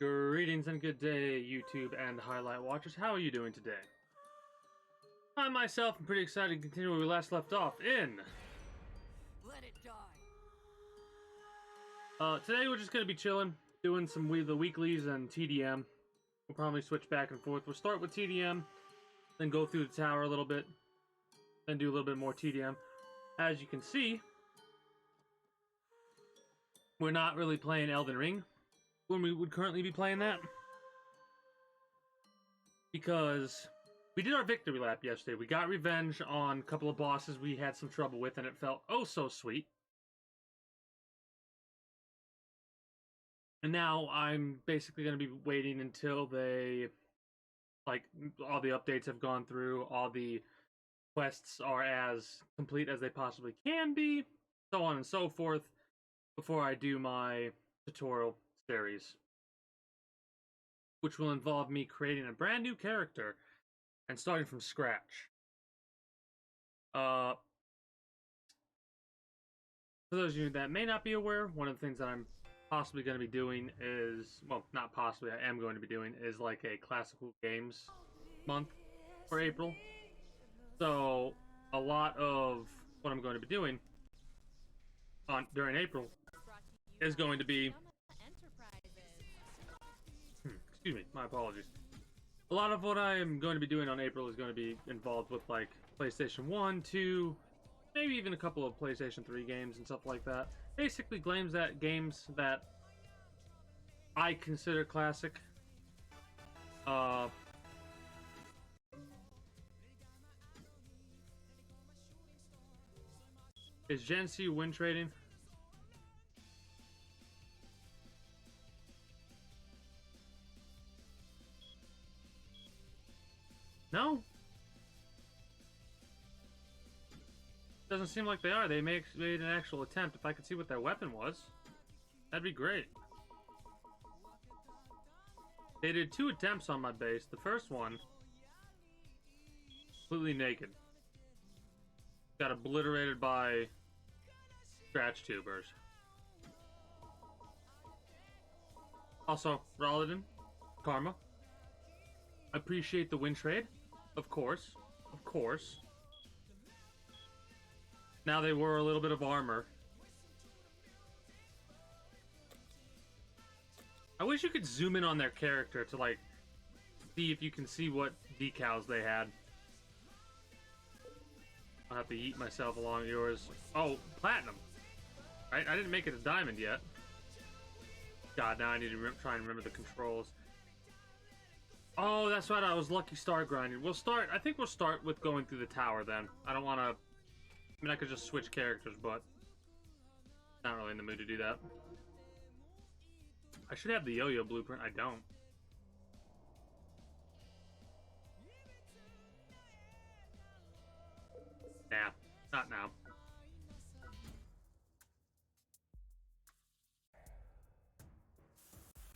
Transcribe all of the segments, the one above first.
Greetings and good day, YouTube and highlight watchers. How are you doing today? I myself am pretty excited to continue where we last left off in. Let it die. Today we're just gonna be chilling, doing some the weeklies and TDM. We'll probably switch back and forth. We'll start with TDM, then go through the tower a little bit, then do a little bit more TDM. As you can see, we're not really playing Elden Ring when we would currently be playing that, because we did our victory lap yesterday. We got revenge on a couple of bosses we had some trouble with, and it felt oh so sweet. And now I'm basically going to be waiting until they, like, all the updates have gone through, all the quests are as complete as they possibly can be, so on and so forth, before I do my tutorial series, which will involve me creating a brand new character and starting from scratch. For those of you that may not be aware, one of the things that I'm possibly going to be doing is, well, not possibly, I am going to be doing, is like a classical games month for April. So a lot of what I'm going to be doing during April is going to be, excuse me, my apologies. A lot of what I am going to be doing on April is going to be involved with like PlayStation 1, 2, maybe even a couple of PlayStation 3 games and stuff like that. Basically games that I consider classic. Is Gen C win trading? No. Doesn't seem like they are. They made an actual attempt. If I could see what their weapon was, that'd be great. They did 2 attempts on my base. The first one, completely naked. Got obliterated by scratch tubers. Also, Raladan, Karma. Appreciate the win trade. Of course. Of course. Now they were a little bit of armor. I wish you could zoom in on their character to, like, see if you can see what decals they had. I'll have to eat myself along yours. Oh, platinum. Right? I didn't make it a diamond yet. God, now I need to try and remember the controls. Oh, that's right. I was lucky star grinding. I think we'll start with going through the tower then. I don't want to... I mean, I could just switch characters, but... not really in the mood to do that. I should have the yo-yo blueprint. I don't. Nah, not now.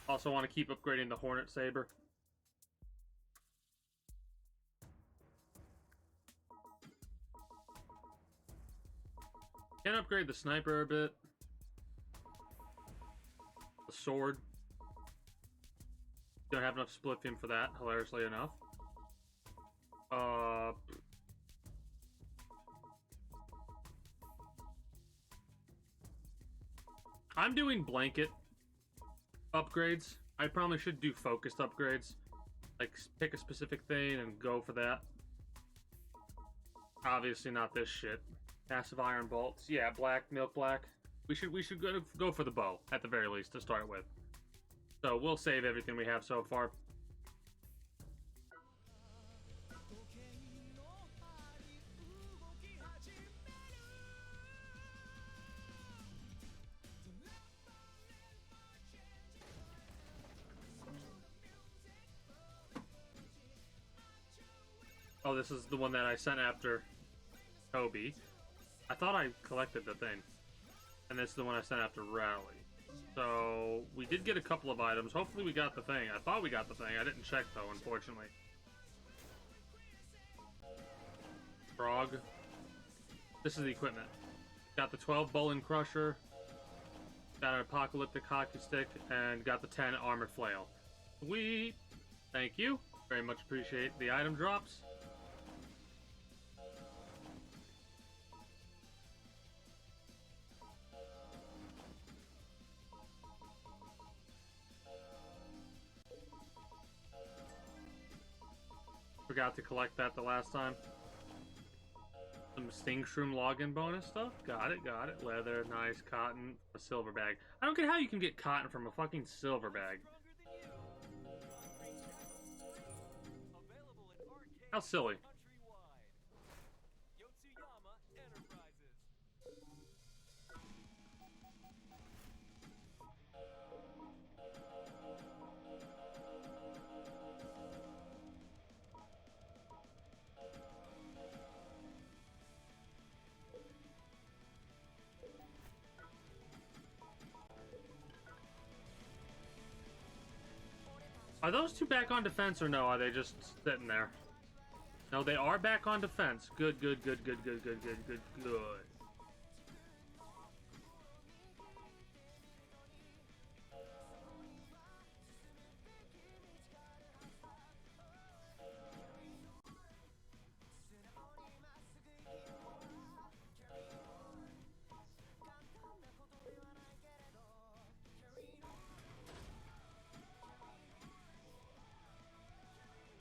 Also want to keep upgrading the Hornet Saber. Can upgrade the sniper a bit. The sword. Don't have enough spliffing for that, hilariously enough. I'm doing blanket upgrades. I probably should do focused upgrades. Like, pick a specific thing and go for that. Obviously not this shit. Massive iron bolts. Yeah, milk black. We should go for the bow, at the very least, to start with. So we'll save everything we have so far. Oh, this is the one that I sent after Toby. I thought I collected the thing. And this is the one I sent after Rally. So, we did get a couple of items. Hopefully we got the thing. I thought we got the thing. I didn't check, though, unfortunately. Frog. This is the equipment. Got the 12 Bowling Crusher. Got an apocalyptic hockey stick and got the 10 armor flail. Sweet. Thank you. Very much appreciate the item drops. Forgot to collect that the last time. Some Sting Shroom login bonus stuff. Got it, got it. Leather, nice. Cotton, a silver bag. I don't get how you can get cotton from a fucking silver bag. How silly. Are those two back on defense or no? Are they just sitting there? No, they are back on defense. Good, good, good, good, good, good, good, good, good.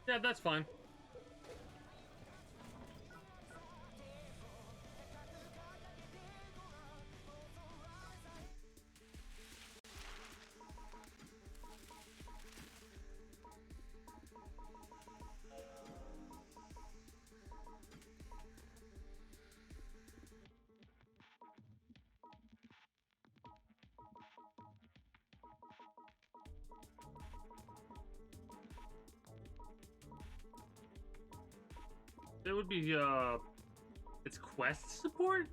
Yeah, that's fine. It would be, it's quest support?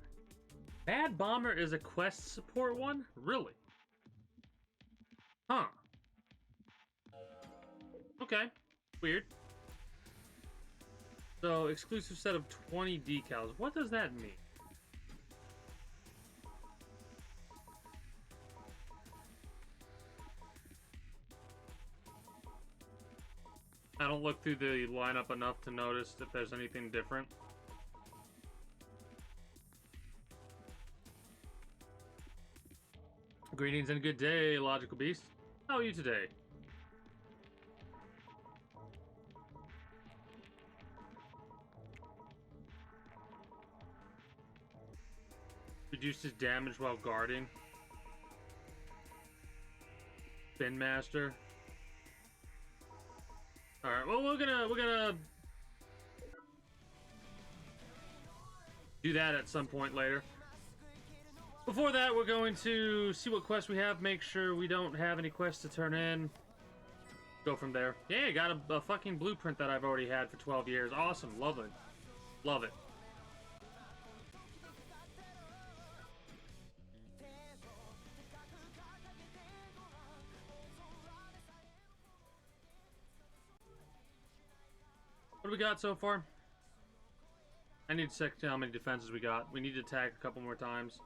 Bad Bomber is a quest support one? Really? Huh. Okay. Weird. So, exclusive set of 20 decals. What does that mean? I don't look through the lineup enough to notice if there's anything different. Greetings and good day, Logical Beast. How are you today? Reduces damage while guarding. Spin Master. Alright, well we're gonna do that at some point later. Before that, we're going to see what quests we have, make sure we don't have any quests to turn in. Go from there. Yeah, got a fucking blueprint that I've already had for 12 years. Awesome, love it. Love it. What do we got so far? I need to check how many defenses we got. We need to attack a couple more times.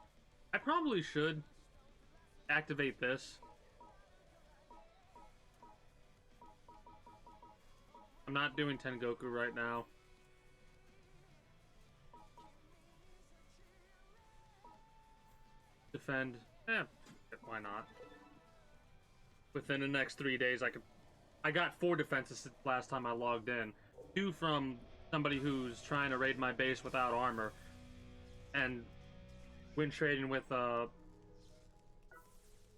I probably should activate this. I'm not doing Tengoku right now. Defend. Why not? Within the next 3 days, I got 4 defenses last time I logged in. 2 from somebody who's trying to raid my base without armor, and win trading with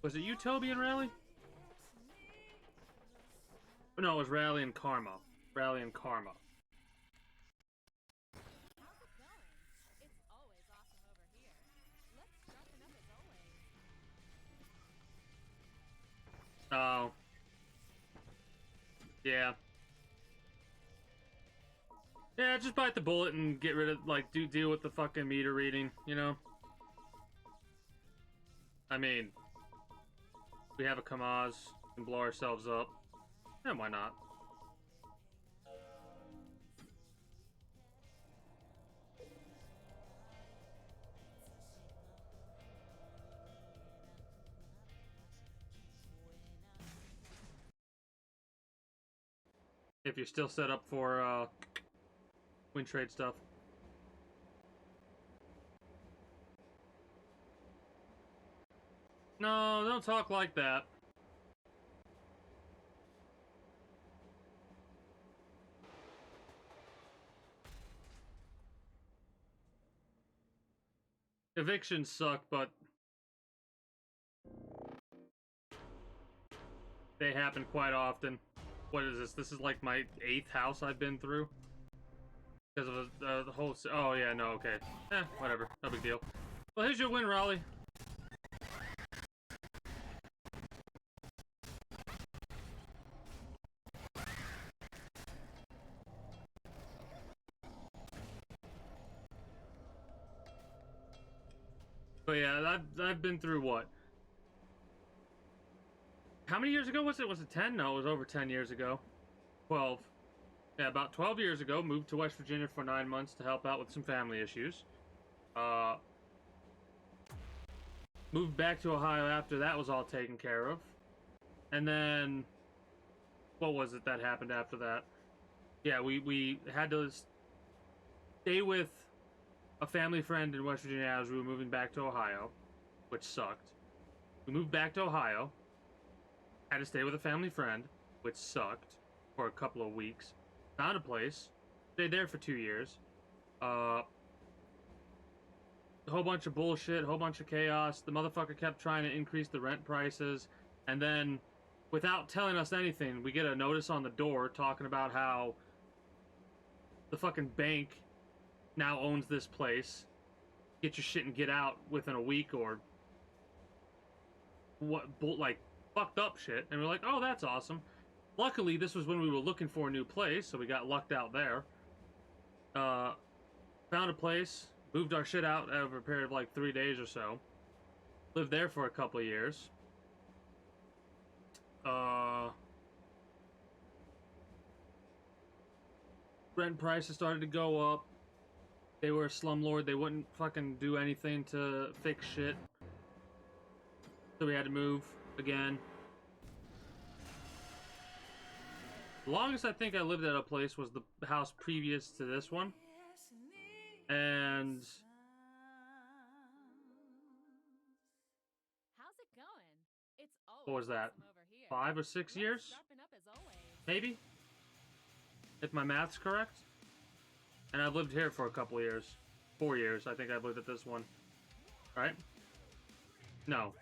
was it you, Toby, and Rally? No, it was Rally and Karma. Rally and Karma. How's it going? It's always awesome over here. Let's sharpen up as always. Oh. Yeah. Yeah, just bite the bullet and get rid of, like, deal with the fucking meter reading, you know? I mean, we have a Kamaz and blow ourselves up. Yeah, why not? If you're still set up for win trade stuff. No, don't talk like that. Evictions suck, but they happen quite often. What is this? This is like my 8th house I've been through. Because of the whole... Oh, yeah, no, okay. Whatever. No big deal. Well, here's your win, Raleigh. But yeah, I've been through what? How many years ago was it? Was it 10? No, it was over 10 years ago. 12. Yeah, about 12 years ago, moved to West Virginia for 9 months to help out with some family issues. Moved back to Ohio after that was all taken care of. And then, what was it that happened after that? Yeah, we had to stay with a family friend in West Virginia as we were moving back to Ohio, which sucked. We moved back to Ohio, had to stay with a family friend, which sucked, for a couple of weeks. Found a place, stayed there for 2 years. A whole bunch of bullshit, a whole bunch of chaos. The motherfucker kept trying to increase the rent prices, and then, without telling us anything, we get a notice on the door talking about how the fucking bank now owns this place. Get your shit and get out within a week, or what, like, fucked up shit. And we're like, oh, that's awesome. Luckily, this was when we were looking for a new place, so we got lucked out there. Found a place, moved our shit out over a period of like 3 days or so. Lived there for a couple of years. Rent prices started to go up. They were a slumlord. They wouldn't fucking do anything to fix shit. So we had to move again. The longest I think I lived at a place was the house previous to this one. And How's it going? It's always what was that? awesome over here. 5 or 6 years? Sharpen up as always. Maybe? If my math's correct. And I've lived here for a couple of years. 4 years, I think I've lived at this one. Right? No.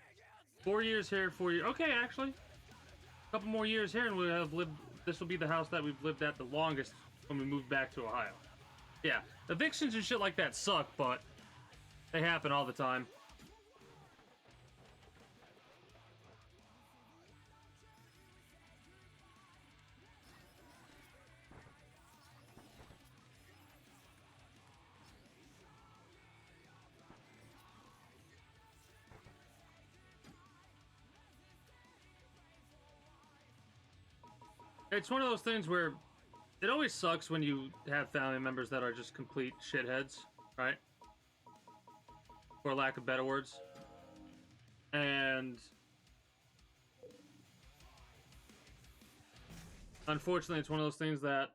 4 years here, 4 years. Okay, actually. A couple more years here and we have lived. This will be the house that we've lived at the longest when we moved back to Ohio. Yeah, evictions and shit like that suck, but they happen all the time. It's one of those things where it always sucks when you have family members that are just complete shitheads, right? For lack of better words. And unfortunately, it's one of those things that...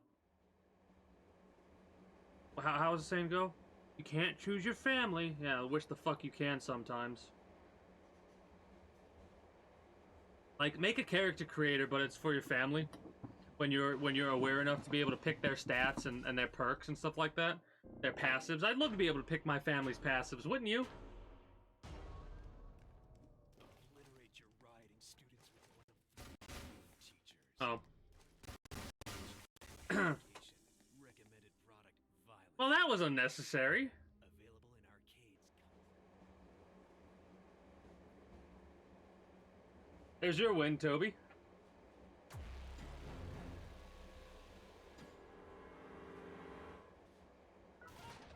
How does the saying go? You can't choose your family. Yeah, I wish the fuck you can sometimes. Like, make a character creator, but it's for your family. When you're aware enough to be able to pick their stats and their perks and stuff like that. Their passives. I'd love to be able to pick my family's passives, wouldn't you? Obliterate your rioting students with one of teachers. Oh. Recommended product violence. Well, that was unnecessary. Available in arcades. There's your win, Toby.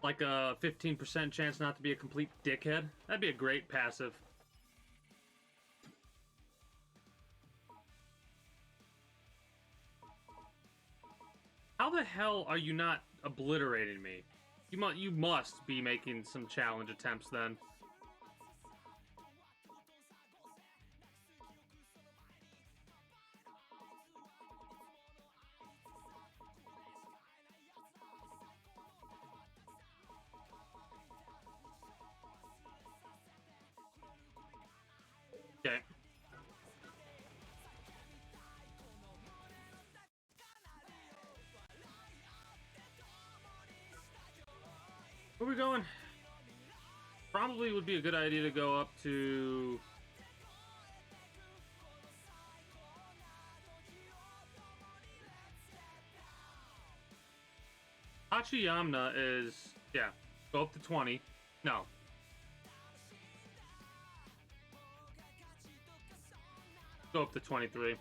Like a 15% chance not to be a complete dickhead. That'd be a great passive. How the hell are you not obliterating me? You must be making some challenge attempts then. we going? Probably would be a good idea to go up to... Hachiyamna is... Yeah, go up to 20. No. Go up to 23.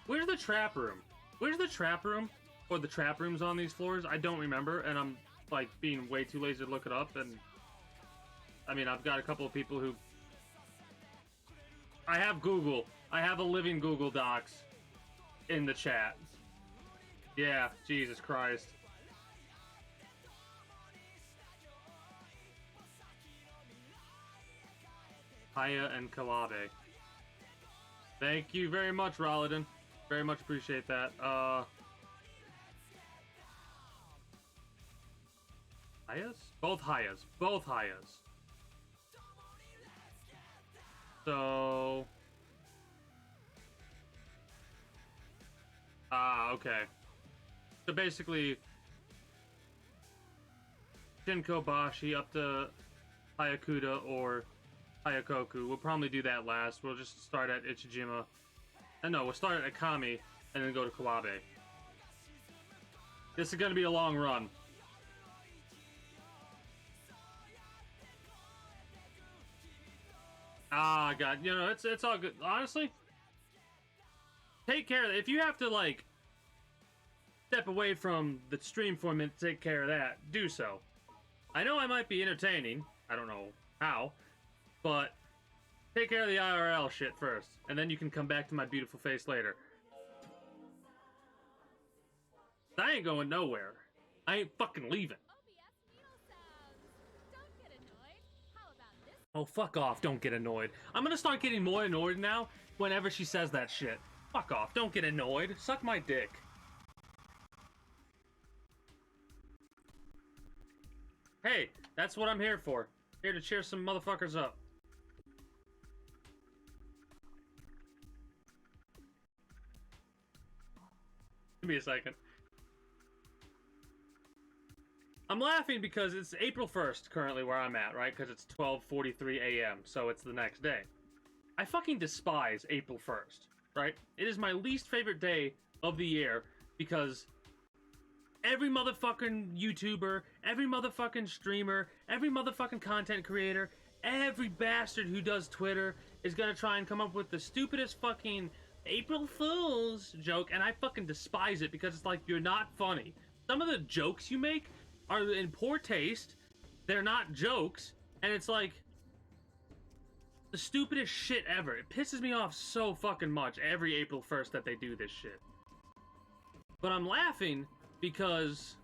Where's the trap room? Where's the trap room? Or the trap rooms on these floors? I don't remember, and I'm, like, being way too lazy to look it up, and... I mean, I've got a couple of people who... I have Google. I have a living Google Docs in the chat. Yeah, Jesus Christ. Haya and Kawabe. Thank you very much, Roladin. Very much appreciate that. Hayas? Both Hayas. Both Hayas. So... okay. So basically, Shinko Bashi up to Hayakuda or Hayakoku. We'll probably do that last. We'll just start at Ichijima. No, we'll start at Akami and then go to Kawabe. This is going to be a long run. God, you know, it's all good. Honestly, take care of it. If you have to, like, step away from the stream for a minute to take care of that, do so. I know I might be entertaining. I don't know how. But take care of the IRL shit first. And then you can come back to my beautiful face later. I ain't going nowhere. I ain't fucking leaving. OBS needle sounds. Don't get annoyed. How about this? Oh, fuck off. Don't get annoyed. I'm gonna start getting more annoyed now whenever she says that shit. Fuck off. Don't get annoyed. Suck my dick. Hey, that's what I'm here for. Here to cheer some motherfuckers up. Give me a second. I'm laughing because it's April 1st currently where I'm at, right? Because it's 12:43 a.m., so it's the next day. I fucking despise April 1st, right? It is my least favorite day of the year because every motherfucking YouTuber, every motherfucking streamer, every motherfucking content creator, every bastard who does Twitter is gonna try and come up with the stupidest fucking April Fool's joke, and I fucking despise it because it's like, you're not funny. Some of the jokes you make are in poor taste, they're not jokes, and it's like the stupidest shit ever. It pisses me off so fucking much every April 1st that they do this shit. But I'm laughing because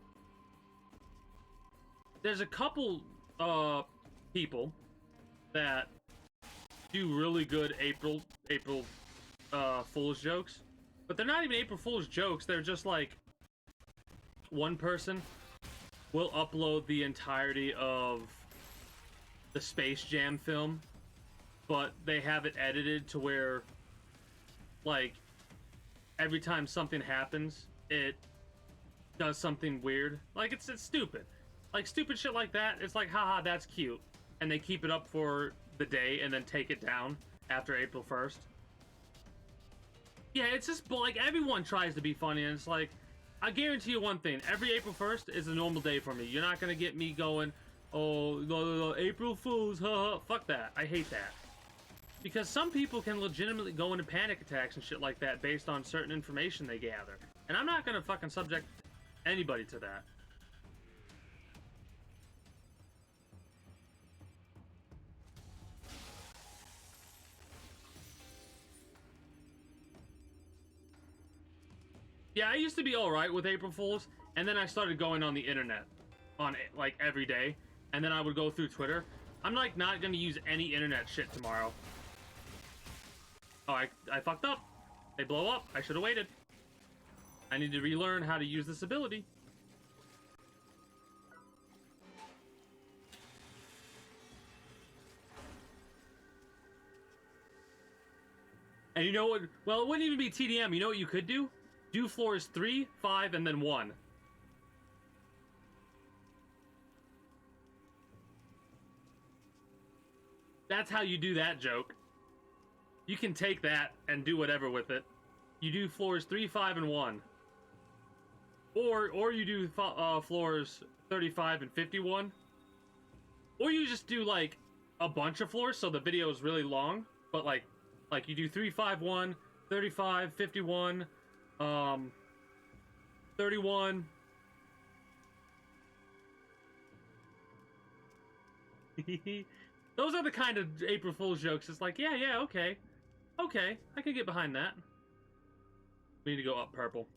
there's a couple people that do really good April Fool's jokes, but they're not even April Fool's jokes. They're just like, one person will upload the entirety of the Space Jam film, but they have it edited to where, like, every time something happens, it does something weird. Like, it's stupid. Like, stupid shit like that, it's like, haha, that's cute. And they keep it up for the day and then take it down after April 1st. Yeah, it's just, like, everyone tries to be funny, and it's like, I guarantee you one thing, every April 1st is a normal day for me. You're not gonna get me going, oh, no, April Fools, haha. Fuck that. I hate that. Because some people can legitimately go into panic attacks and shit like that based on certain information they gather. And I'm not gonna fucking subject anybody to that. Yeah, I used to be alright with April Fools, and then I started going on the internet, on, like, every day, and then I would go through Twitter. I'm, like, not gonna use any internet shit tomorrow. Oh, I fucked up. They blow up. I should have waited. I need to relearn how to use this ability. And you know what? Well, it wouldn't even be TDM. You know what you could do? Do floors 3, 5, and then 1. That's how you do that joke. You can take that and do whatever with it. You do floors 3, 5, and 1. Or you do floors 35 and 51. Or you just do like a bunch of floors so the video is really long, but like you do 3, 5, 1, 35, 51, 31. Those are the kind of April Fool's jokes. It's like, yeah, okay. Okay, I can get behind that. We need to go up purple.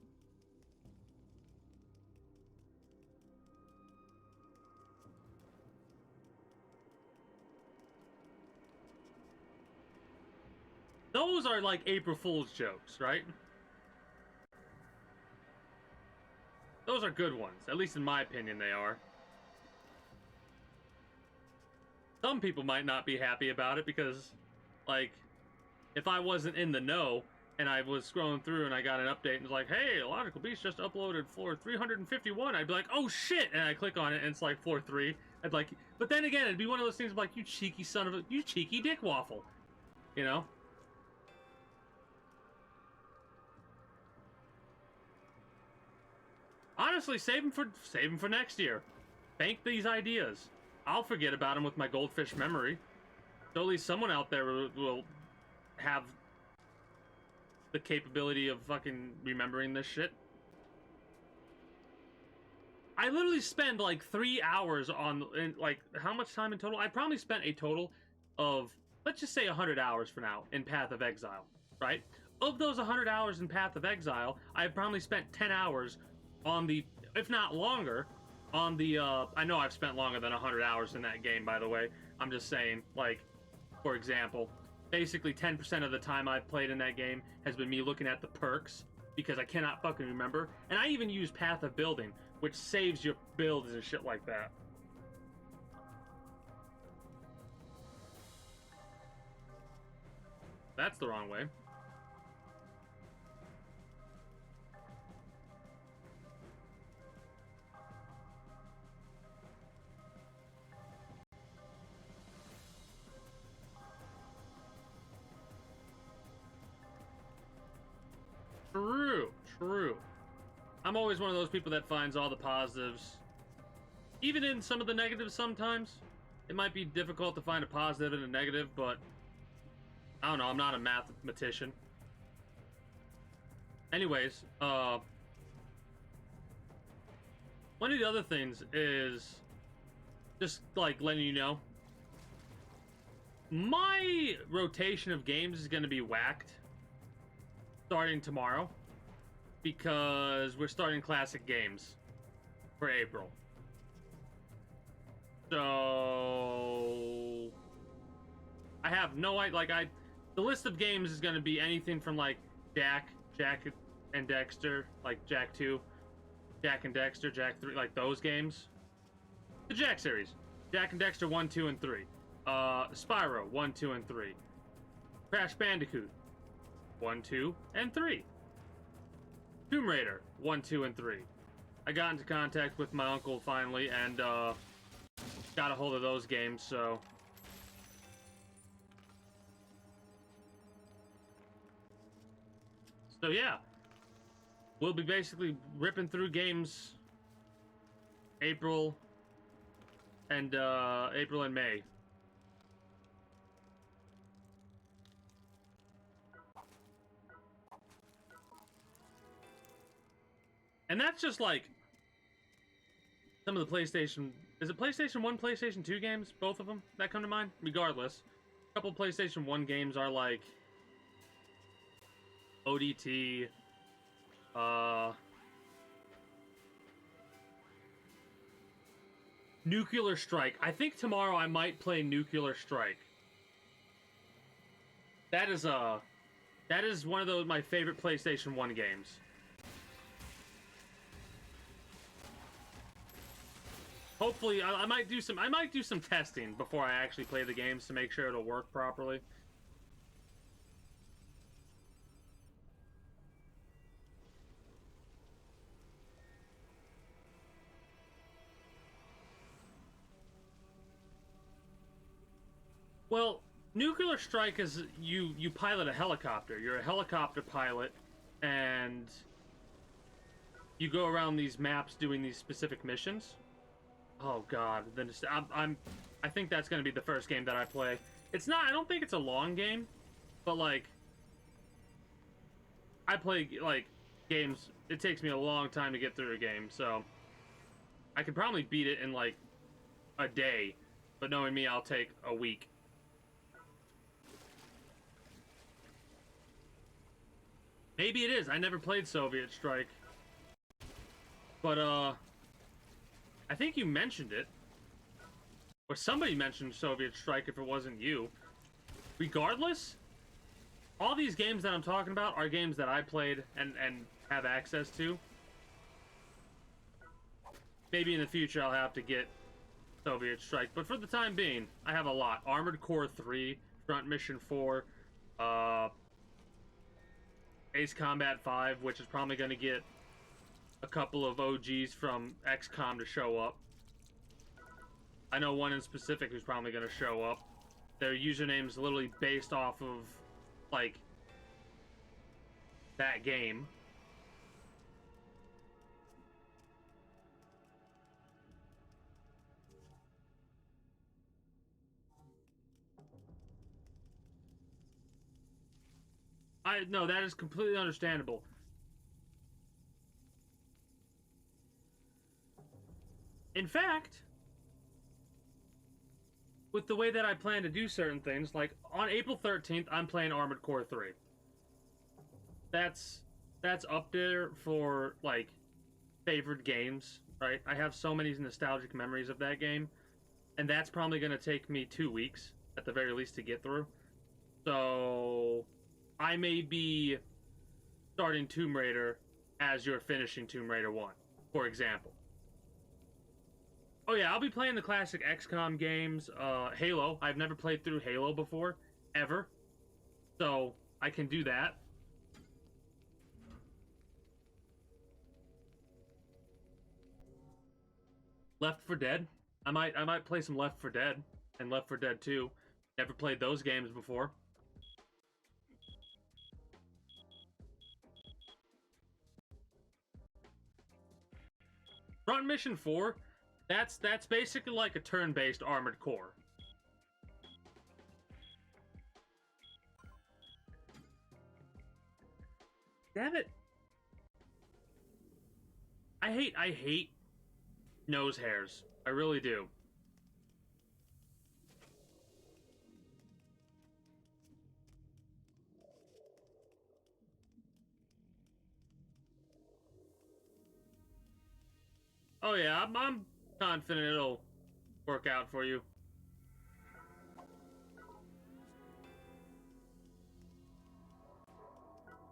Those are like April Fool's jokes, right? Those are good ones. At least in my opinion, they are. Some people might not be happy about it because, like, if I wasn't in the know and I was scrolling through and I got an update and it's like, hey, Logical Beast just uploaded floor 351, I'd be like, oh shit, and I click on it and it's like floor 3. I'd like, but then again, it'd be one of those things like, you cheeky son of a, you cheeky dick waffle, you know? Honestly, save them for next year. Bank these ideas. I'll forget about them with my goldfish memory. So at least someone out there will have the capability of fucking remembering this shit. I literally spend like 3 hours on, like, how much time in total? I probably spent a total of, let's just say 100 hours for now in Path of Exile, right? Of those 100 hours in Path of Exile, I've probably spent 10 hours on the, if not longer, on the, I know I've spent longer than 100 hours in that game, by the way. I'm just saying, like, for example, basically 10% of the time I've played in that game has been me looking at the perks, because I cannot fucking remember. And I even use Path of Building, which saves your builds and shit like that. That's the wrong way. True. I'm always one of those people that finds all the positives. Even in some of the negatives sometimes. It might be difficult to find a positive and a negative, but I don't know, I'm not a mathematician. Anyways, one of the other things is just like letting you know, my rotation of games is going to be whacked starting tomorrow because we're starting classic games for April. So I have no idea. The list of games is going to be anything from like Jak and Dexter, like Jak 2, Jak and Dexter, Jak 3, like those games. The Jak series, Jak and Dexter 1, 2, and 3. Spyro 1, 2, and 3. Crash Bandicoot 1, 2, and 3. Tomb Raider 1, 2, and 3. I got into contact with my uncle finally and got a hold of those games, so yeah, we'll be basically ripping through games April and May. And that's just like some of the PlayStation... Is it PlayStation 1, PlayStation 2 games? Both of them that come to mind? Regardless, a couple PlayStation 1 games are like ODT, Nuclear Strike. I think tomorrow I might play Nuclear Strike. That is one of my favorite PlayStation 1 games. Hopefully, I might do some testing before I actually play the games to make sure it'll work properly. Well, Nuclear Strike is you pilot a helicopter. You're a helicopter pilot, and you go around these maps doing these specific missions. Oh God, then I think that's gonna be the first game that I play. It's not. I don't think it's a long game, but like I play like games. It takes me a long time to get through a game, so I could probably beat it in like a day. But knowing me, I'll take a week. Maybe it is. I never played Soviet Strike. But, I think you mentioned it. Or somebody mentioned Soviet Strike if it wasn't you. Regardless, all these games that I'm talking about are games that I played and have access to. Maybe in the future I'll have to get Soviet Strike. But for the time being, I have a lot. Armored Core 3, Front Mission 4, Ace Combat 5, which is probably going to get a couple of OGs from XCOM to show up. I know one in specific who's probably going to show up. Their username's literally based off of, like, that game. No, that is completely understandable. In fact, with the way that I plan to do certain things, like on April 13th, I'm playing Armored Core 3. That's up there for like favorite games, right? I have so many nostalgic memories of that game, and that's probably going to take me 2 weeks at the very least to get through. So I may be starting Tomb Raider as you're finishing Tomb Raider 1, for example. Oh yeah, I'll be playing the classic XCOM games, Halo. I've never played through Halo before, ever. So I can do that. Left 4 Dead. I might play some Left 4 Dead and Left 4 Dead 2. Never played those games before. Front Mission 4, that's basically like a turn-based Armored Core. Damn it. I hate nose hairs. I really do. Oh yeah, I'm confident it'll work out for you.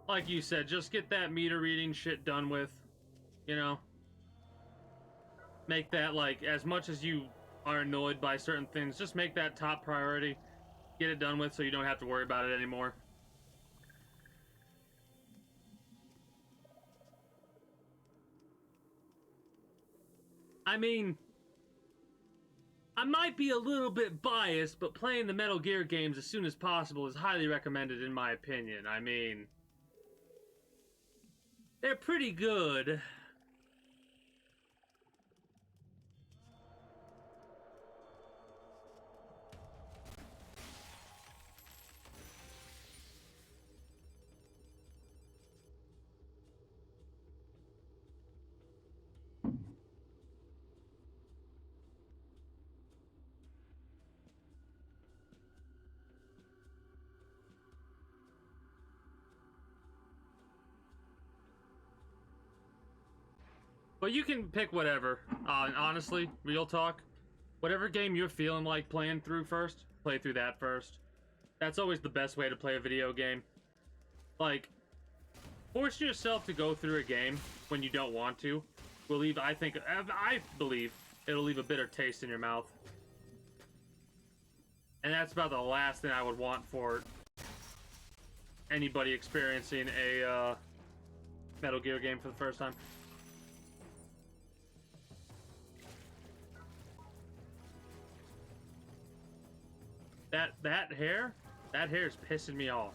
Like you said, just get that meter reading shit done with, you know? Make that, like, as much as you are annoyed by certain things, just make that top priority. Get it done with so you don't have to worry about it anymore. I mean, I might be a little bit biased, but playing the Metal Gear games as soon as possible is highly recommended in my opinion. I mean, they're pretty good. But you can pick whatever. Honestly, real talk. Whatever game you're feeling like playing through first, play through that first. That's always the best way to play a video game. Like, forcing yourself to go through a game when you don't want to will leave, I believe, it'll leave a bitter taste in your mouth. And that's about the last thing I would want for anybody experiencing a Metal Gear game for the first time. that hair is pissing me off.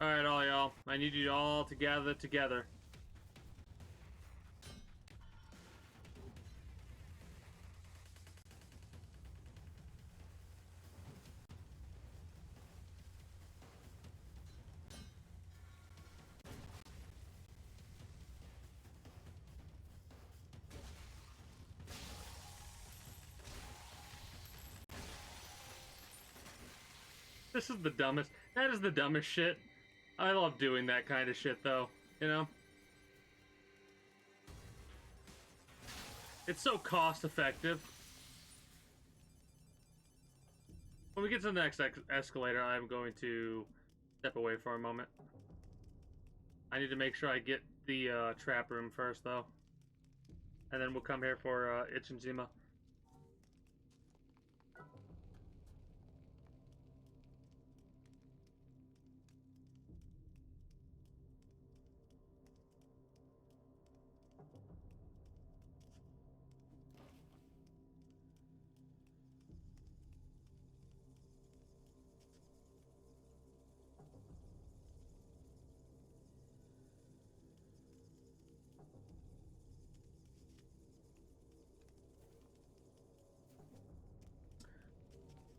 Alright, all y'all. I need you all to gather together. This is the dumbest. That is the dumbest shit. I love doing that kind of shit, though. You know? It's so cost-effective. When we get to the next escalator, I'm going to step away for a moment. I need to make sure I get the trap room first, though. And then we'll come here for Ichijima.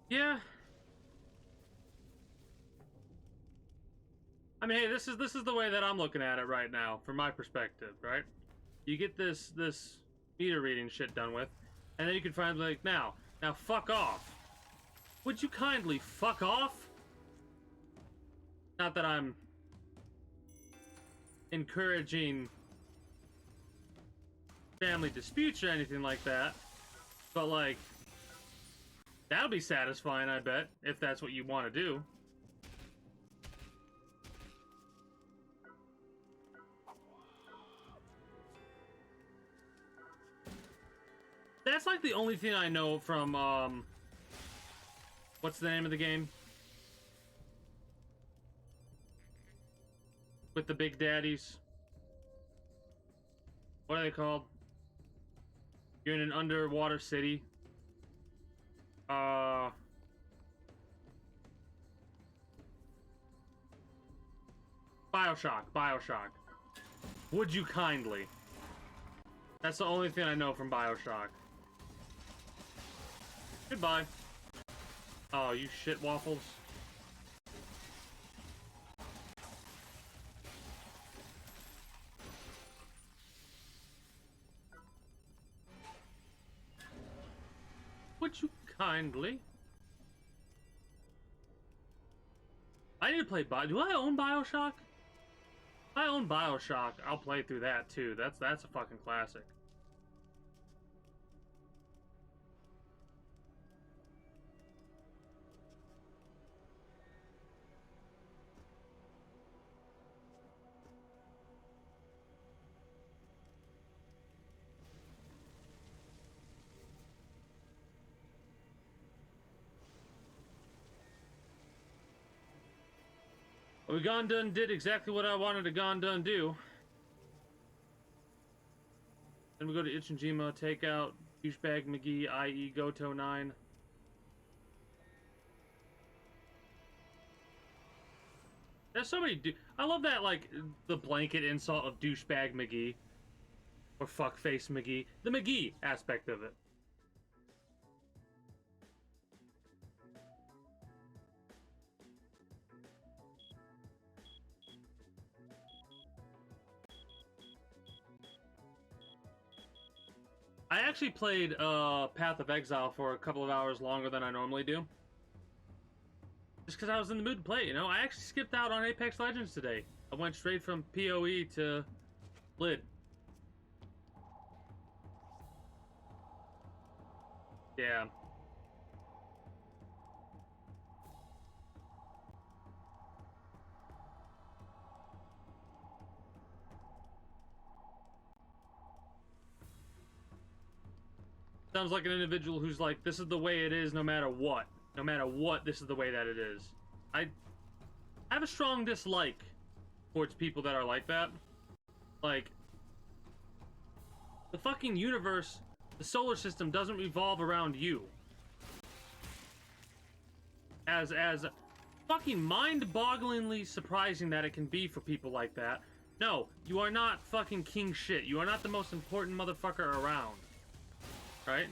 Yeah. I mean, hey, this is the way that I'm looking at it right now, from my perspective, right? You get this meter reading shit done with, and then you can find like now fuck off. Would you kindly fuck off? Not that I'm encouraging family disputes or anything like that, but like that'll be satisfying, I bet, if that's what you want to do. That's like the only thing I know from, what's the name of the game? With the Big Daddies. What are they called? You're in an underwater city. Bioshock. Would you kindly? That's the only thing I know from Bioshock. Goodbye. Oh, you shit waffles. Would you kindly? I need to play Do I own Bioshock? If I own Bioshock, I'll play through that too. That's a fucking classic. We Gondun did exactly what I wanted to Gondun do. Then we go to Ichijima, take out Douchebag McGee, i.e. Goto 9. There's so many I love that, like, the blanket insult of Douchebag McGee. Or Fuckface McGee. The McGee aspect of it. I actually played Path of Exile for a couple of hours longer than I normally do. Just because I was in the mood to play, you know? I actually skipped out on Apex Legends today. I went straight from PoE to Lid. Yeah. Sounds like an individual who's like, this is the way it is no matter what. No matter what, this is the way that it is. I have a strong dislike towards people that are like that. Like, the fucking universe, the solar system doesn't revolve around you. As fucking mind-bogglingly surprising that it can be for people like that. No, you are not fucking king shit. You are not the most important motherfucker around. Right?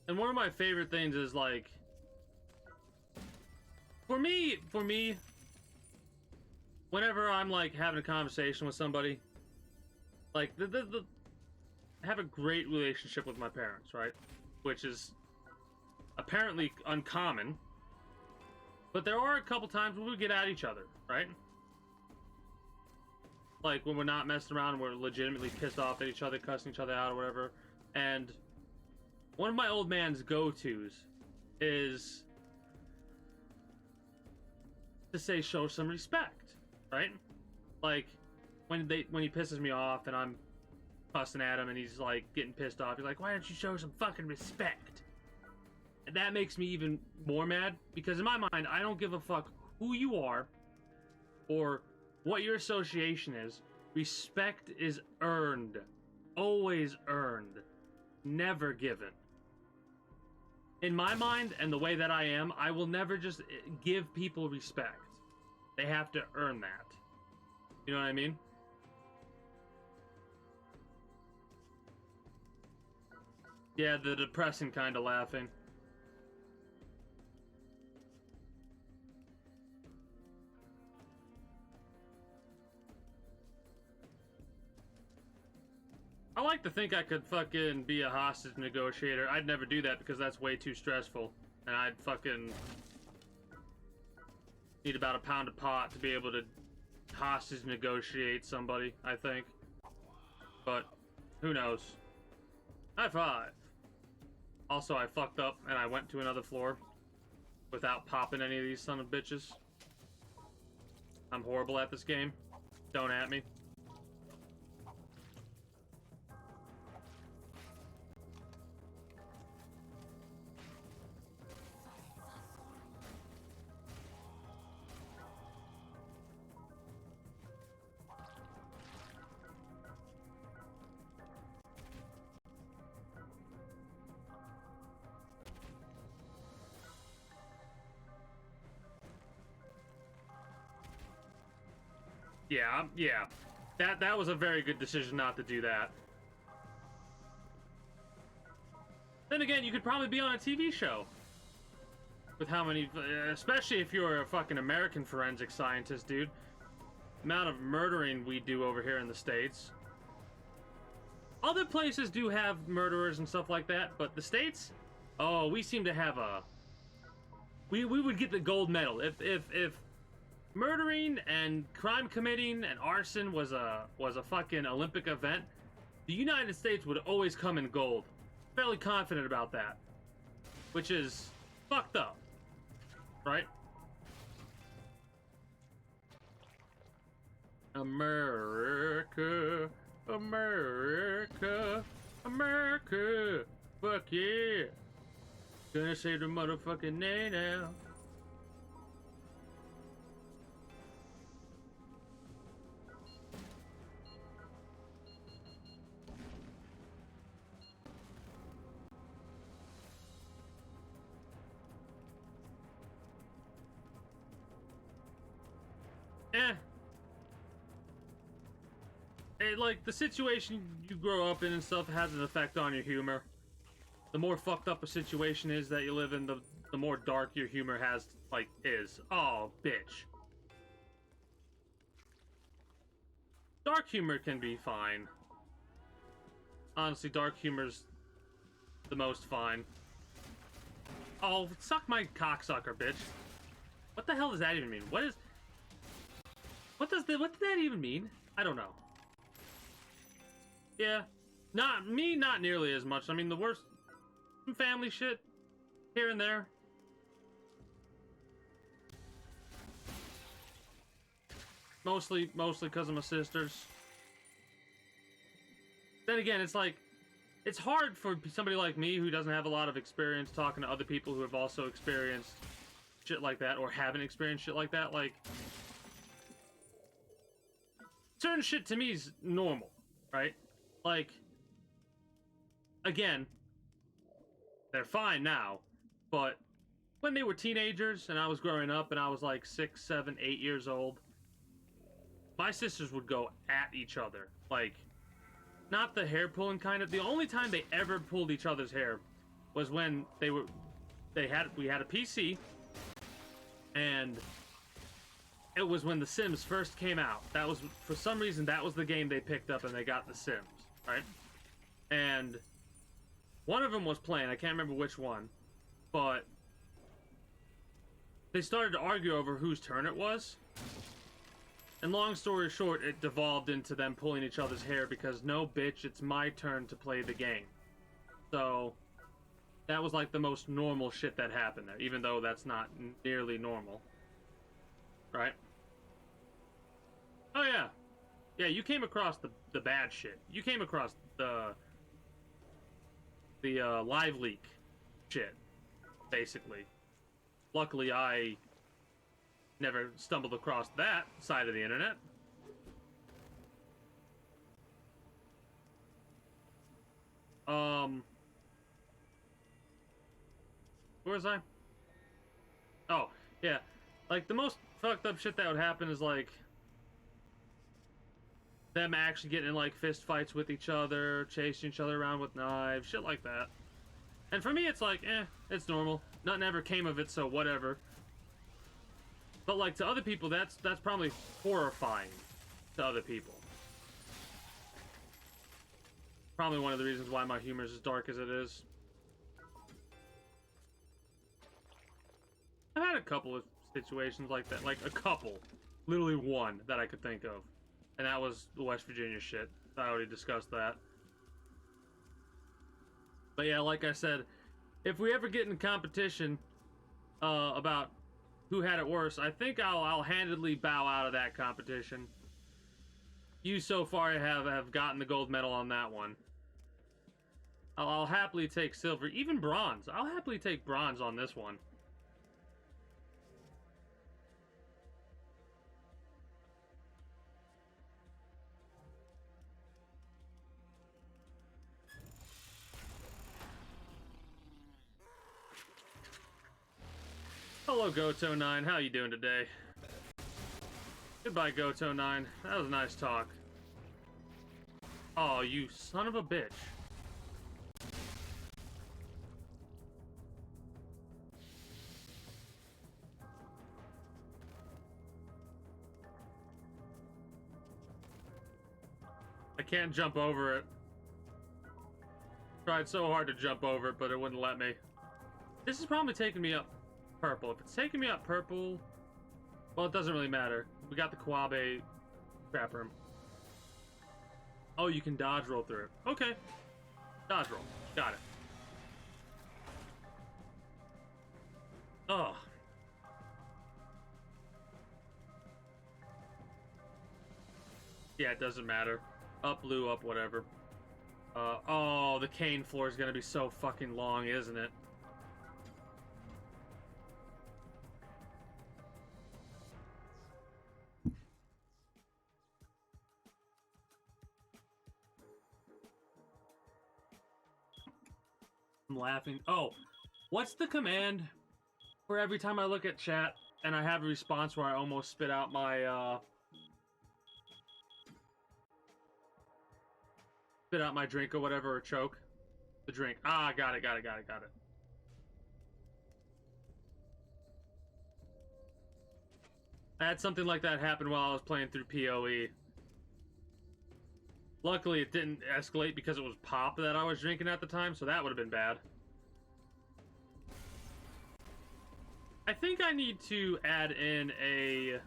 And one of my favorite things is like, for me, whenever I'm like having a conversation with somebody, like I have a great relationship with my parents, right? Which is apparently uncommon. But there are a couple times when we get at each other, right? Like when we're not messing around, we're legitimately pissed off at each other, cussing each other out or whatever. And one of my old man's go-tos is to say show some respect, right? Like when he pisses me off and I'm fussing at him and he's like getting pissed off, he's like, why don't you show some fucking respect? And that makes me even more mad, because in my mind, I don't give a fuck who you are or what your association is. Respect is earned. Always earned. Never given. In my mind and the way that I am, I will never just give people respect. They have to earn that. You know what I mean? Yeah, the depressing kind of laughing. I like to think I could fucking be a hostage negotiator. I'd never do that because that's way too stressful. And I'd fucking need about a pound of pot to be able to hostage negotiate somebody, I think. But who knows? High five. Also, I fucked up and I went to another floor without popping any of these son of bitches. I'm horrible at this game. Don't at me. Yeah. That was a very good decision not to do that. Then again, you could probably be on a TV show. With how many, especially if you're a fucking American forensic scientist, dude. Amount of murdering we do over here in the States. Other places do have murderers and stuff like that, but the States? Oh, we seem to have a... We would get the gold medal. If murdering and crime committing and arson was a fucking Olympic event, the United States would always come in gold. Fairly confident about that. Which is fucked up. Right? America, America, America, fuck yeah. Gonna say the motherfucking name now. Like, the situation you grow up in and stuff has an effect on your humor. The more fucked up a situation is that you live in, the more dark your humor has, like, is. Oh, bitch. Dark humor can be fine. Honestly, dark humor's the most fine. Oh, suck my cocksucker, bitch. What the hell does that even mean? What did that even mean? I don't know. Yeah, not nearly as much. I mean, the worst family shit here and there. Mostly because of my sisters. Then again, it's like, it's hard for somebody like me who doesn't have a lot of experience talking to other people who have also experienced shit like that or haven't experienced shit like that. Like, certain shit to me is normal, right? Like, again, they're fine now, but when they were teenagers and I was growing up and I was like 6, 7, 8 years old, my sisters would go at each other. Like, not the hair pulling kind of. The only time they ever pulled each other's hair was when we had a PC, and it was when The Sims first came out. That was, for some reason, that was the game they picked up and they got The Sims, right? And one of them was playing, I can't remember which one, but they started to argue over whose turn it was. And long story short, it devolved into them pulling each other's hair because, no, bitch, it's my turn to play the game. So, that was like the most normal shit that happened there, even though that's not nearly normal. Right? Oh, yeah. Yeah, you came across the bad shit. You came across the live leak shit, basically. Luckily, I never stumbled across that side of the internet. Where was I? Oh, yeah. Like, the most fucked up shit that would happen is, like, them actually getting in, like, fist fights with each other, chasing each other around with knives, shit like that. And for me, it's like, it's normal. Nothing ever came of it, so whatever. But, like, to other people, that's probably horrifying to other people. Probably one of the reasons why my humor is as dark as it is. I've had a couple of situations like that. Like, a couple. Literally one that I could think of. And that was the West Virginia shit. I already discussed that. But yeah, like I said, if we ever get in competition about who had it worse, I think I'll handedly bow out of that competition. You so far have gotten the gold medal on that one. I'll happily take silver, even bronze. I'll happily take bronze on this one. Hello, Goto9. How you doing today? Goodbye, Goto9. That was a nice talk. Oh, you son of a bitch. I can't jump over it. Tried so hard to jump over it, but it wouldn't let me. This is probably taking me up purple. If it's taking me up purple, well, it doesn't really matter. We got the Kawabe trap room. Oh, you can dodge roll through it. Okay. Dodge roll. Got it. Oh. Yeah, it doesn't matter. Up blue, up whatever. Oh, the cane floor is gonna be so fucking long, isn't it? I'm laughing. Oh, what's the command for every time I look at chat and I have a response where I almost spit out my drink or whatever, or choke? The drink. Ah, got it. I had something like that happen while I was playing through PoE. Luckily, it didn't escalate because it was pop that I was drinking at the time, so that would have been bad. I think I need to add in a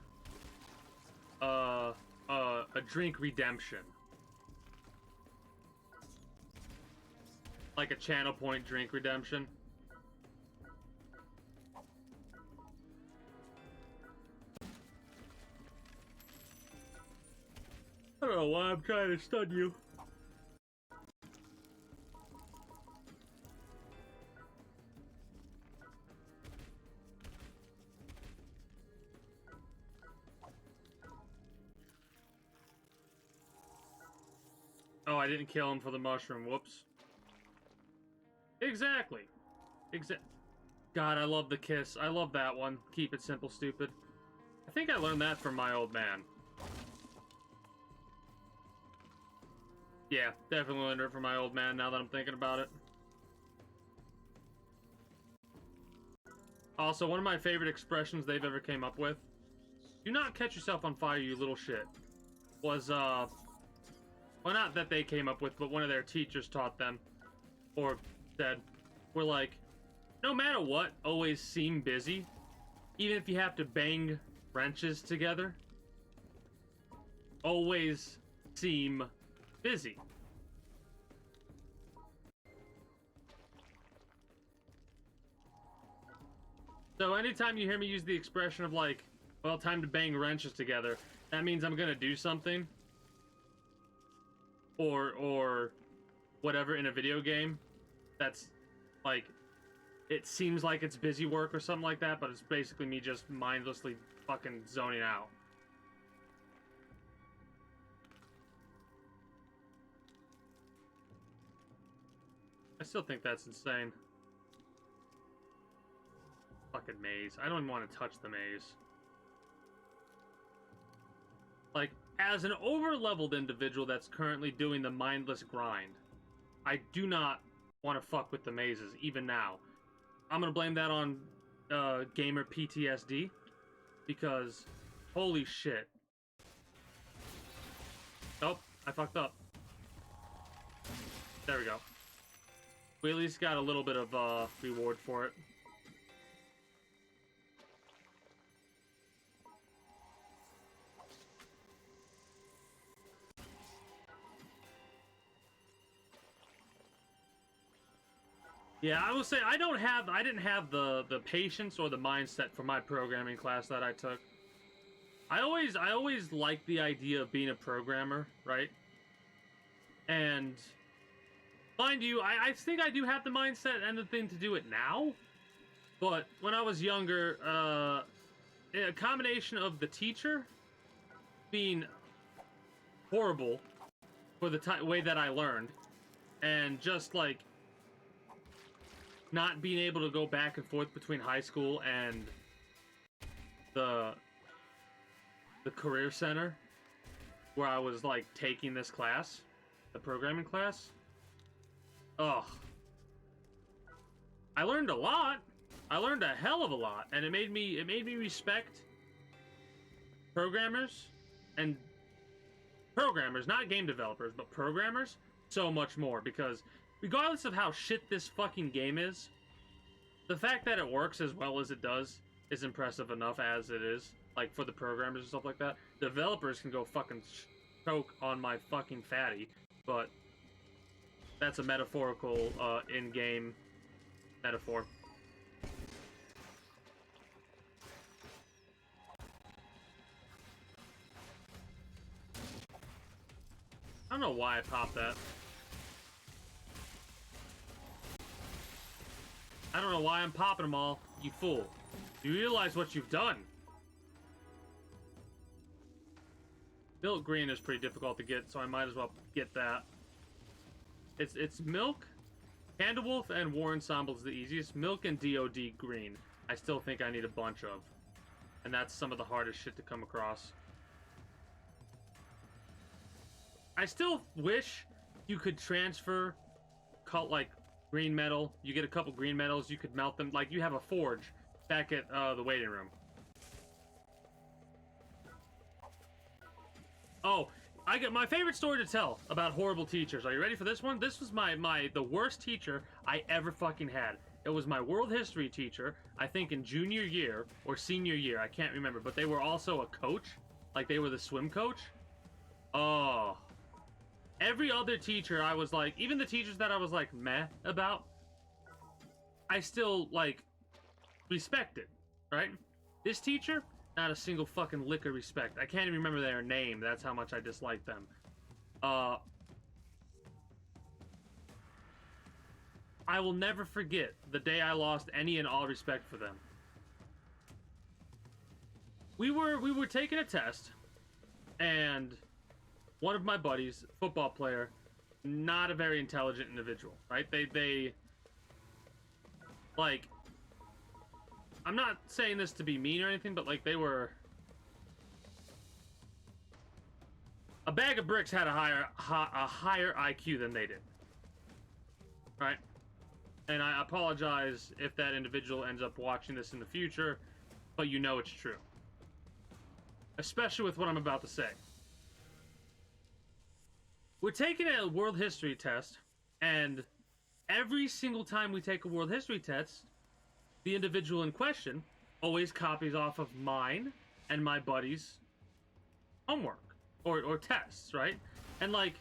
drink redemption. Like a channel point drink redemption. I don't know why I'm trying to stun you. Oh, I didn't kill him for the mushroom. Whoops. Exactly. God, I love the kiss. I love that one. Keep it simple, stupid. I think I learned that from my old man. Yeah, definitely learned it from my old man now that I'm thinking about it. Also, one of my favorite expressions they've ever came up with, "Do not catch yourself on fire, you little shit," was, well, not that they came up with, but one of their teachers taught them, or said, we're like, no matter what, always seem busy, even if you have to bang wrenches together. Always seem busy. So anytime you hear me use the expression of like, well, time to bang wrenches together, that means I'm gonna do something. Or whatever in a video game that's like, it seems like it's busy work or something like that, but it's basically me just mindlessly fucking zoning out. I still think that's insane. Fucking maze. I don't even want to touch the maze. Like, as an over-leveled individual that's currently doing the mindless grind, I do not want to fuck with the mazes, even now. I'm gonna blame that on gamer PTSD, because holy shit. Oh, I fucked up. There we go. We at least got a little bit of reward for it. Yeah, I will say I didn't have the patience or the mindset for my programming class that I took. I always liked the idea of being a programmer, right? And mind you, I think I do have the mindset and the thing to do it now. But when I was younger, a combination of the teacher being horrible for the way that I learned, and just like not being able to go back and forth between high school and the career center where I was like taking this class, the programming class. Ugh. I learned a lot. I learned a hell of a lot, and it made me respect programmers, and programmers, not game developers, but programmers so much more, because regardless of how shit this fucking game is, the fact that it works as well as it does is impressive enough as it is. Like, for the programmers and stuff like that. Developers can go fucking choke on my fucking fatty, but that's a metaphorical, in-game metaphor. I don't know why I popped that. I don't know why I'm popping them all, you fool. You realize what you've done. Milk green is pretty difficult to get, so I might as well get that. It's milk, Candlewolf, and War Ensemble is the easiest. Milk and DOD green, I still think I need a bunch of. And that's some of the hardest shit to come across. I still wish you could transfer like green metal. You get a couple green metals, you could melt them. Like, you have a forge back at the waiting room. Oh, I get my favorite story to tell about horrible teachers. Are you ready for this one? This was the worst teacher I ever fucking had. It was my world history teacher, I think in junior year or senior year, I can't remember, but they were also a coach. Like, they were the swim coach. Oh. Every other teacher I was like, even the teachers that I was like meh about, I still like respected, right? This teacher, Not a single fucking lick of respect. I can't even remember their name. That's how much I dislike them. I will never forget the day I lost any and all respect for them. We were taking a test, and one of my buddies, football player, not a very intelligent individual, right? They like, I'm not saying this to be mean or anything, but like they were, a bag of bricks had a higher IQ than they did, right? And I apologize if that individual ends up watching this in the future, but you know it's true. Especially with what I'm about to say. We're taking a world history test, and every single time we take a world history test, the individual in question always copies off of mine and my buddy's homework or tests, right? And like,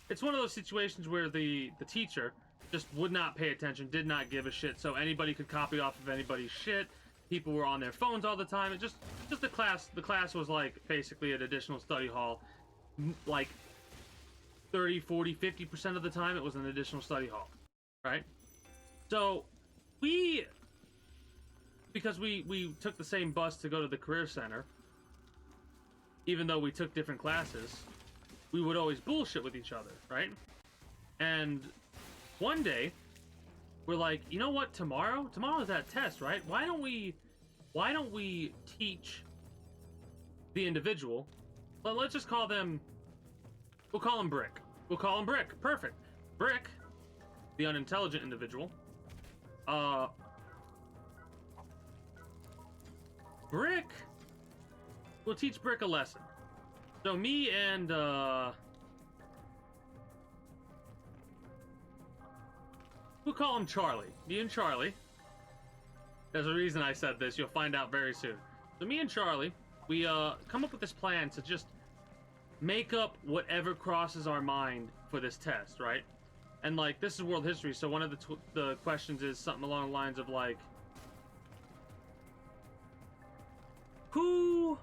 it's one of those situations where the teacher just would not pay attention, did not give a shit, so anybody could copy off of anybody's shit. People were on their phones all the time. It just the class was like basically an additional study hall. Like 30, 40, 50% of the time it was an additional study hall, right? So because we took the same bus to go to the career center, even though we took different classes, we would always bullshit with each other, right? And one day, we're like, you know what, tomorrow's that test, right? Why don't we teach the individual, well, let's just call them, we'll call him Brick. Perfect. Brick, the unintelligent individual, Brick, we'll teach Brick a lesson. So me and, we'll call him Charlie. Me and Charlie. There's a reason I said this. You'll find out very soon. So me and Charlie, we come up with this plan to just make up whatever crosses our mind for this test, right? And like, this is world history, so one of the questions is something along the lines of like, who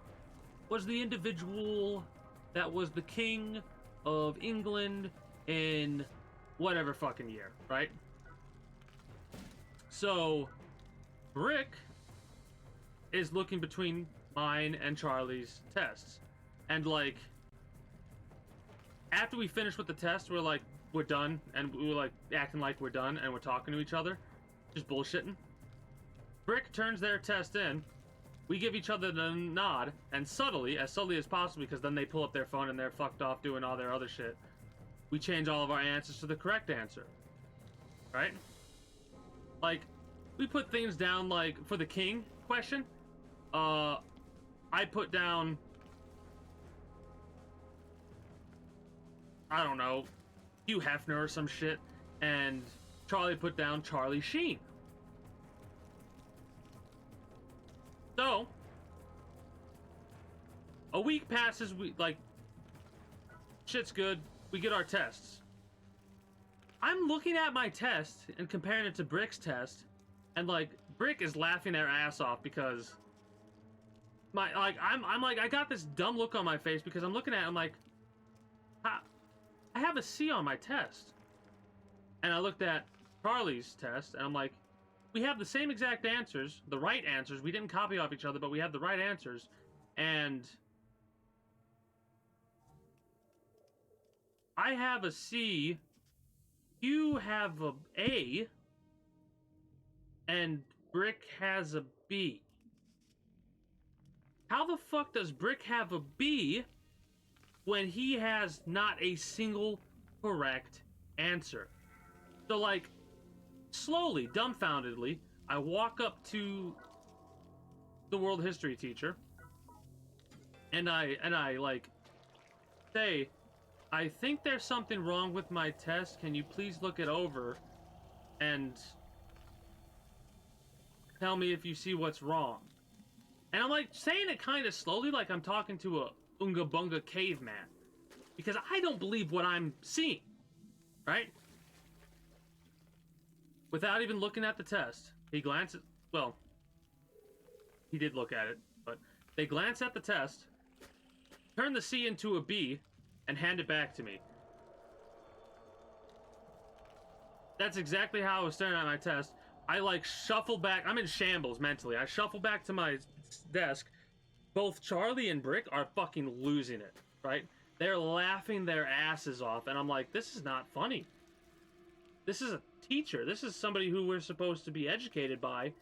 was the individual that was the king of England in whatever fucking year, right? So Brick is looking between mine and Charlie's tests. And like, after we finish with the test, we're like, we're done. And we were like acting like we're done and we're talking to each other. Just bullshitting. Brick turns their test in. We give each other the nod. And as subtly as possible, because then they pull up their phone and they're fucked off doing all their other shit, we change all of our answers to the correct answer. Right? Like, we put things down, like, for the king question, I put down, I don't know, Hugh Hefner or some shit, and Charlie put down Charlie Sheen. So, a week passes, shit's good, we get our tests. I'm looking at my test and comparing it to Brick's test, and like, Brick is laughing their ass off because I got this dumb look on my face because I'm looking at it, I'm like, I have a C on my test. And I looked at Charlie's test and I'm like, we have the same exact answers, the right answers. We didn't copy off each other, but we have the right answers. And I have a C, you have a A, and Brick has a B. How the fuck does Brick have a B when he has not a single correct answer? So like, slowly, dumbfoundedly, I walk up to the world history teacher and I like say, I think there's something wrong with my test. Can you please look it over and tell me if you see what's wrong? And I'm like saying it kind of slowly, like I'm talking to a Unga Bunga caveman, because I don't believe what I'm seeing, right? Without even looking at the test, he glances, well, he did look at it, but They glance at the test, turn the C into a B, and hand it back to me. That's exactly how I was staring at my test. I like shuffle back. I'm in shambles mentally. I shuffle back to my desk. Both Charlie and Brick are fucking losing it, right? They're laughing their asses off, and I'm like, this is not funny. This is a teacher. This is somebody who we're supposed to be educated by.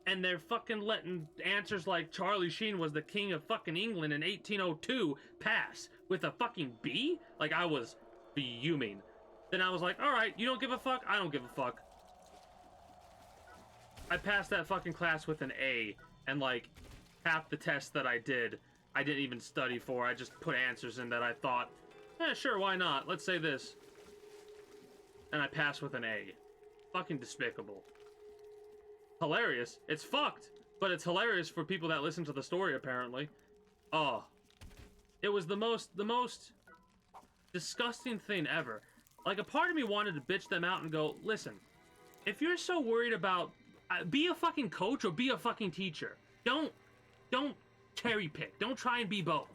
And they're fucking letting answers like Charlie Sheen was the king of fucking England in 1802 pass with a fucking B? Like, I was fuming. Then I was like, alright, you don't give a fuck? I don't give a fuck. I passed that fucking class with an A, and like, half the tests that I didn't even study for. I just put answers in that I thought, sure, why not? Let's say this. And I passed with an A. Fucking despicable. Hilarious. It's fucked, but it's hilarious for people that listen to the story, apparently. Oh. It was the most disgusting thing ever. Like, a part of me wanted to bitch them out and go, listen, if you're so worried about, be a fucking coach or be a fucking teacher. Don't cherry pick. Don't try and be both.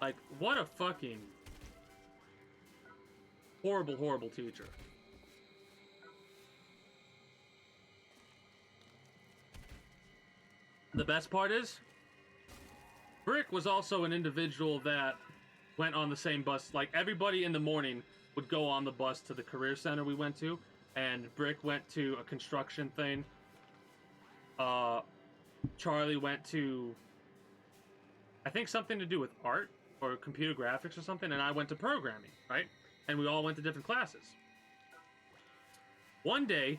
Like, what a fucking horrible, horrible teacher. The best part is, Brick was also an individual that went on the same bus. Like, everybody in the morning would go on the bus to the career center we went to, and Brick went to a construction thing. Charlie went to, I think, something to do with art or computer graphics or something, and I went to programming, right? And we all went to different classes. One day,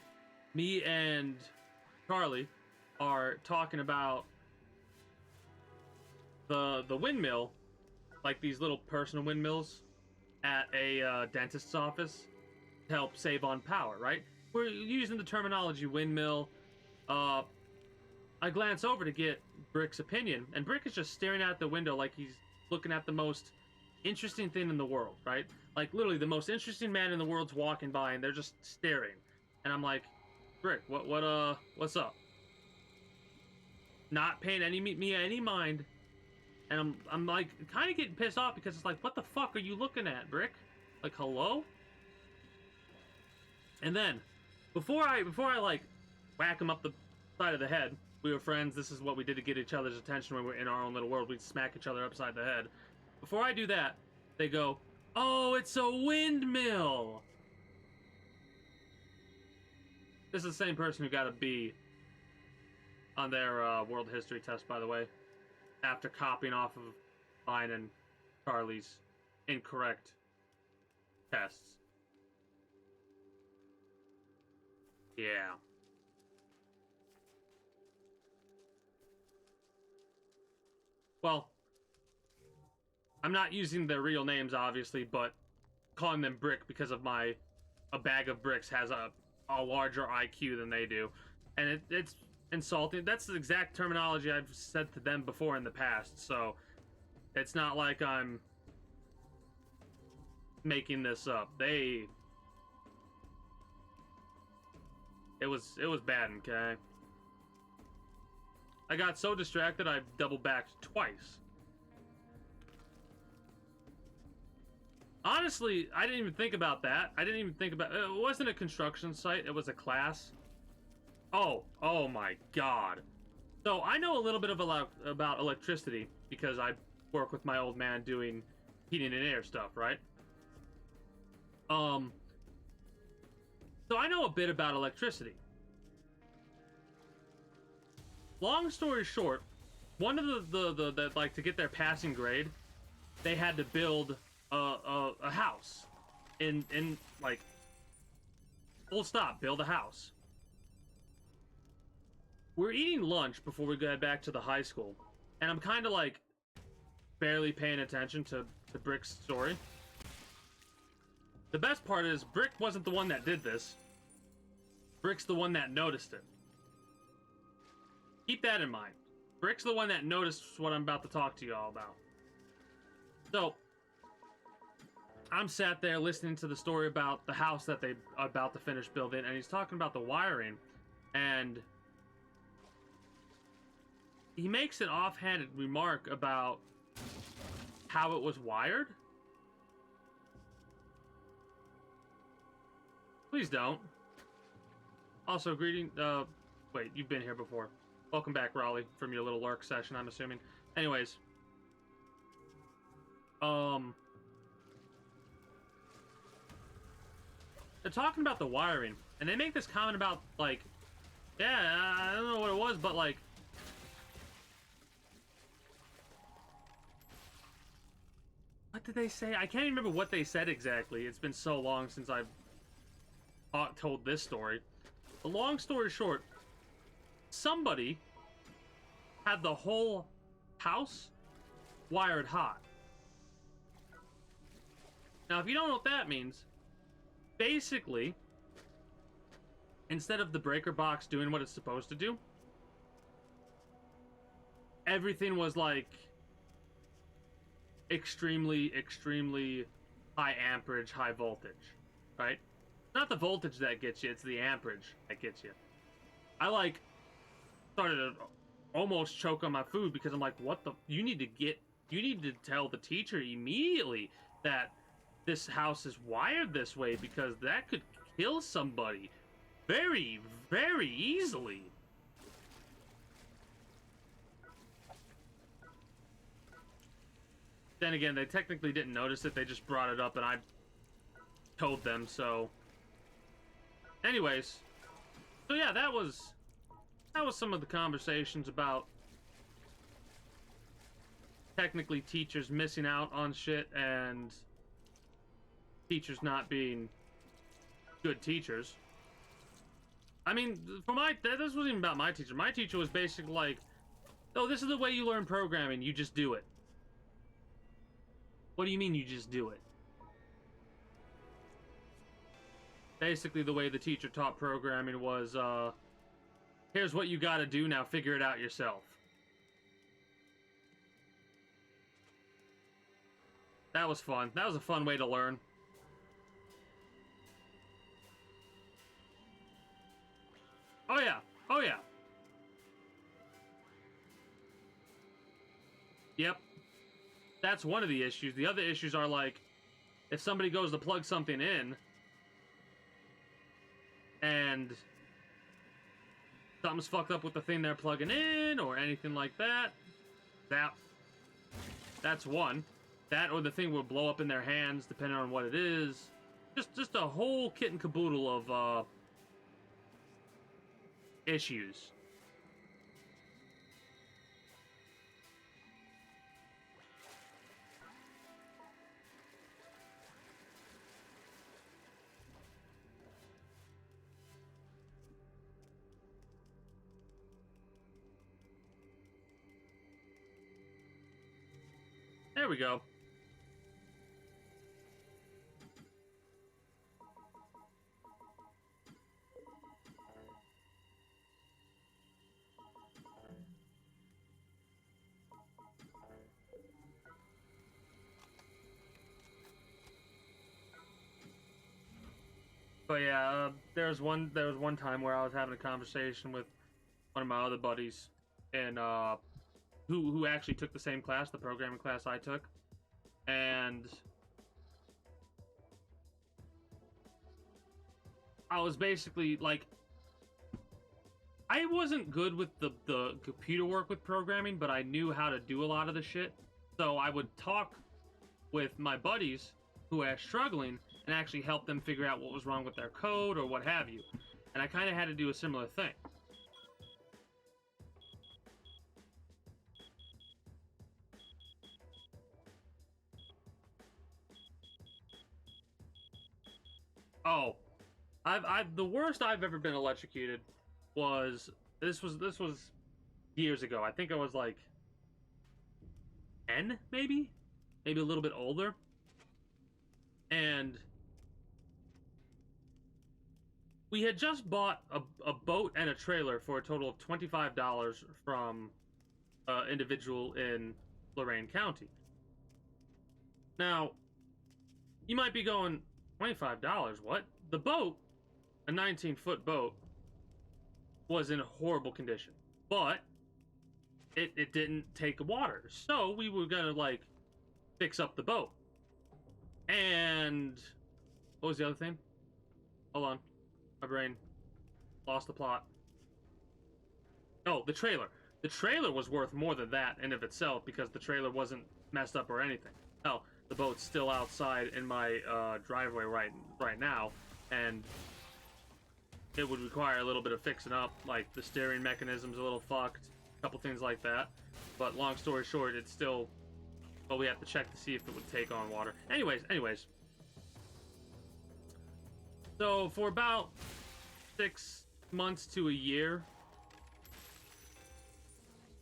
me and Charlie are talking about the windmill, like these little personal windmills at a dentist's office to help save on power, right? We're using the terminology windmill. I glance over to get Brick's opinion, and Brick is just staring out the window like he's looking at the most interesting thing in the world, right? Like, literally, the most interesting man in the world's walking by, and they're just staring. And I'm like, Brick, what's up? Not paying me any mind. And I'm like, kind of getting pissed off because it's like, what the fuck are you looking at, Brick? Like, hello? And then, before I like whack him up the side of the head, we were friends. This is what we did to get each other's attention when we're in our own little world. We'd smack each other upside the head. Before I do that, they go, oh, it's a windmill. This is the same person who got a B on their world history test, by the way, after copying off of mine and Charlie's incorrect tests. Yeah. Well, I'm not using their real names, obviously, but calling them Brick because of a bag of bricks has a larger IQ than they do. And it's insulting. That's the exact terminology I've said to them before in the past, so it's not like I'm making this up. It was bad, okay? I got so distracted I double backed twice. Honestly, I didn't even think about that. It wasn't a construction site, it was a class. Oh my god. So I know a little bit about electricity because I work with my old man doing heating and air stuff, right? So I know a bit about electricity. Long story short, one of the like, to get their passing grade, they had to build a house in like, full stop, build a house. We're eating lunch before we get back to the high school, and I'm kind of like barely paying attention to Brick's story. The best part is Brick wasn't the one that did this. Brick's the one that noticed it. Keep that in mind. Brick's the one that noticed what I'm about to talk to you all about. So, I'm sat there listening to the story about the house that they are about to finish building, and he's talking about the wiring, and he makes an offhanded remark about how it was wired. Please don't. Also, greeting. Wait, you've been here before. Welcome back, Raleigh, from your little lurk session, I'm assuming. Anyways. They're talking about the wiring, and they make this comment about, like, yeah, I don't know what it was, but, like, what did they say? I can't even remember what they said exactly. It's been so long since I've told this story. The long story short, somebody had the whole house wired hot. Now, if you don't know what that means, basically, instead of the breaker box doing what it's supposed to do, everything was like extremely high amperage, high voltage, right? Not the voltage that gets you, it's the amperage that gets you. I like started to almost choke on my food because I'm like, what the, you need to tell the teacher immediately that this house is wired this way, because that could kill somebody very easily. Then again, they technically didn't notice it, they just brought it up and I told them, so anyways. So yeah, that was some of the conversations about technically teachers missing out on shit and teachers not being good teachers. I mean, this wasn't even about my teacher. My teacher was basically like, oh, this is the way you learn programming, you just do it. What do you mean you just do it? Basically, the way the teacher taught programming was, here's what you gotta do, now figure it out yourself. That was fun. That was a fun way to learn. Oh yeah. Oh yeah. Yep. That's one of the issues. The other issues are like, if somebody goes to plug something in and something's fucked up with the thing they're plugging in or anything like that, that's one. That or the thing will blow up in their hands depending on what it is. Just a whole kit and caboodle of issues. There we go. But yeah, there was one time where I was having a conversation with one of my other buddies, and who actually took the same class, the programming class I took, and I was basically like, I wasn't good with the computer work with programming, but I knew how to do a lot of the shit, so I would talk with my buddies who are struggling and actually help them figure out what was wrong with their code or what have you. And I kind of had to do a similar thing. Oh, the worst I've ever been electrocuted was this was years ago. I think I was like 10, maybe a little bit older, and we had just bought a boat and a trailer for a total of $25 from an individual in Lorain County. Now, you might be going, $25? What? The boat, a 19-foot boat, was in horrible condition, but it didn't take water, so we were gonna like fix up the boat. And what was the other thing? Hold on, my brain lost the plot. Oh, the trailer. The trailer was worth more than that in of itself because the trailer wasn't messed up or anything. Hell, the boat's still outside in my driveway right now, and it would require a little bit of fixing up, like the steering mechanism's a little fucked, a couple things like that. But long story short, it's still, well, we have to check to see if it would take on water. Anyways. So for about 6 months to a year,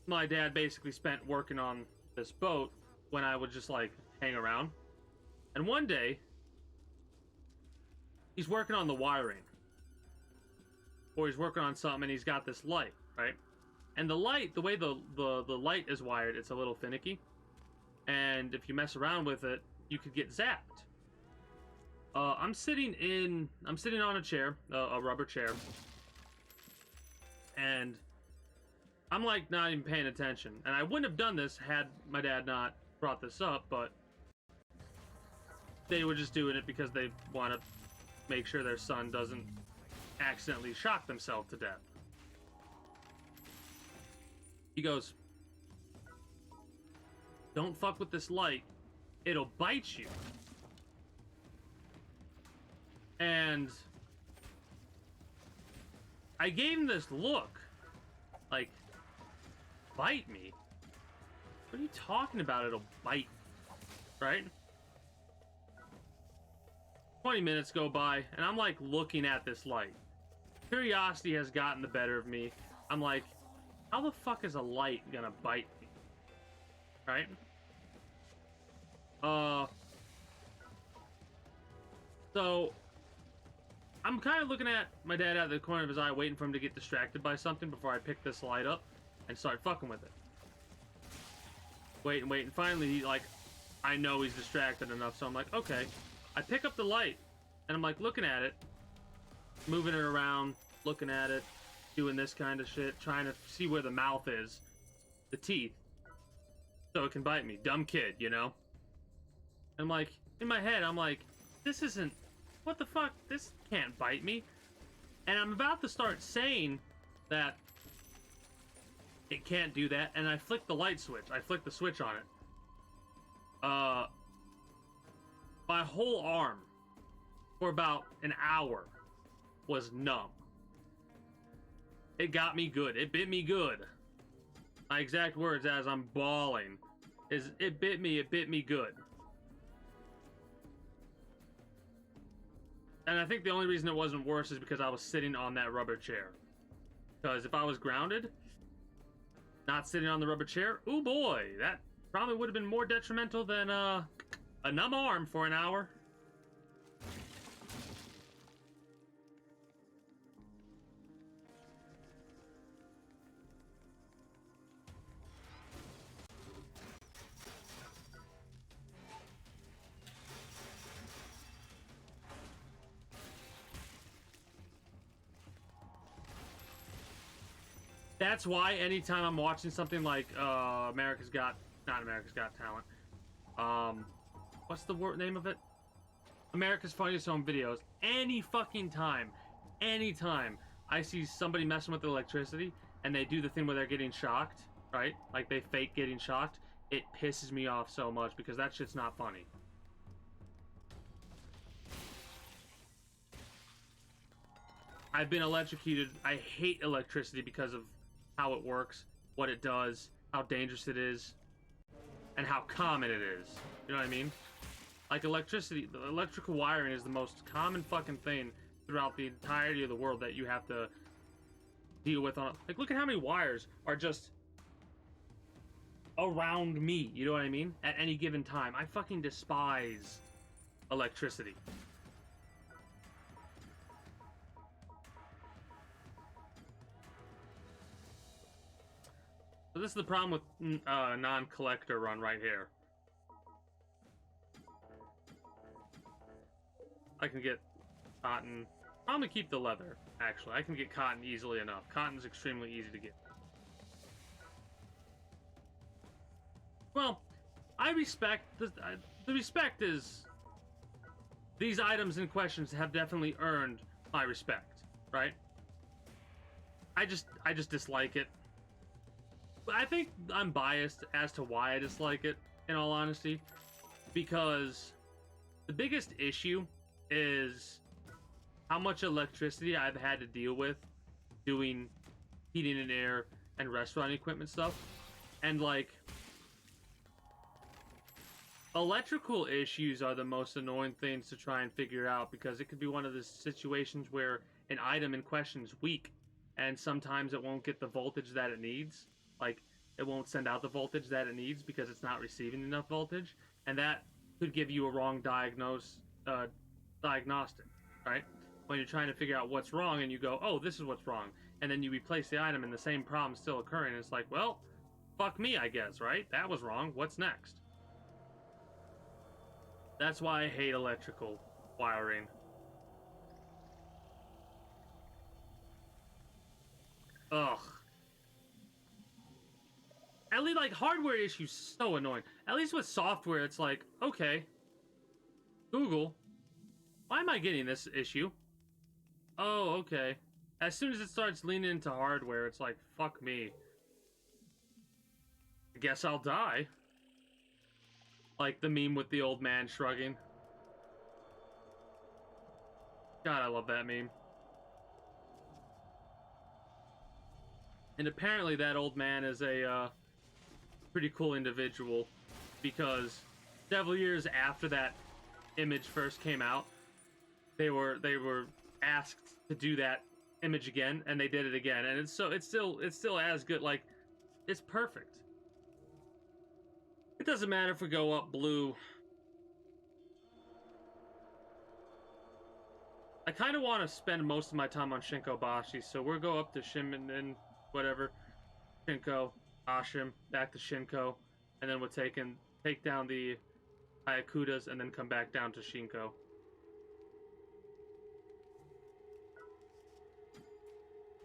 my dad basically spent working on this boat when I would just like hang around. And one day, he's working on the wiring. Or he's working on something and he's got this light, right? And the light, the way the light is wired, it's a little finicky. And if you mess around with it, you could get zapped. I'm sitting on a chair, a rubber chair. And I'm like not even paying attention. And I wouldn't have done this had my dad not brought this up, but they were just doing it because they want to make sure their son doesn't accidentally shock themselves to death. He goes, "Don't fuck with this light. It'll bite you." And I gave him this look. Like, bite me? What are you talking about? It'll bite. Right? 20 minutes go by, and I'm like looking at this light. Curiosity has gotten the better of me. I'm like, how the fuck is a light gonna bite me? Right? So I'm kind of looking at my dad out of the corner of his eye, waiting for him to get distracted by something before I pick this light up and start fucking with it. Wait, and finally, he, like, I know he's distracted enough, so I'm like, okay. I pick up the light, and I'm like looking at it, moving it around, looking at it, doing this kind of shit, trying to see where the mouth is, the teeth, so it can bite me. Dumb kid, you know? And I'm like, in my head, I'm like, this isn't, what the fuck? This can't bite me. And I'm about to start saying that it can't do that, and I flick the light switch. I flick the switch on it. My whole arm, for about an hour, was numb. It got me good. It bit me good. My exact words as I'm bawling is, it bit me good. And I think the only reason it wasn't worse is because I was sitting on that rubber chair. Because if I was grounded, not sitting on the rubber chair, ooh boy, that probably would have been more detrimental than a numb arm for an hour. That's why anytime I'm watching something like not America's Got Talent, what's the name of it? America's Funniest Home Videos. Anytime I see somebody messing with the electricity and they do the thing where they're getting shocked, right? Like they fake getting shocked, it pisses me off so much because that shit's not funny. I've been electrocuted. I hate electricity because of how it works, what it does, how dangerous it is, and how common it is. You know what I mean? Like electricity, the electrical wiring is the most common fucking thing throughout the entirety of the world that you have to deal with on. Like, look at how many wires are just around me. You know what I mean? At any given time. I fucking despise electricity. So this is the problem with non-collector run right here. I can get cotton. I'm gonna keep the leather, actually. I can get cotton easily enough. Cotton's extremely easy to get. Well, I respect... The respect is... These items in questions have definitely earned my respect, right? I just dislike it. I think I'm biased as to why I dislike it, in all honesty. Because the biggest issue is how much electricity I've had to deal with doing heating and air and restaurant equipment stuff. And like, electrical issues are the most annoying things to try and figure out, because it could be one of the situations where an item in question is weak and sometimes it won't get the voltage that it needs. Like, it won't send out the voltage that it needs because it's not receiving enough voltage, and that could give you a wrong diagnostic, right? When you're trying to figure out what's wrong and you go, oh, this is what's wrong, and then you replace the item and the same problem's still occurring, it's like, well, fuck me, I guess, right? That was wrong. What's next? That's why I hate electrical wiring. Ugh. At least, like, hardware issues so annoying. At least with software, it's like, okay, Google, why am I getting this issue? Oh, okay. As soon as it starts leaning into hardware, it's like, fuck me. I guess I'll die. Like the meme with the old man shrugging. God, I love that meme. And apparently that old man is a pretty cool individual, because several years after that image first came out, they were asked to do that image again, and they did it again, and it's still as good. Like, it's perfect. It doesn't matter if we go up blue. I kind of want to spend most of my time on Shinko Bashi, so we'll go up to Shim and then whatever. Shinko, Ashim, back to Shinko, and then we'll take down the Hayakudas and then come back down to Shinko.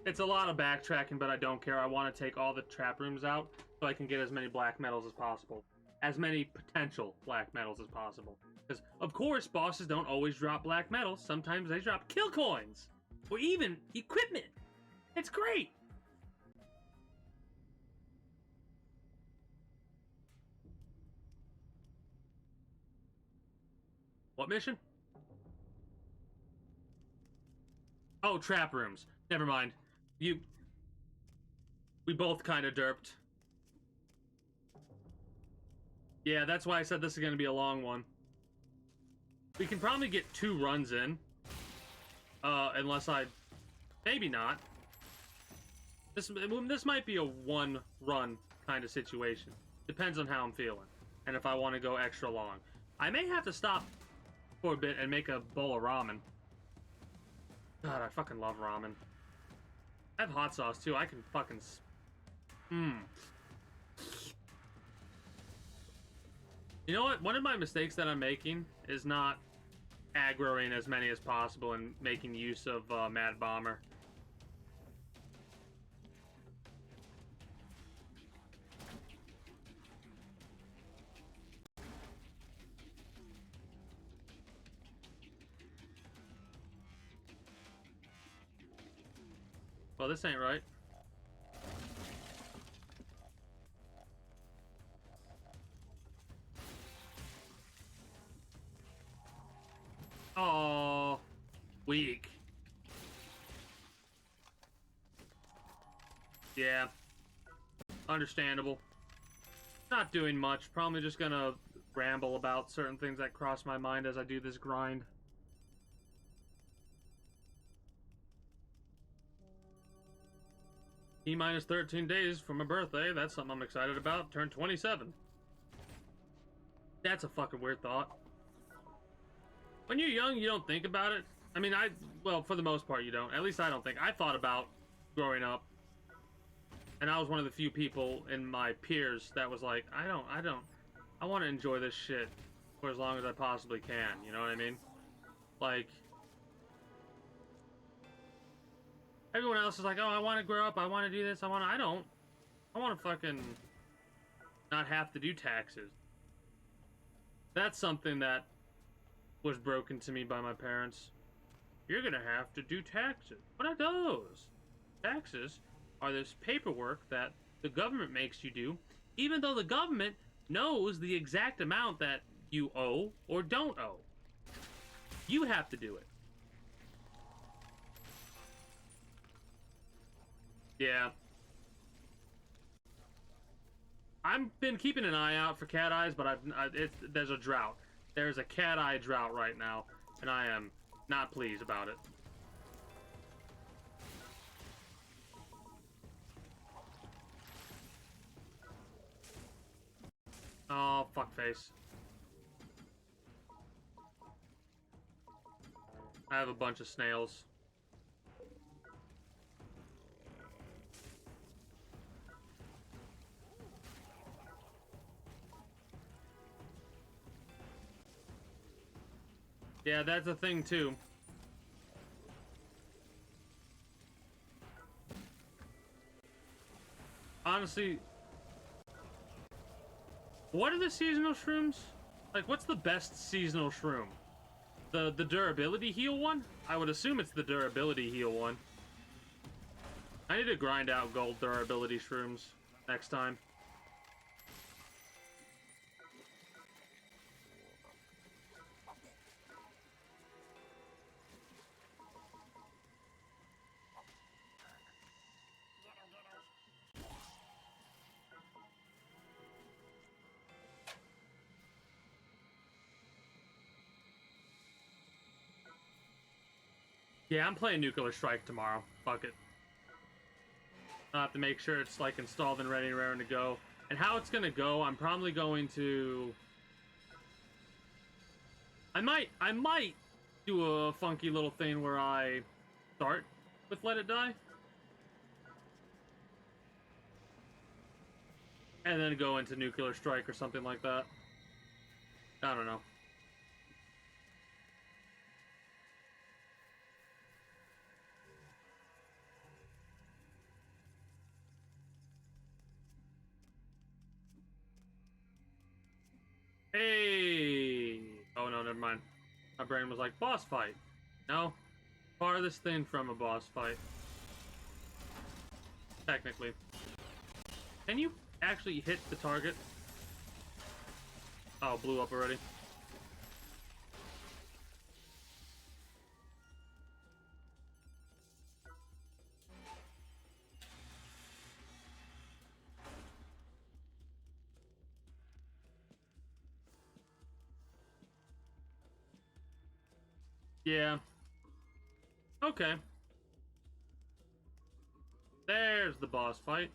It's a lot of backtracking, but I don't care. I want to take all the trap rooms out so I can get as many black medals as possible. As many potential black medals as possible. Because, of course, bosses don't always drop black medals. Sometimes they drop kill coins. Or even equipment. It's great. What mission? Oh, trap rooms. Never mind. We both kind of derped. Yeah, that's why I said this is going to be a long one. We can probably get 2 runs in. Unless maybe not. This might be a 1 run kind of situation. Depends on how I'm feeling. And if I want to go extra long. I may have to stop for a bit and make a bowl of ramen. God, I fucking love ramen. I have hot sauce too. I can fucking... You know what? One of my mistakes that I'm making is not aggroing as many as possible and making use of Mad Bomber. Well, this ain't right. Oh, weak. Yeah. Understandable. Not doing much. Probably just gonna ramble about certain things that cross my mind as I do this grind. T-minus 13 days for my birthday. That's something I'm excited about. Turned 27. That's a fucking weird thought. When you're young, you don't think about it. I mean, well, for the most part, you don't. At least I don't think. I thought about growing up. And I was one of the few people in my peers that was like, I want to enjoy this shit for as long as I possibly can. You know what I mean? Like, everyone else is like, oh, I want to grow up, I want to do this, I don't. I want to fucking not have to do taxes. That's something that was broken to me by my parents. You're gonna have to do taxes. What are those? Taxes are this paperwork that the government makes you do, even though the government knows the exact amount that you owe or don't owe. You have to do it. Yeah. I've been keeping an eye out for cat eyes, but there's a drought. There's a cat eye drought right now, and I am not pleased about it. Oh, fuckface. I have a bunch of snails. Yeah, that's a thing too. Honestly, what are the seasonal shrooms? Like, what's the best seasonal shroom? The durability heal one? I would assume it's the durability heal one. I need to grind out gold durability shrooms next time. Yeah, I'm playing Nuclear Strike tomorrow. Fuck it. I'll have to make sure it's like installed and ready, raring to go. And how it's gonna go, I'm probably going to... I might do a funky little thing where I start with Let It Die. And then go into Nuclear Strike or something like that. I don't know. Hey! Oh no, never mind. My brain was like, boss fight. No. Farthest thing from a boss fight. Technically. Can you actually hit the target? Oh, blew up already. Yeah. Okay. There's the boss fight.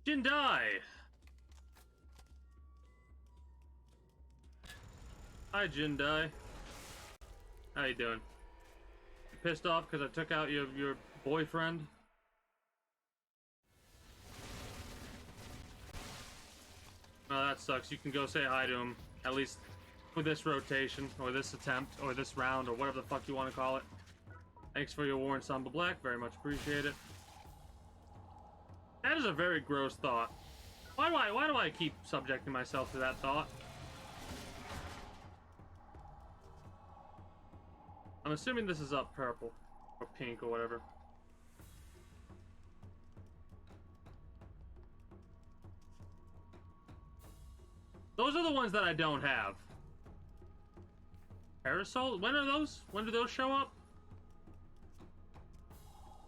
Jindai! Hi, Jindai. How you doing? You pissed off because I took out your boyfriend? Oh, that sucks. You can go say hi to him, at least for this rotation, or this attempt, or this round, or whatever the fuck you want to call it. Thanks for your Warren Samba Black, very much appreciate it. That is a very gross thought. Why do I keep subjecting myself to that thought? I'm assuming this is up purple, or pink, or whatever. Those are the ones that I don't have. Parasol? When are those? When do those show up?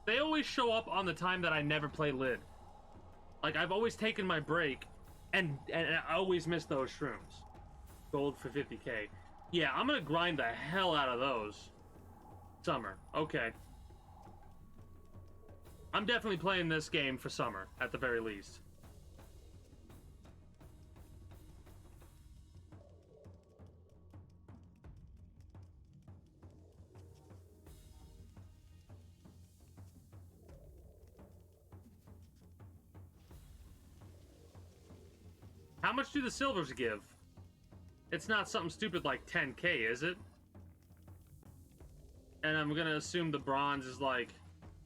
They always show up on the time that I never play Lid. Like, I've always taken my break, and I always miss those shrooms. Gold for 50k. Yeah, I'm gonna grind the hell out of those. Summer. Okay. I'm definitely playing this game for summer, at the very least. How much do the silvers give? It's not something stupid like 10k, is it? And I'm gonna assume the bronze is like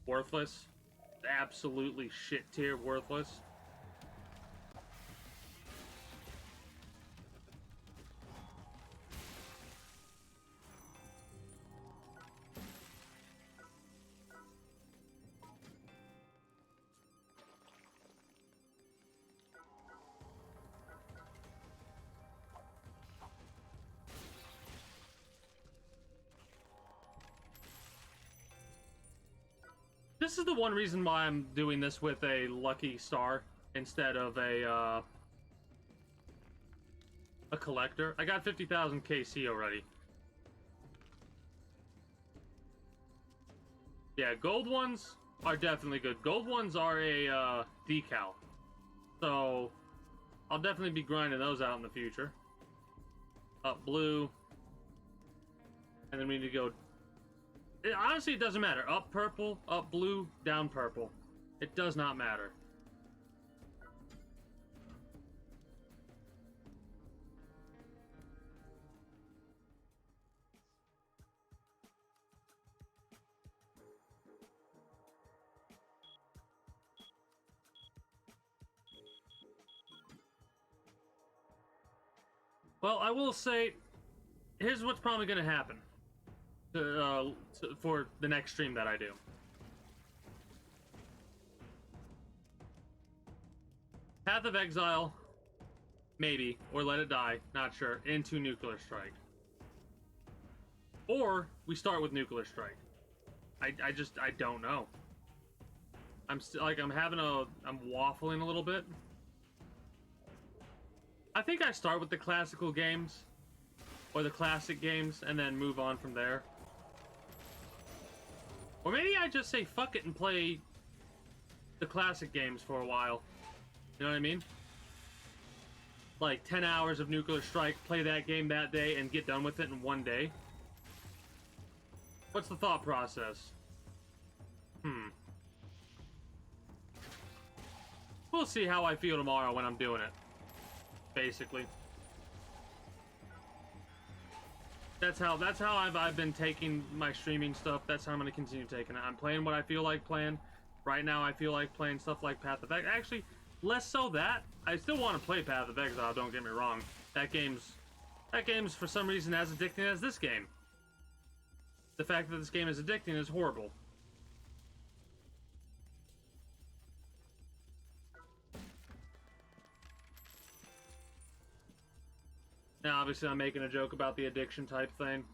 worthless. Absolutely shit tier worthless. This is the one reason why I'm doing this with a lucky star instead of a collector. I got 50,000 KC already. Yeah, gold ones are definitely good. Gold ones are a decal, so I'll definitely be grinding those out in the future. Up blue, and then we need to go. Honestly, it doesn't matter. Up purple, up blue, down purple. It does not matter. Well, I will say, here's what's probably going to happen for the next stream that I do. Path of Exile, maybe, or Let It Die, not sure, into Nuclear Strike. Or we start with Nuclear Strike. I don't know. I'm still like I'm waffling a little bit. I think I start with the classical games or the classic games and then move on from there. Or maybe I just say fuck it and play the classic games for a while. You know what I mean? Like 10 hours of Nuclear Strike, play that game that day and get done with it in one day. What's the thought process? We'll see how I feel tomorrow when I'm doing it. Basically. That's how I've been taking my streaming stuff. That's how I'm going to continue taking it. I'm playing what I feel like playing. Right now I feel like playing stuff like Path of Exile. Actually, less so that. I still want to play Path of Exile, don't get me wrong. That game's for some reason as addicting as this game. The fact that this game is addicting is horrible. Now, obviously, I'm making a joke about the addiction type thing.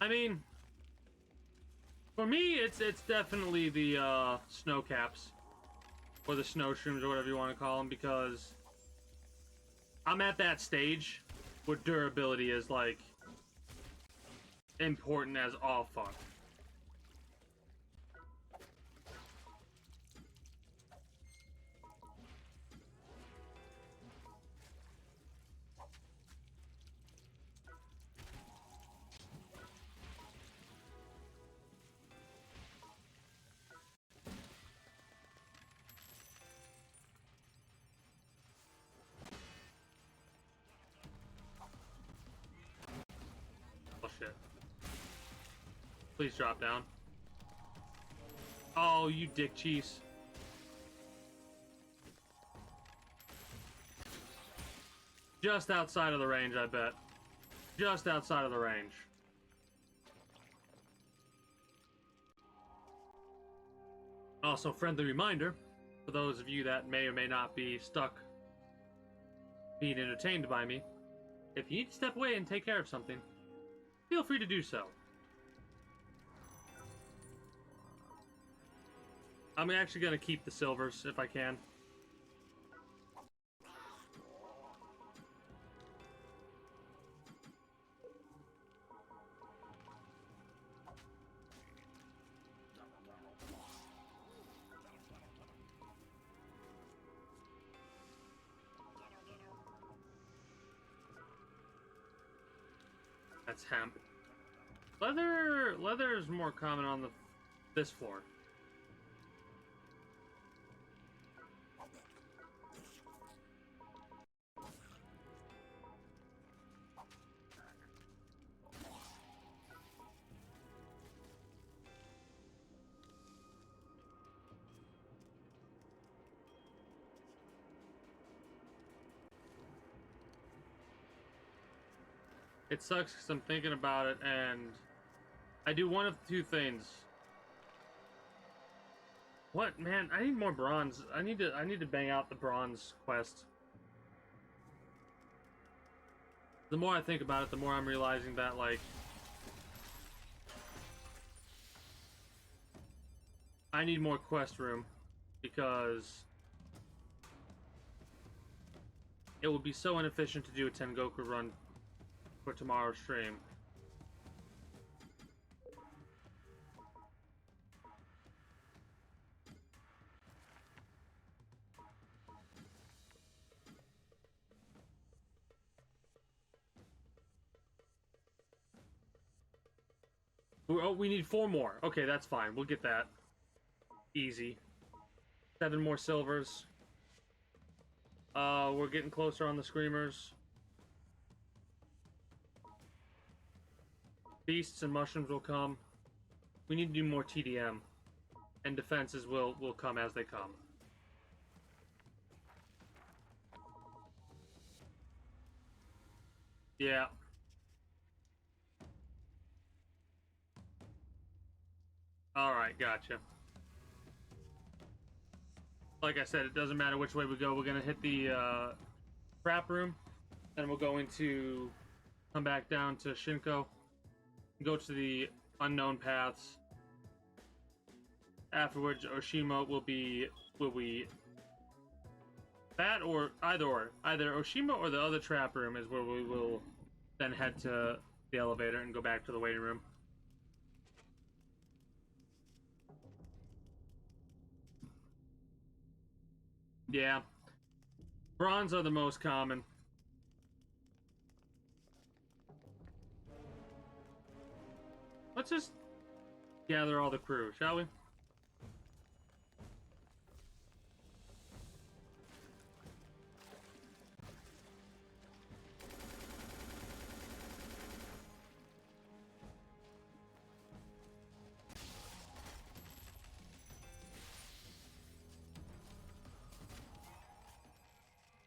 I mean, for me, it's definitely the snow caps or the snow shrooms or whatever you want to call them, because I'm at that stage where durability is like important as all fuck. Oh shit. Please drop down. Oh, you dick cheese. Just outside of the range, I bet. Just outside of the range. Also, friendly reminder, for those of you that may or may not be stuck being entertained by me, if you need to step away and take care of something, feel free to do so. I'm actually going to keep the silvers if I can. That's hemp. Leather is more common on this floor. It sucks because I'm thinking about it, and I do one of two things. What, man? I need more bronze. I need to bang out the bronze quest. The more I think about it, the more I'm realizing that, like, I need more quest room because it would be so inefficient to do a Tengoku run for tomorrow's stream. Oh, we need 4 more. Okay, that's fine. We'll get that. Easy. 7 more silvers. We're getting closer on the screamers. Beasts and mushrooms will come. We need to do more TDM. And defenses will come as they come. Yeah. Alright, gotcha. Like I said, it doesn't matter which way we go. We're gonna hit the trap room. Then we'll go into... come back down to Shinko. Go to the unknown paths. Afterwards, Oshima will be that or either Oshima or the other trap room is where we will then head to the elevator and go back to the waiting room. Yeah, bronze are the most common. Let's just gather all the crew, shall we?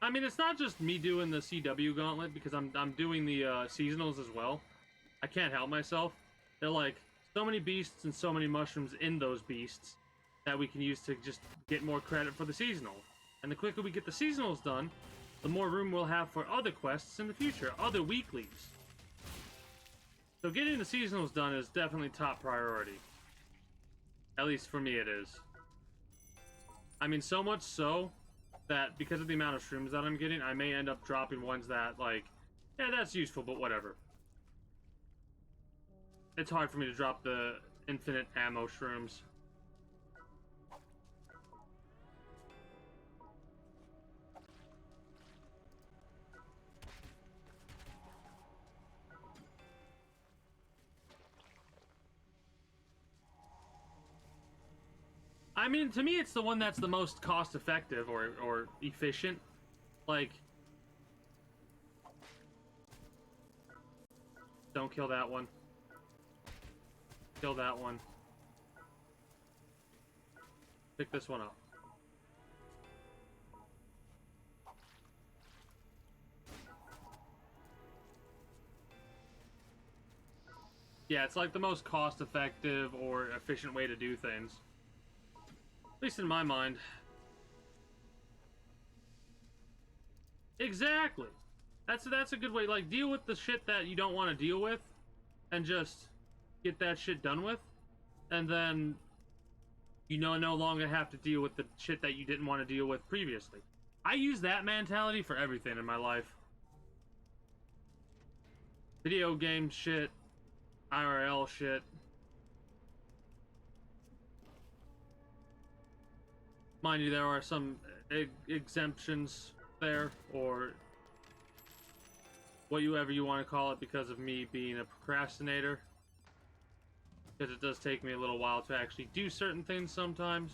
I mean, it's not just me doing the CW gauntlet because I'm doing the seasonals as well. I can't help myself. They're like so many beasts and so many mushrooms in those beasts that we can use to just get more credit for the seasonal. And the quicker we get the seasonals done, the more room we'll have for other quests in the future, other weeklies. So getting the seasonals done is definitely top priority. At least for me it is. I mean, so much so that because of the amount of shrooms that I'm getting, I may end up dropping ones that, like, yeah, that's useful, but whatever. It's hard for me to drop the infinite ammo shrooms. I mean, to me, it's the one that's the most cost-effective or efficient. Like, don't kill that one. Kill that one. Pick this one up. Yeah, it's like the most cost-effective or efficient way to do things. At least in my mind. Exactly. That's a good way. Like, deal with the shit that you don't want to deal with, and just get that shit done with, and then you no longer have to deal with the shit that you didn't want to deal with previously. I use that mentality for everything in my life. Video game shit, IRL shit. Mind you, there are some exemptions there, or whatever you want to call it, because of me being a procrastinator. because it does take me a little while to actually do certain things sometimes.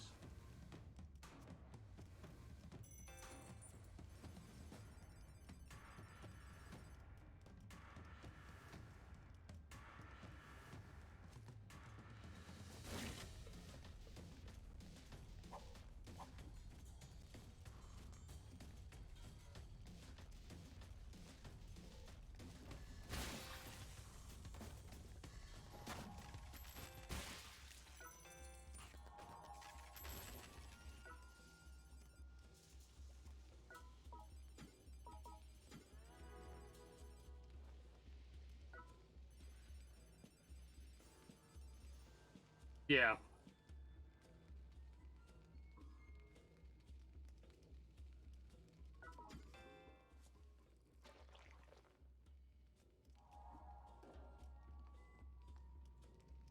Yeah.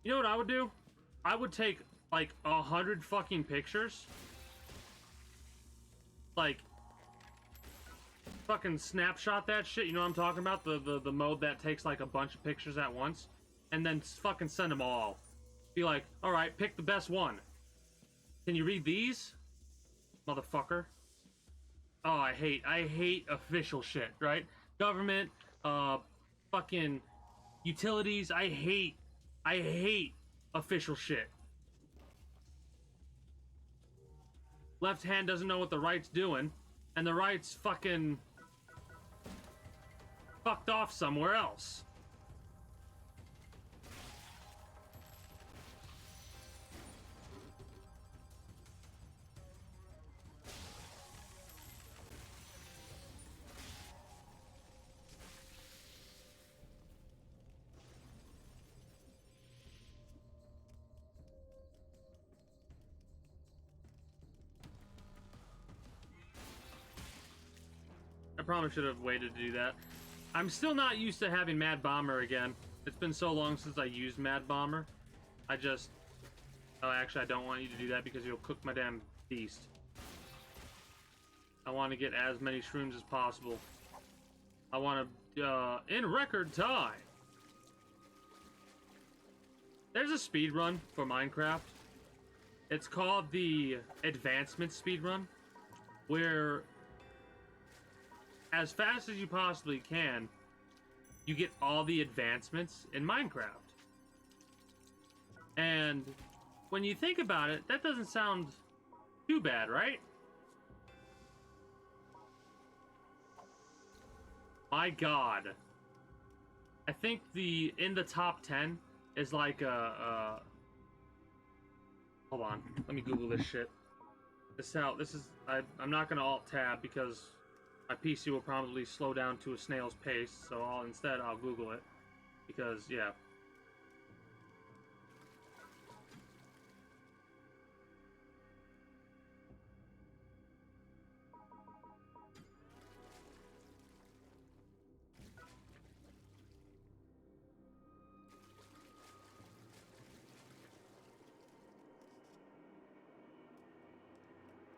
You know what I would do? I would take like 100 fucking pictures. Like fucking snapshot that shit, you know what I'm talking about? The mode that takes like a bunch of pictures at once, and then fucking send them all. Be like, alright, pick the best one. Can you read these? Motherfucker. Oh, I hate official shit, right? Government, fucking utilities, I hate official shit. Left hand doesn't know what the right's doing, and the right's fucking fucked off somewhere else. I probably should have waited to do that. I'm still not used to having Mad Bomber again. It's been so long since I used Mad Bomber. I just... Oh, actually, I don't want you to do that because you'll cook my damn beast. I want to get as many shrooms as possible. I want to, in record time. There's a speed run for Minecraft. It's called the Advancement Speedrun, where as fast as you possibly can, you get all the advancements in Minecraft. And when you think about it, that doesn't sound too bad, right? My god. I think in the top 10 is like hold on, let me Google this shit. I'm not gonna alt tab because my PC will probably slow down to a snail's pace, so I'll Google it. Because, yeah.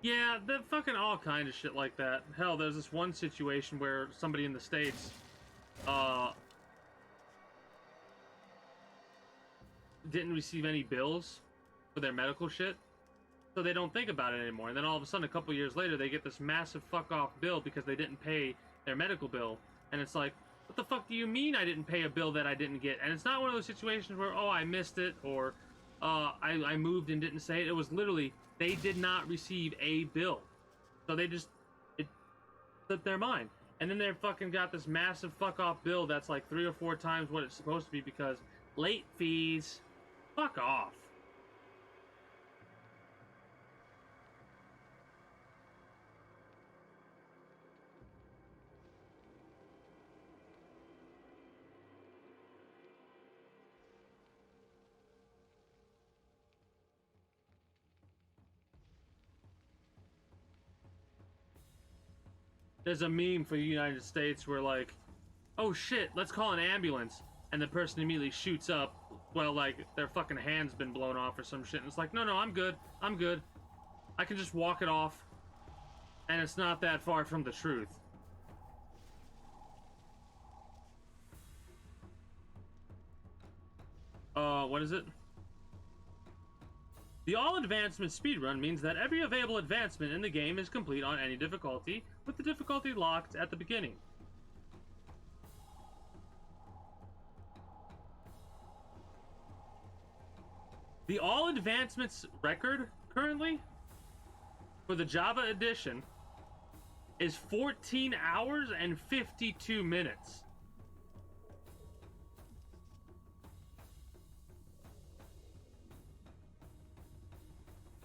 Yeah, that fucking all kind of shit like that. Hell, there's this one situation where somebody in the States, didn't receive any bills for their medical shit, so they don't think about it anymore. And then all of a sudden, a couple years later, they get this massive fuck-off bill because they didn't pay their medical bill. And it's like, what the fuck do you mean I didn't pay a bill that I didn't get? And it's not one of those situations where, oh, I missed it, or I moved and didn't say it. It was literally, they did not receive a bill. So it slipped their mind. And then they fucking got this massive fuck-off bill that's like 3 or 4 times what it's supposed to be because late fees. Fuck off. There's a meme for the United States where like, oh shit, let's call an ambulance. And the person immediately shoots up. Well, like, their fucking hand's been blown off or some shit. And it's like, no, I'm good. I'm good. I can just walk it off. And it's not that far from the truth. What is it? The all advancement speedrun means that every available advancement in the game is complete on any difficulty, with the difficulty locked at the beginning. The all advancements record currently for the Java edition is 14 hours and 52 minutes.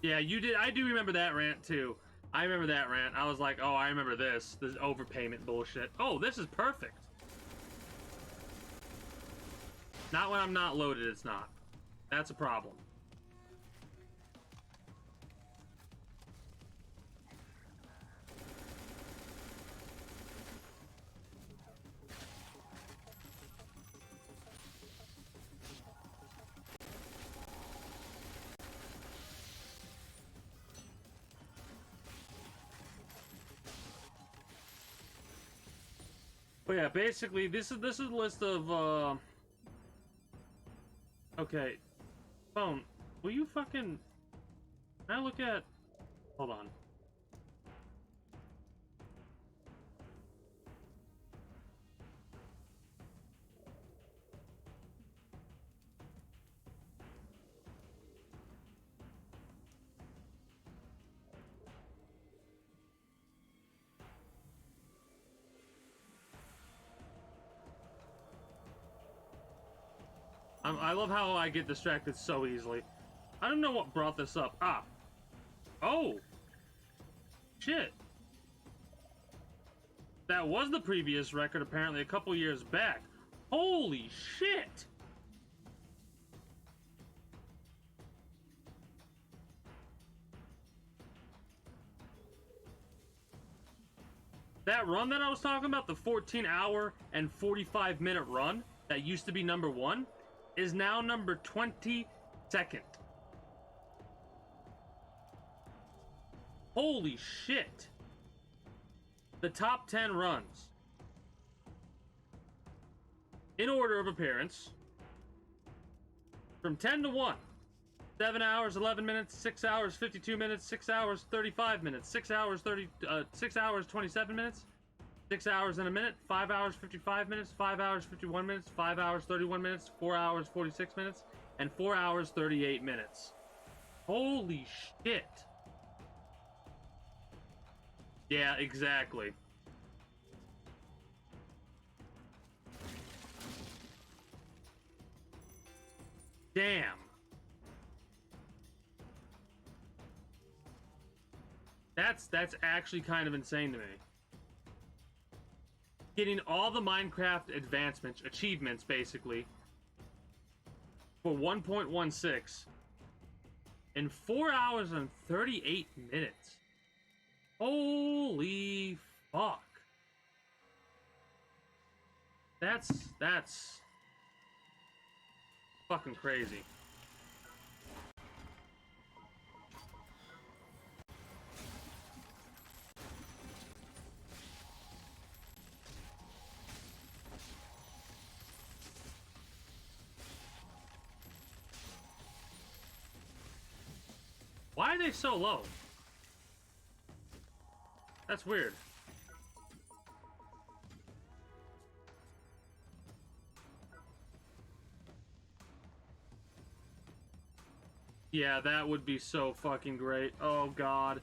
Yeah, you did. I do remember that rant too. I remember that rant. I was like, oh, I remember this. This overpayment bullshit. Oh, this is perfect. Not when I'm not loaded, it's not. That's a problem. But yeah, basically, this is a list of, okay, phone, will you fucking, can I look at, hold on. I love how I get distracted so easily. I don't know what brought this up. Ah. Oh. Shit. That was the previous record, apparently, a couple years back. Holy shit! That run that I was talking about, the 14-hour and 45-minute run that used to be number 1, is now number 22nd. Holy shit. The top 10 runs. In order of appearance. From 10 to 1. 7 hours, 11 minutes, 6 hours, 52 minutes, 6 hours, 35 minutes, 6 hours, 27 minutes, 6 hours and a minute, 5 hours, 55 minutes, 5 hours, 51 minutes, 5 hours, 31 minutes, 4 hours, 46 minutes, and 4 hours, 38 minutes. Holy shit. Yeah, exactly. Damn. That's actually kind of insane to me. Getting all the Minecraft advancements, achievements basically, for 1.16 in 4 hours and 38 minutes. Holy fuck. That's fucking crazy. Why are they so low? That's weird. Yeah, that would be so fucking great. Oh god.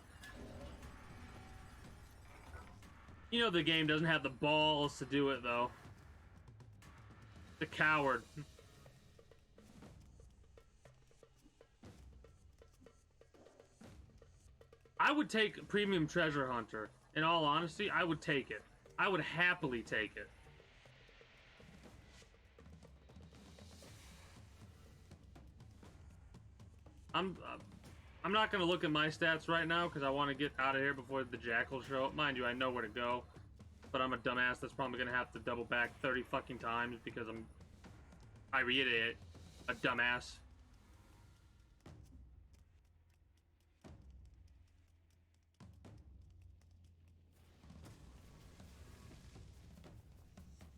You know the game doesn't have the balls to do it though. The coward. I would take Premium Treasure Hunter. In all honesty, I would take it. I would happily take it. I'm not gonna look at my stats right now because I want to get out of here before the jackals show up. Mind you, I know where to go, but I'm a dumbass that's probably gonna have to double back 30 fucking times because I reiterate, a dumbass.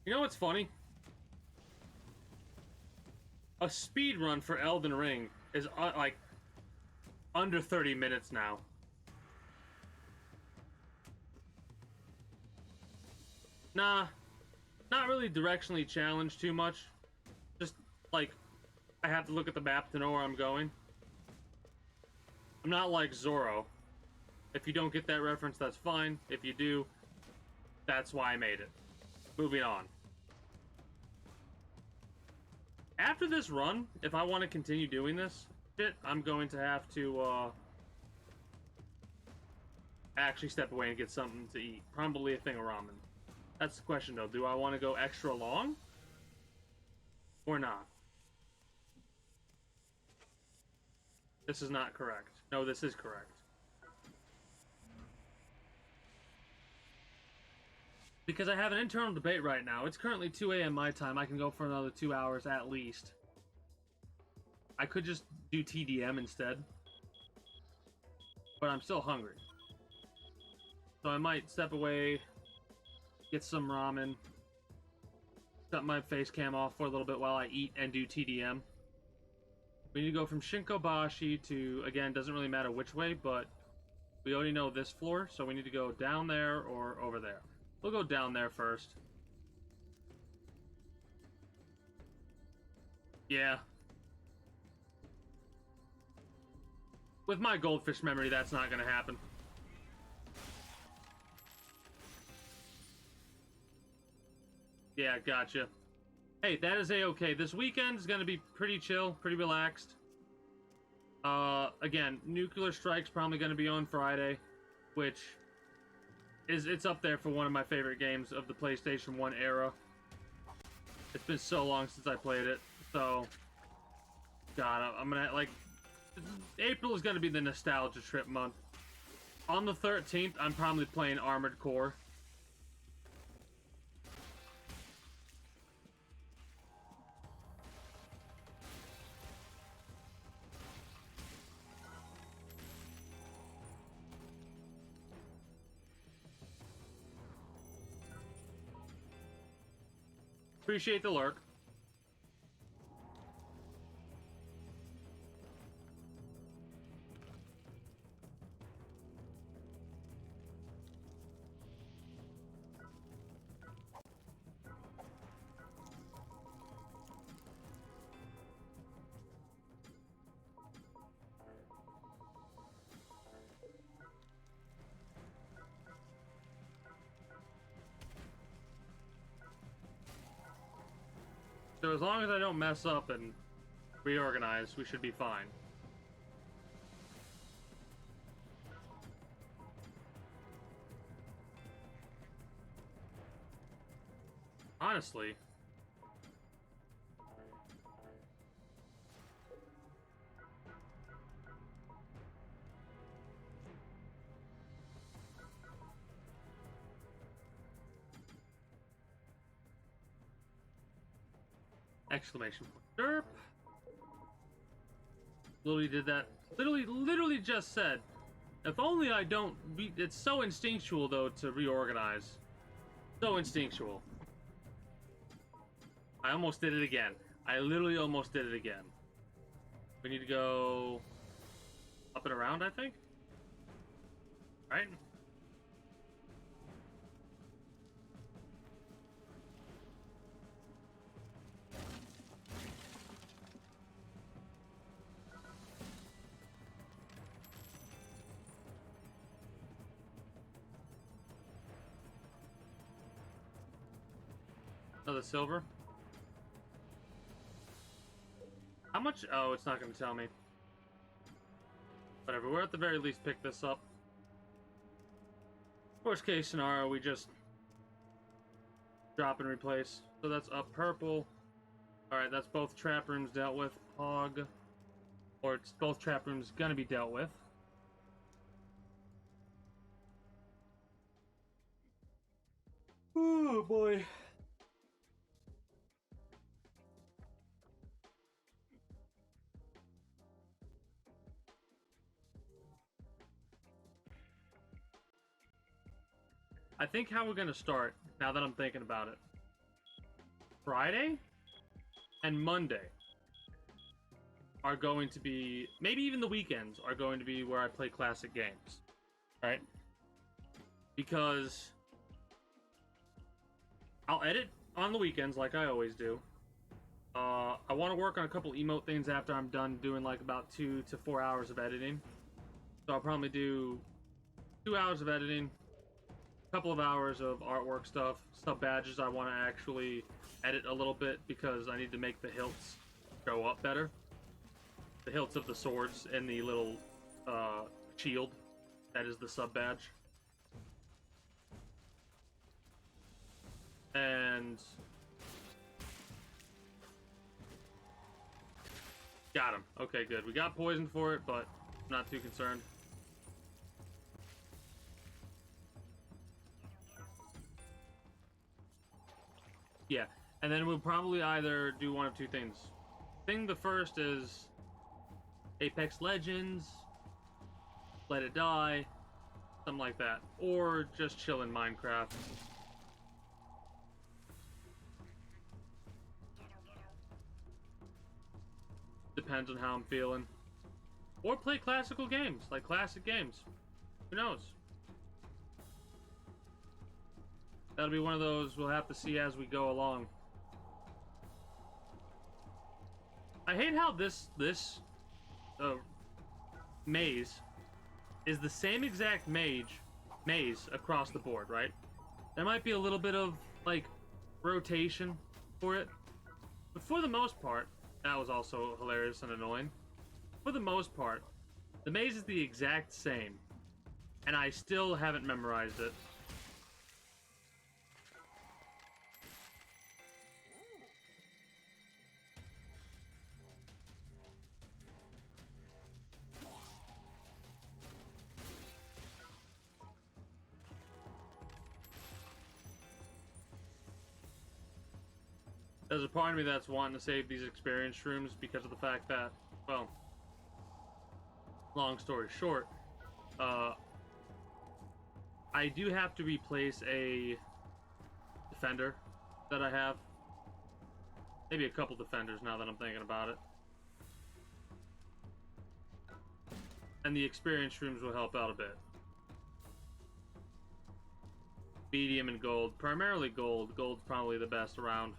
You know what's funny? A speed run for Elden Ring is like under 30 minutes now. Nah, not really directionally challenged too much. Just, like, I have to look at the map to know where I'm going. I'm not like Zorro. If you don't get that reference, that's fine. If you do, that's why I made it. Moving on. After this run, if I want to continue doing this shit, I'm going to have to, actually step away and get something to eat. Probably a thing of ramen. That's the question, though. Do I want to go extra long? Or not? This is not correct. No, this is correct. Because I have an internal debate right now. It's currently 2 a.m. my time. I can go for another 2 hours at least. I could just do TDM instead. But I'm still hungry. So I might step away, get some ramen, set my face cam off for a little bit while I eat and do TDM. We need to go from Shinkobashi to, again, doesn't really matter which way, but we already know this floor, so we need to go down there or over there. We'll go down there first. Yeah. With my goldfish memory, that's not gonna happen. Yeah, gotcha. Hey, that is a-okay. This weekend is gonna be pretty chill, pretty relaxed. Again, Nuclear Strike's probably gonna be on Friday, which it's up there for one of my favorite games of the PlayStation 1 era. It's been so long since I played it, so God, I'm gonna like April is gonna be the nostalgia trip month. On the 13th, I'm probably playing Armored Core. Appreciate the lurk. So as long as I don't mess up and reorganize, we should be fine. Honestly. Exclamation point. Derp. Literally did that. Literally just said, if only I don't it's so instinctual though to reorganize. So instinctual. I almost did it again. I literally almost did it again. We need to go up and around, I think. Right? Another silver. How much? Oh, it's not going to tell me. Whatever, we're at the very least pick this up. Worst case scenario, we just drop and replace. So that's up purple. Alright, that's both trap rooms dealt with. Hog. Or it's both trap rooms going to be dealt with. Oh boy. I think how we're gonna start, now that I'm thinking about it. Friday and Monday. are going to be, maybe even the weekends are going to be where I play classic games, right? Because I'll edit on the weekends like I always do. I want to work on a couple emote things after I'm done doing like about 2 to 4 hours of editing. So I'll probably do 2 hours of editing, a couple of hours of artwork stuff, sub badges I want to actually edit a little bit because I need to make the hilts show up better. The hilts of the swords and the little shield that is the sub badge. And got him. Okay, good. We got poisoned for it, but I'm not too concerned. Yeah, and then we'll probably either do one of two things. The first is Apex Legends, Let It Die, something like that, or just chill in Minecraft. Depends on how I'm feeling. Or play classical games, like classic games. Who knows? That'll be one of those we'll have to see as we go along. I hate how this maze is the same exact maze across the board, right? There might be a little bit of like rotation for it, but for the most part, that was also hilarious and annoying. For the most part, the maze is the exact same, and I still haven't memorized it. There's a part of me that's wanting to save these experience shrooms because of the fact that, well, long story short, I do have to replace a defender that I have. Maybe a couple defenders now that I'm thinking about it. And the experience shrooms will help out a bit. Medium and gold. Primarily gold. Gold's probably the best around.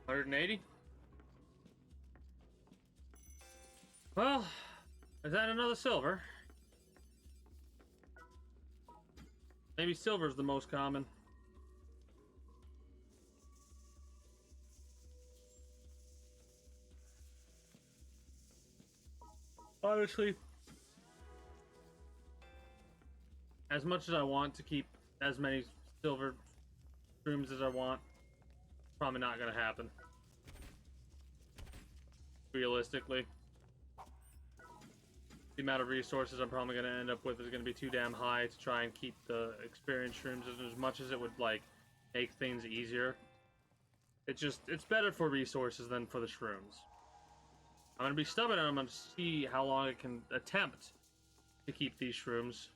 $180. Well, is that another silver? Maybe silver's the most common. Honestly, as much as I want to keep as many silver rooms as I want, probably not gonna happen. Realistically, the amount of resources I'm probably gonna end up with is gonna be too damn high to try and keep the experience shrooms as much as it would like make things easier. It's better for resources than for the shrooms. I'm gonna be stubborn and I'm gonna see how long I can attempt to keep these shrooms.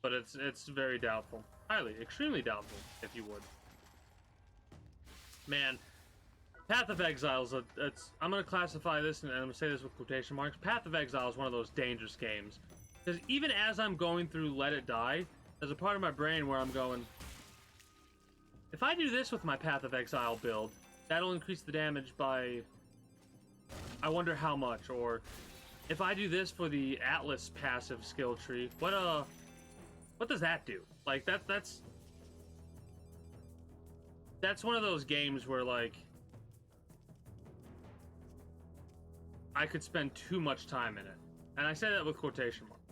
But it's very doubtful. Highly, extremely doubtful, if you would. Man, Path of Exile is I'm gonna classify this, and I'm gonna say this with quotation marks. Path of Exile is one of those dangerous games. Because even as I'm going through Let It Die, there's a part of my brain where I'm going, if I do this with my Path of Exile build, that'll increase the damage by, I wonder how much. Or if I do this for the Atlas passive skill tree, what does that do? Like that's that's one of those games where, like, I could spend too much time in it. And I say that with quotation marks.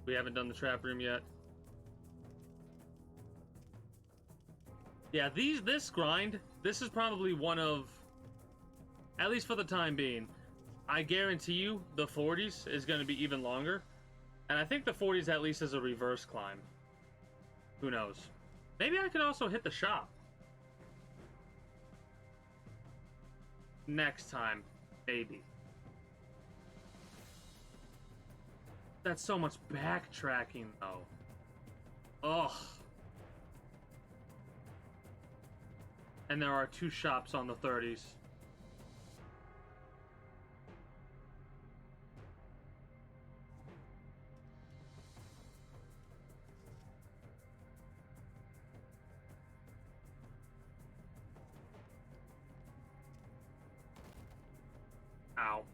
We haven't done the trap room yet. Yeah, this grind, this is probably one of, at least for the time being, I guarantee you the 40s is going to be even longer. And I think the 40s at least is a reverse climb. Who knows? Maybe I could also hit the shop. Next time. Maybe. That's so much backtracking, though. Ugh. And there are 2 shops on the 30s. Ow.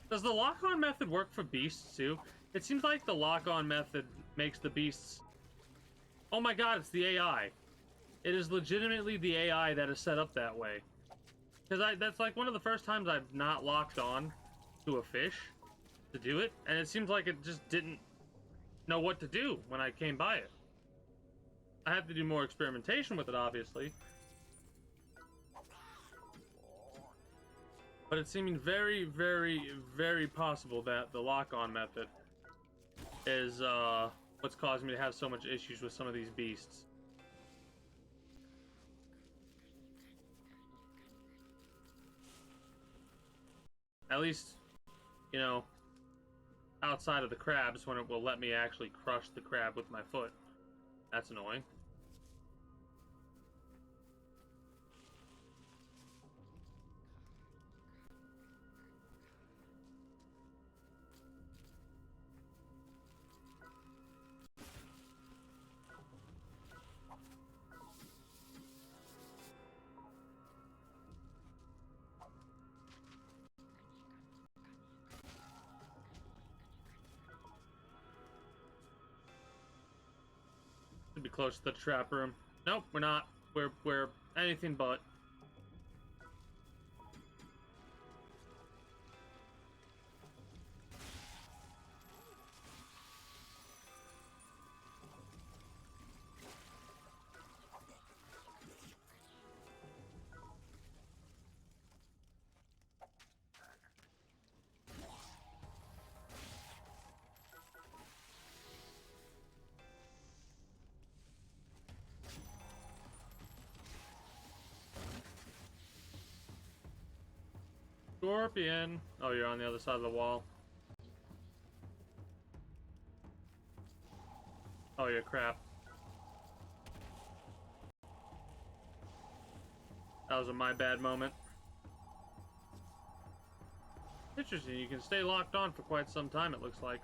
Does the lock-on method work for beasts, too? It seems like the lock-on method makes the beasts... Oh my god, it's the AI. It is legitimately the AI that is set up that way. Because that's like one of the first times I've not locked on to a fish to do it, and it seems like it just didn't know what to do when I came by it. I have to do more experimentation with it, obviously. But it's seeming very, very, very possible that the lock-on method is what's causing me to have so much issues with some of these beasts. At least, you know, outside of the crabs, when it will let me actually crush the crab with my foot. That's annoying. Should be close to the trap room. Nope, we're not. We're anything but. Scorpion. Oh, you're on the other side of the wall. Oh, you're crap. That was a my bad moment. Interesting, you can stay locked on for quite some time, it looks like.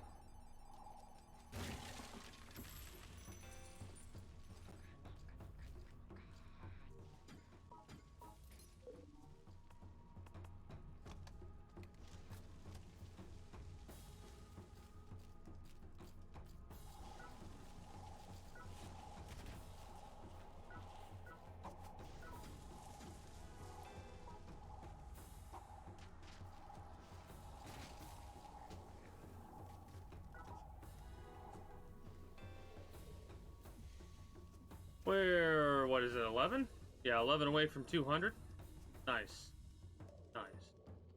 What is it, 11? Yeah, 11 away from 200. Nice. Nice.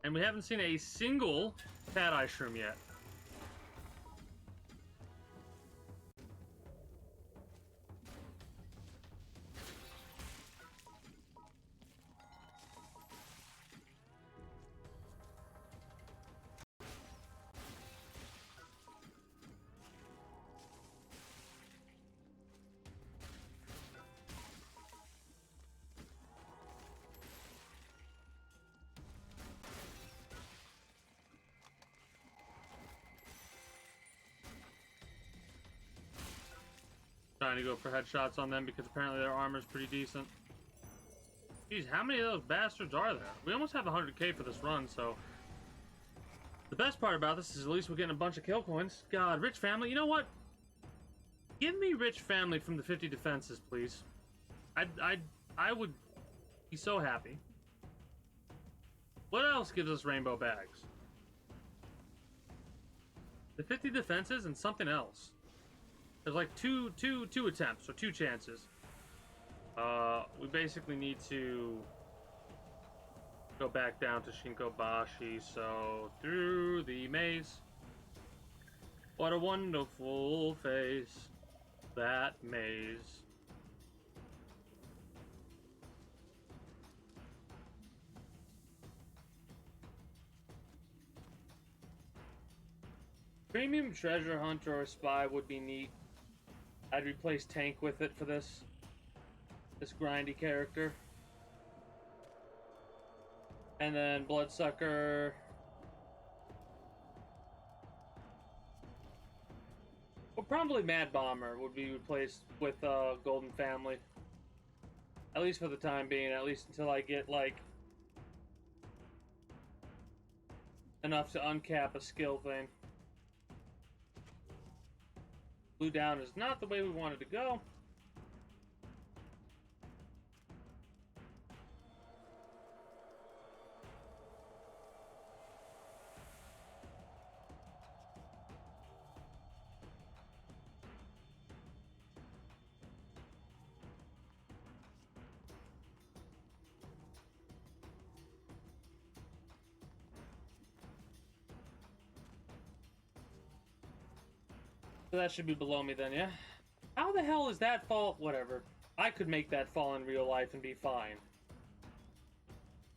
And we haven't seen a single Cat Eye Shroom yet. trying to go for headshots on them because apparently their armor's pretty decent. Jeez, how many of those bastards are there? We almost have 100k for this run, so... The best part about this is at least we're getting a bunch of kill coins. God, Rich Family, you know what? Give me Rich Family from the 50 defenses, please. I would be so happy. What else gives us rainbow bags? The 50 defenses and something else. There's like two attempts, or 2 chances. We basically need to go back down to Shinkobashi, so through the maze. What a wonderful face, that maze. Premium treasure hunter or spy would be neat. I'd replace Tank with it for this grindy character. And then Bloodsucker. Well, probably Mad Bomber would be replaced with Golden Family. At least for the time being, at least until I get like enough to uncap a skill thing. Blue down is not the way we wanted to go. So that should be below me then, yeah? How the hell is that fall? Whatever. I could make that fall in real life and be fine.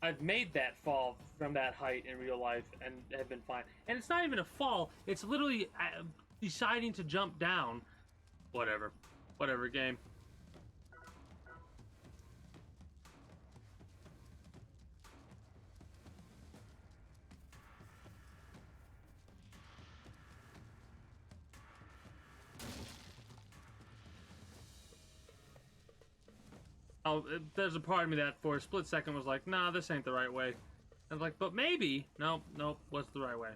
I've made that fall from that height in real life and have been fine. And it's not even a fall. It's literally deciding to jump down. Whatever. Whatever, game. Oh, there's a part of me that for a split second was like, nah, this ain't the right way. I was like, but maybe. Nope, what's the right way?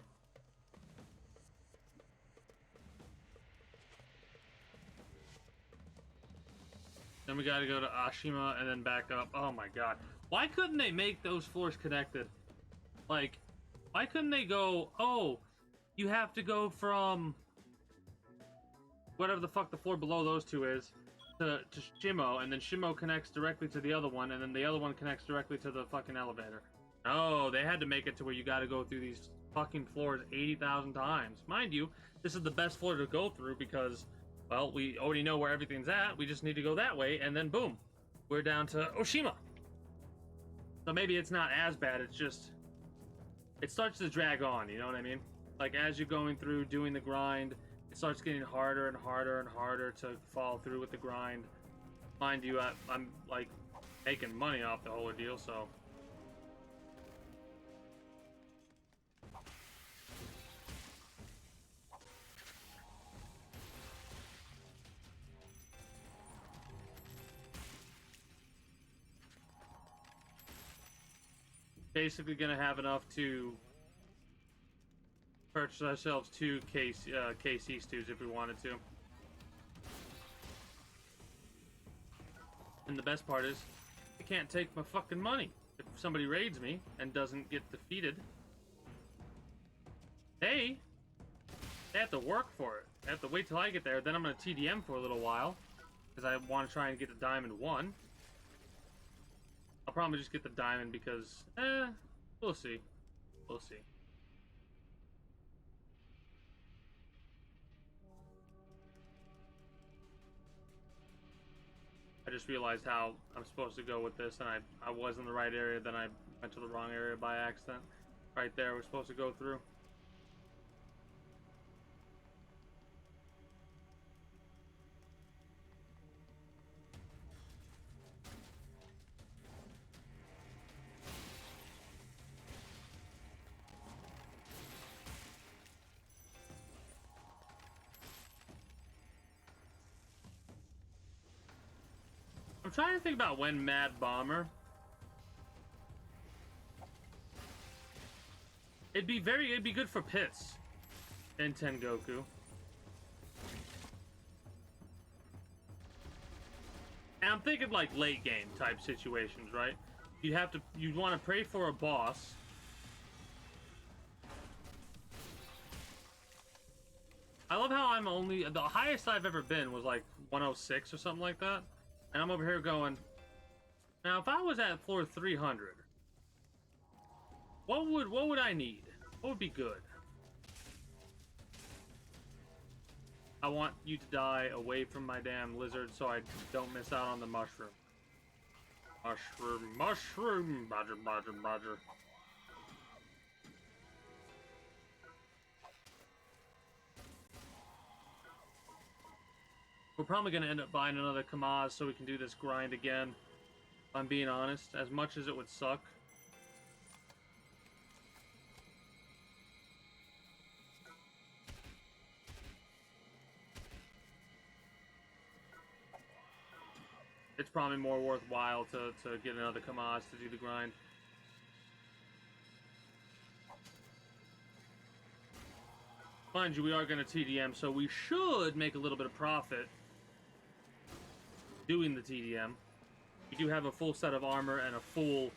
Then we gotta go to Ashima and then back up. Oh my god. Why couldn't they make those floors connected? Like, why couldn't they go, oh, you have to go from whatever the fuck the floor below those two is, to Shimo, and then Shimo connects directly to the other one, and then the other one connects directly to the fucking elevator. No, they had to make it to where you gotta go through these fucking floors 80,000 times. Mind you, this is the best floor to go through because, well, we already know where everything's at. We just need to go that way, and then boom, we're down to Oshima. So maybe it's not as bad, it's just, it starts to drag on, you know what I mean? Like, as you're going through, doing the grind, it starts getting harder and harder and harder to follow through with the grind. Mind you, I'm like making money off the whole ordeal, so. Basically gonna have enough to purchase ourselves 2 KC stews if we wanted to. And the best part is, I can't take my fucking money if somebody raids me and doesn't get defeated. They have to work for it. They have to wait till I get there, then I'm gonna TDM for a little while because I want to try and get the diamond 1. I'll probably just get the diamond because, we'll see. We'll see. I just realized how I'm supposed to go with this, and I was in the right area, then I went to the wrong area by accident. Right there, we're supposed to go through. I'm trying to think about when Mad Bomber. It'd be good for pits in Tengoku. And I'm thinking like late game type situations, right? You'd want to pray for a boss. I love how I'm only, the highest I've ever been was like 106 or something like that. And I'm over here going, now if I was at floor 300, what would I need? What would be good? I want you to die away from my damn lizard so I don't miss out on the mushroom. Mushroom, Roger. We're probably going to end up buying another Kamaz so we can do this grind again. If I'm being honest, as much as it would suck. It's probably more worthwhile to get another Kamaz to do the grind. Mind you, we are going to TDM, so we should make a little bit of profit doing the TDM. We do have a full set of armor and a full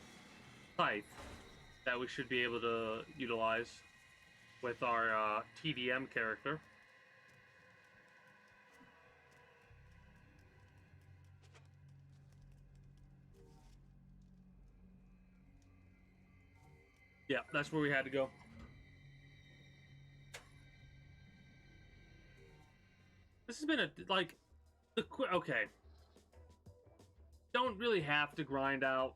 scythe that we should be able to utilize with our TDM character. Yeah, that's where we had to go. This has been okay. Don't really have to grind out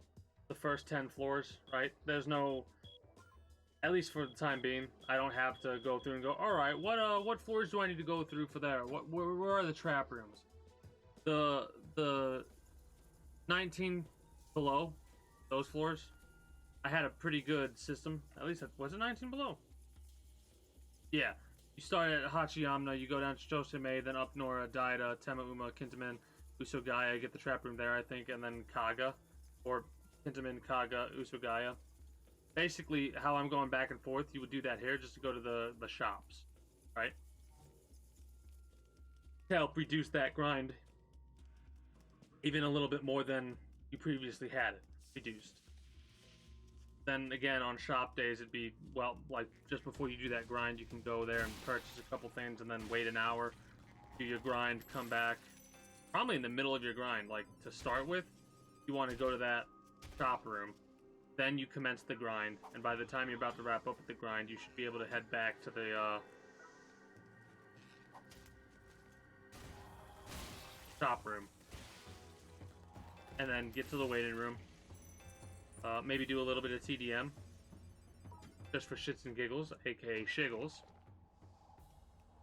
the first 10 floors, right? There's no, at least for the time being, I don't have to go through and go, all right, what floors do I need to go through for there? Where are the trap rooms? The 19 below, those floors, I had a pretty good system. At least, was it 19 below? Yeah. You start at Hachiyamna, you go down to Joseme, then up Nora, Daida, Temauma, Kintaman, Usugaya, get the trap room there, I think, and then Kaga. Or Kintaman, Kaga, Usugaya. Basically, how I'm going back and forth, you would do that here just to go to the shops, right? To help reduce that grind even a little bit more than you previously had it reduced. Then again, on shop days, it'd be, well, like, just before you do that grind, you can go there and purchase a couple things and then wait an hour, do your grind, come back. Probably in the middle of your grind, like, to start with, you want to go to that shop room. Then you commence the grind, and by the time you're about to wrap up with the grind, you should be able to head back to the, shop room. And then get to the waiting room. Maybe do a little bit of TDM, just for shits and giggles, aka shiggles,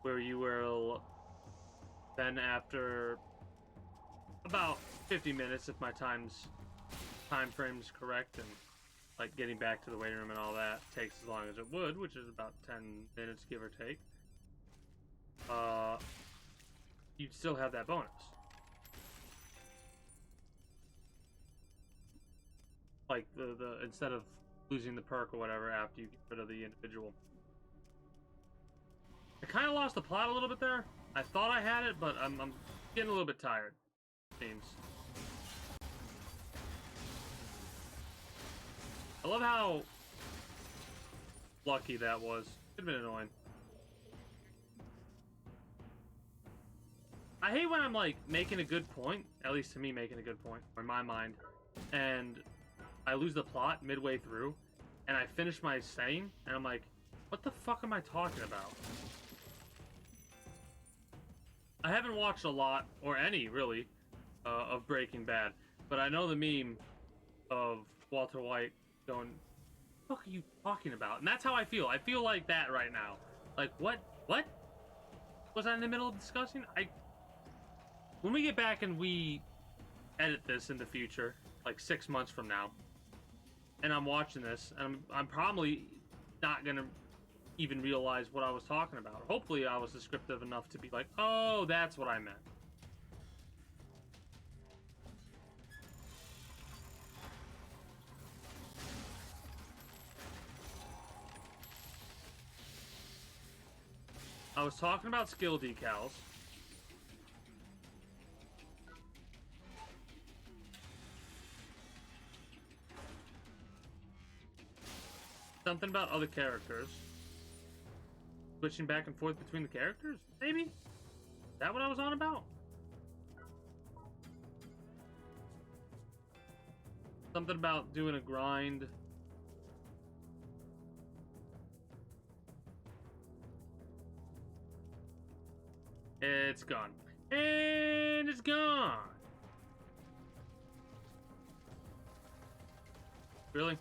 where you will then, after about 50 minutes, if my time frame's correct, and like getting back to the waiting room and all that takes as long as it would, which is about 10 minutes, give or take, you'd still have that bonus. Like the instead of losing the perk or whatever after you get rid of the individual. I kind of lost the plot a little bit there. I thought I had it, but I'm getting a little bit tired. Seems. I love how lucky that was. Could have been annoying. I hate when I'm like making a good point, at least to me making a good point, or in my mind, and I lose the plot midway through, and I finish my saying, and I'm like, what the fuck am I talking about? I haven't watched a lot, or any, really, of Breaking Bad, but I know the meme of Walter White going, what the fuck are you talking about? And that's how I feel. I feel like that right now. Like, what? Was I in the middle of discussing? When we get back and we edit this in the future, like 6 months from now, and I'm watching this, and I'm probably not gonna even realize what I was talking about. Hopefully I was descriptive enough to be like, oh, that's what I meant. I was talking about skill decals. Something about other characters. Switching back and forth between the characters, maybe? Is that what I was on about? Something about doing a grind. It's gone. And it's gone. Really?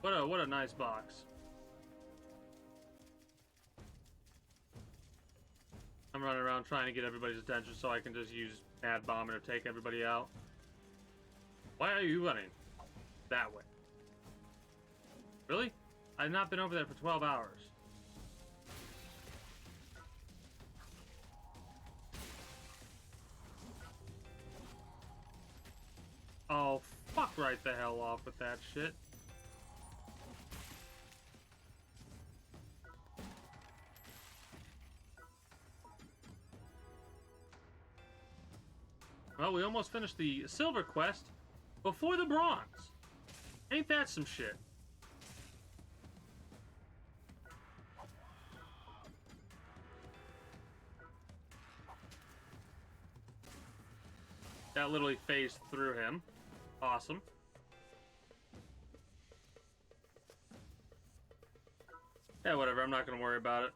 What a nice box. I'm running around trying to get everybody's attention so I can just use Mad Bomber to take everybody out. Why are you running that way? Really? I've not been over there for 12 hours. Oh, fuck right the hell off with that shit. Well, we almost finished the silver quest before the bronze. Ain't that some shit? That literally phased through him. Awesome. Yeah, whatever. I'm not going to worry about it.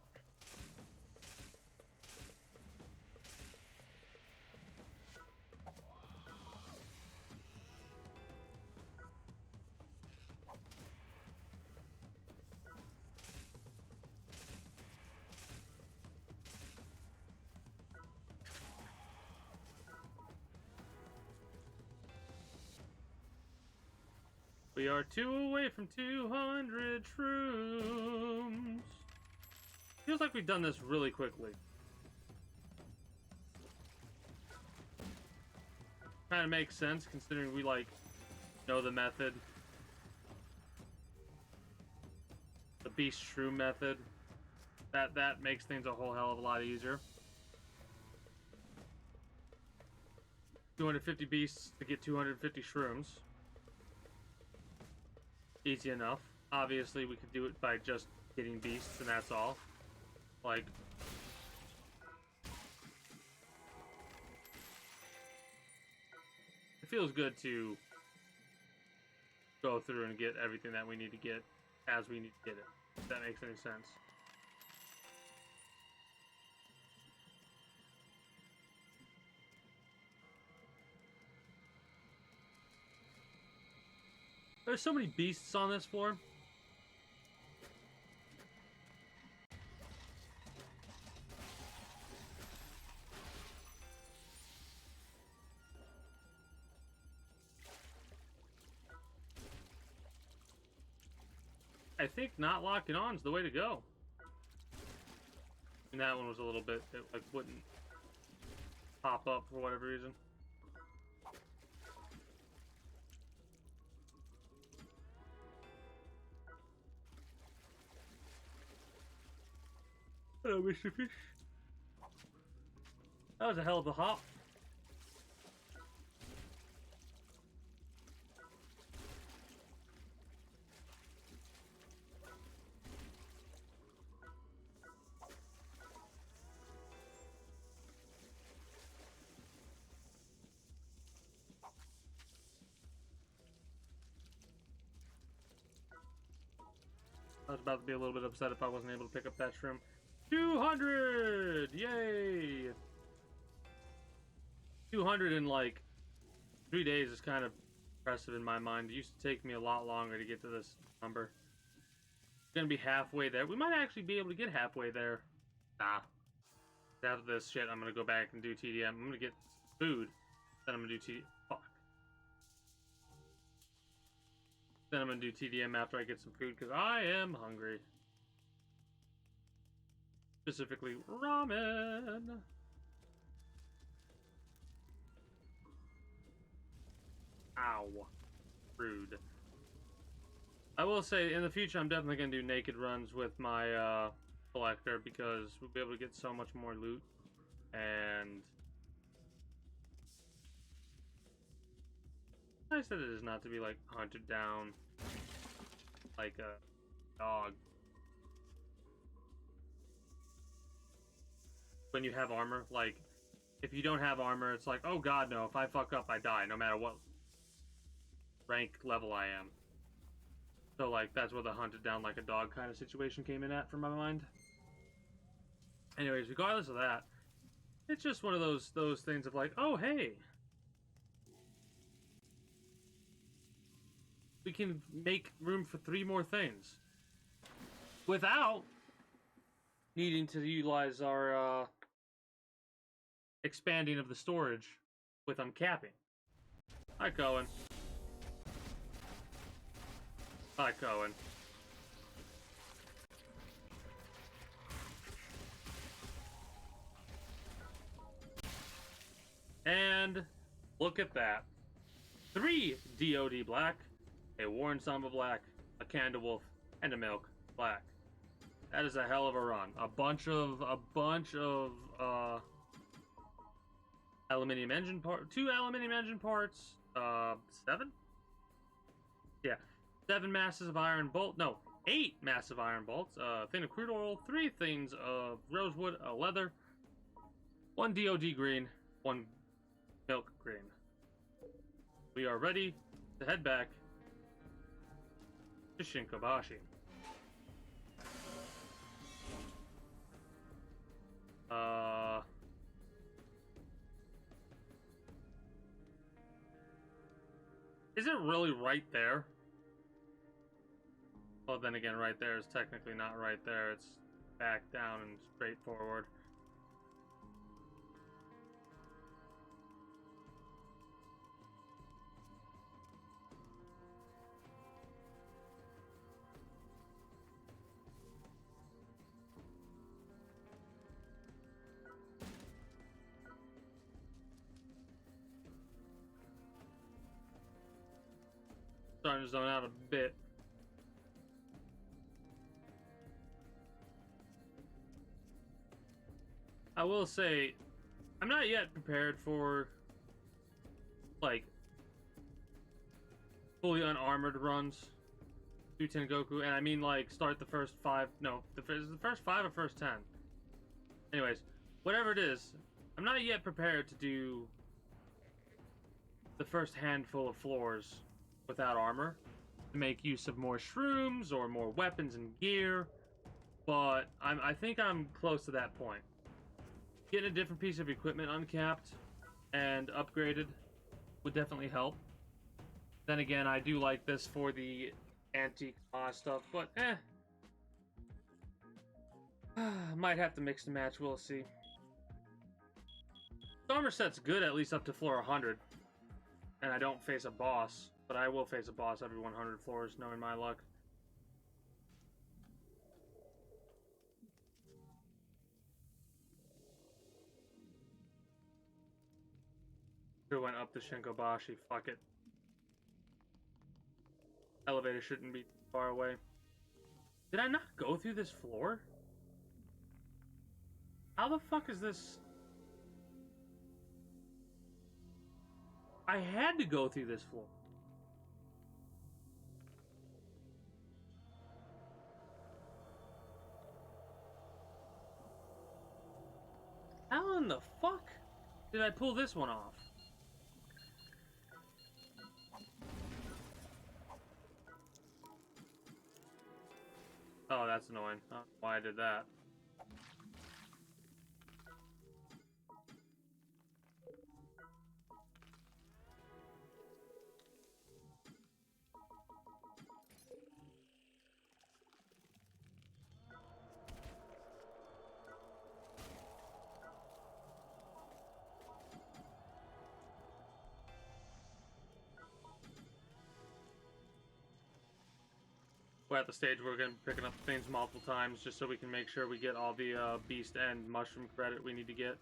We are 2 away from 200 shrooms. Feels like we've done this really quickly. Kind of makes sense considering we like know the method. The beast shroom method. That makes things a whole hell of a lot easier. 250 beasts to get 250 shrooms. Easy enough. Obviously, we could do it by just getting beasts, and that's all. Like, it feels good to go through and get everything that we need to get as we need to get it. If that makes any sense. There's so many beasts on this floor. I think not locking on is the way to go. And that one was a little bit, it like wouldn't pop up for whatever reason. Hello, Mr. Fish. That was a hell of a hop. I was about to be a little bit upset if I wasn't able to pick up that shroom. 200! Yay! 200 in like 3 days is kind of impressive in my mind. It used to take me a lot longer to get to this number. Gonna be halfway there. We might actually be able to get halfway there. Nah. After this shit, I'm gonna go back and do TDM. I'm gonna get food. Then I'm gonna do TDM. Fuck. Then I'm gonna do TDM after I get some food because I am hungry. Specifically, ramen. Ow. Rude. I will say, in the future, I'm definitely going to do naked runs with my collector because we'll be able to get so much more loot. And nice that it is not to be like hunted down like a dog. When you have armor, like if you don't have armor, it's like, oh god, no, if I fuck up, I die, no matter what rank level I am. So like that's where the hunted down like a dog kind of situation came in at for my mind. Anyways, regardless of that, it's just one of those things of like, oh hey, we can make room for 3 more things without needing to utilize our expanding of the storage with uncapping. Hi, Cohen. Hi, Cohen. And look at that. 3 DOD black, a Warren Samba black, a Candlewolf, and a Milk black. That is a hell of a run. A bunch of aluminium engine part, 2 aluminium engine parts, 7? Yeah, 7 massive iron bolt, no, 8 massive iron bolts, a thing of crude oil, 3 things of rosewood, a leather, 1 DOD green, 1 milk green. We are ready to head back to Shinkobashi. Is it really right there? Well, then again, right there is technically not right there. It's back down and straight forward. Starting to zone out a bit. I will say, I'm not yet prepared for, like, fully unarmored runs through Tengoku, and I mean, like, start the first 5, no, the first 5 or first 10? Anyways, whatever it is, I'm not yet prepared to do the first handful of floors without armor, to make use of more shrooms or more weapons and gear, but I think I'm close to that point. Getting a different piece of equipment uncapped and upgraded would definitely help. Then again, I do like this for the antique stuff, but might have to mix and match, we'll see. The armor set's good at least up to floor 100, and I don't face a boss. But I will face a boss every 100 floors, knowing my luck. Who went up to Shinkobashi? Fuck it. Elevator shouldn't be far away. Did I not go through this floor? How the fuck is this? I had to go through this floor. How in the fuck did I pull this one off? Oh, that's annoying. I don't know why I did that. We're at the stage where we're going to be picking up things multiple times just so we can make sure we get all the beast and mushroom credit we need to get.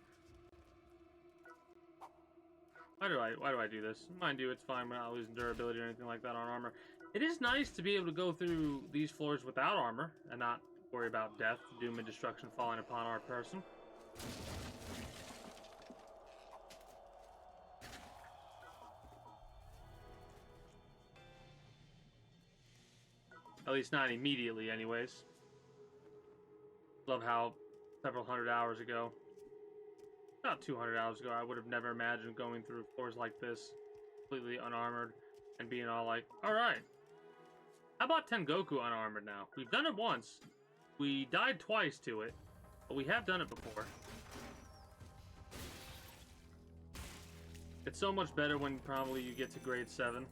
Why do I do this? Mind you, it's fine. We're not losing durability or anything like that on armor. It is nice to be able to go through these floors without armor and not worry about death, doom, and destruction falling upon our person. At least not immediately, anyways. Love how several hundred hours ago, about 200 hours ago, I would have never imagined going through floors like this, completely unarmored, and being all like, alright, how about Tengoku unarmored now? We've done it once. We died twice to it, but we have done it before. It's so much better when probably you get to grade 7.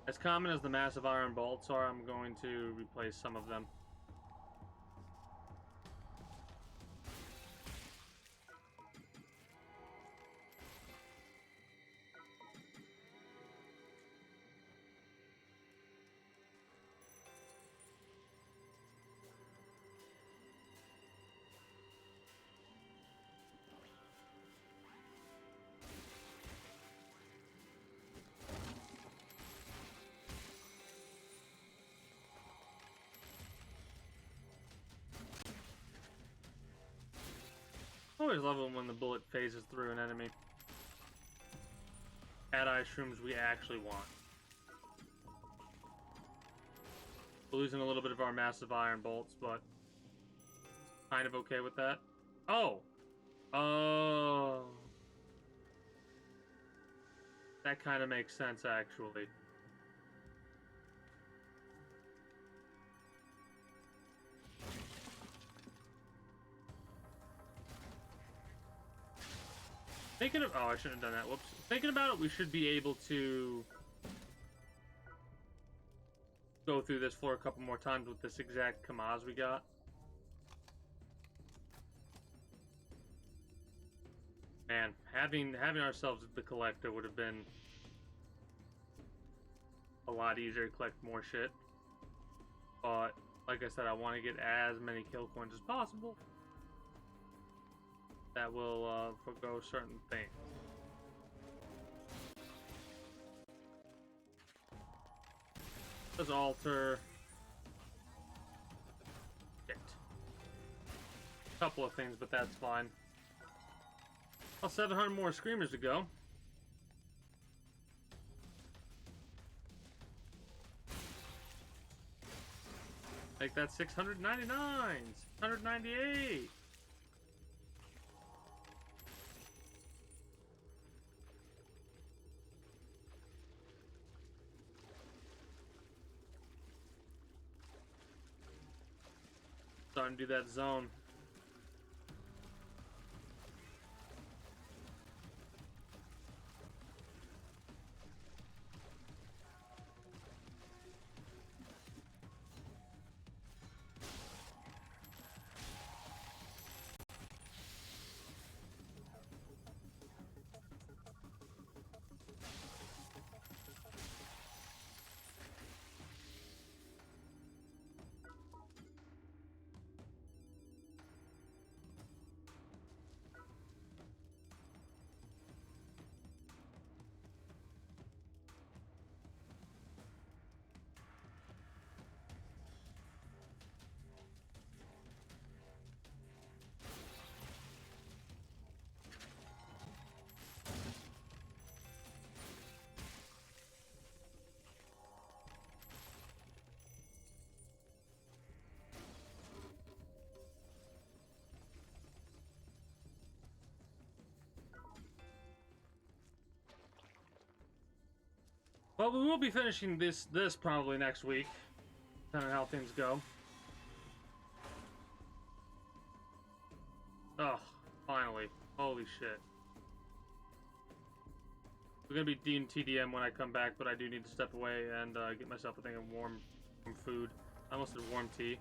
As common as the massive iron bolts are, I'm going to replace some of them. I always love it when the bullet phases through an enemy. Cat-eye shrooms we actually want. We're losing a little bit of our massive iron bolts, but kind of okay with that. Oh! Oh! That kind of makes sense, actually. Thinking of, oh, I shouldn't have done that. Whoops. Thinking about it, we should be able to go through this floor a couple more times with this exact Kamaz we got. Man, having ourselves the collector would have been a lot easier to collect more shit. But like I said, I want to get as many kill coins as possible. That will forgo certain things. Does alter it. A couple of things, but that's fine. Well, 700 more screamers to go. Make that 699, 698. Starting to do that zone. Well, we will be finishing this probably next week, depending on how things go. Oh, finally. Holy shit. We're gonna be doing TDM when I come back, but I do need to step away and get myself a thing of warm food. I almost did warm tea,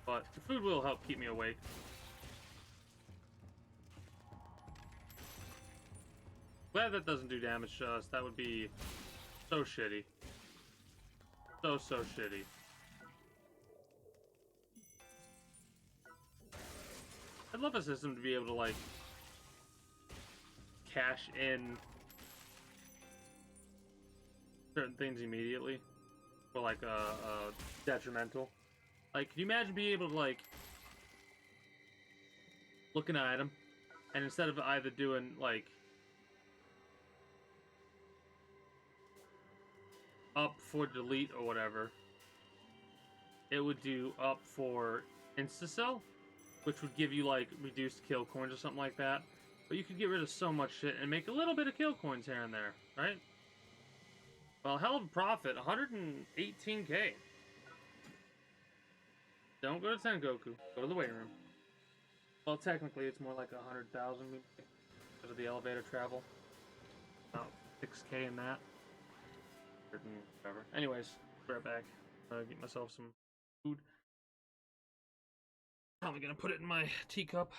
but the food will help keep me awake. Glad that doesn't do damage to us. That would be so shitty. So shitty. I'd love a system to be able to like cash in certain things immediately, or like detrimental. Like, can you imagine being able to like look an item, and instead of either doing like up for delete or whatever, it would do up for insta-sell, which would give you like reduced kill coins or something like that. But you could get rid of so much shit and make a little bit of kill coins here and there, right? Well, hell of a profit, 118k. Don't go to Sengoku, go to the waiting room. Well, technically it's more like 100,000 maybe, because of the elevator travel. About 6k in that. Whatever. Anyways, be right back. Get myself some food. Probably gonna put it in my teacup.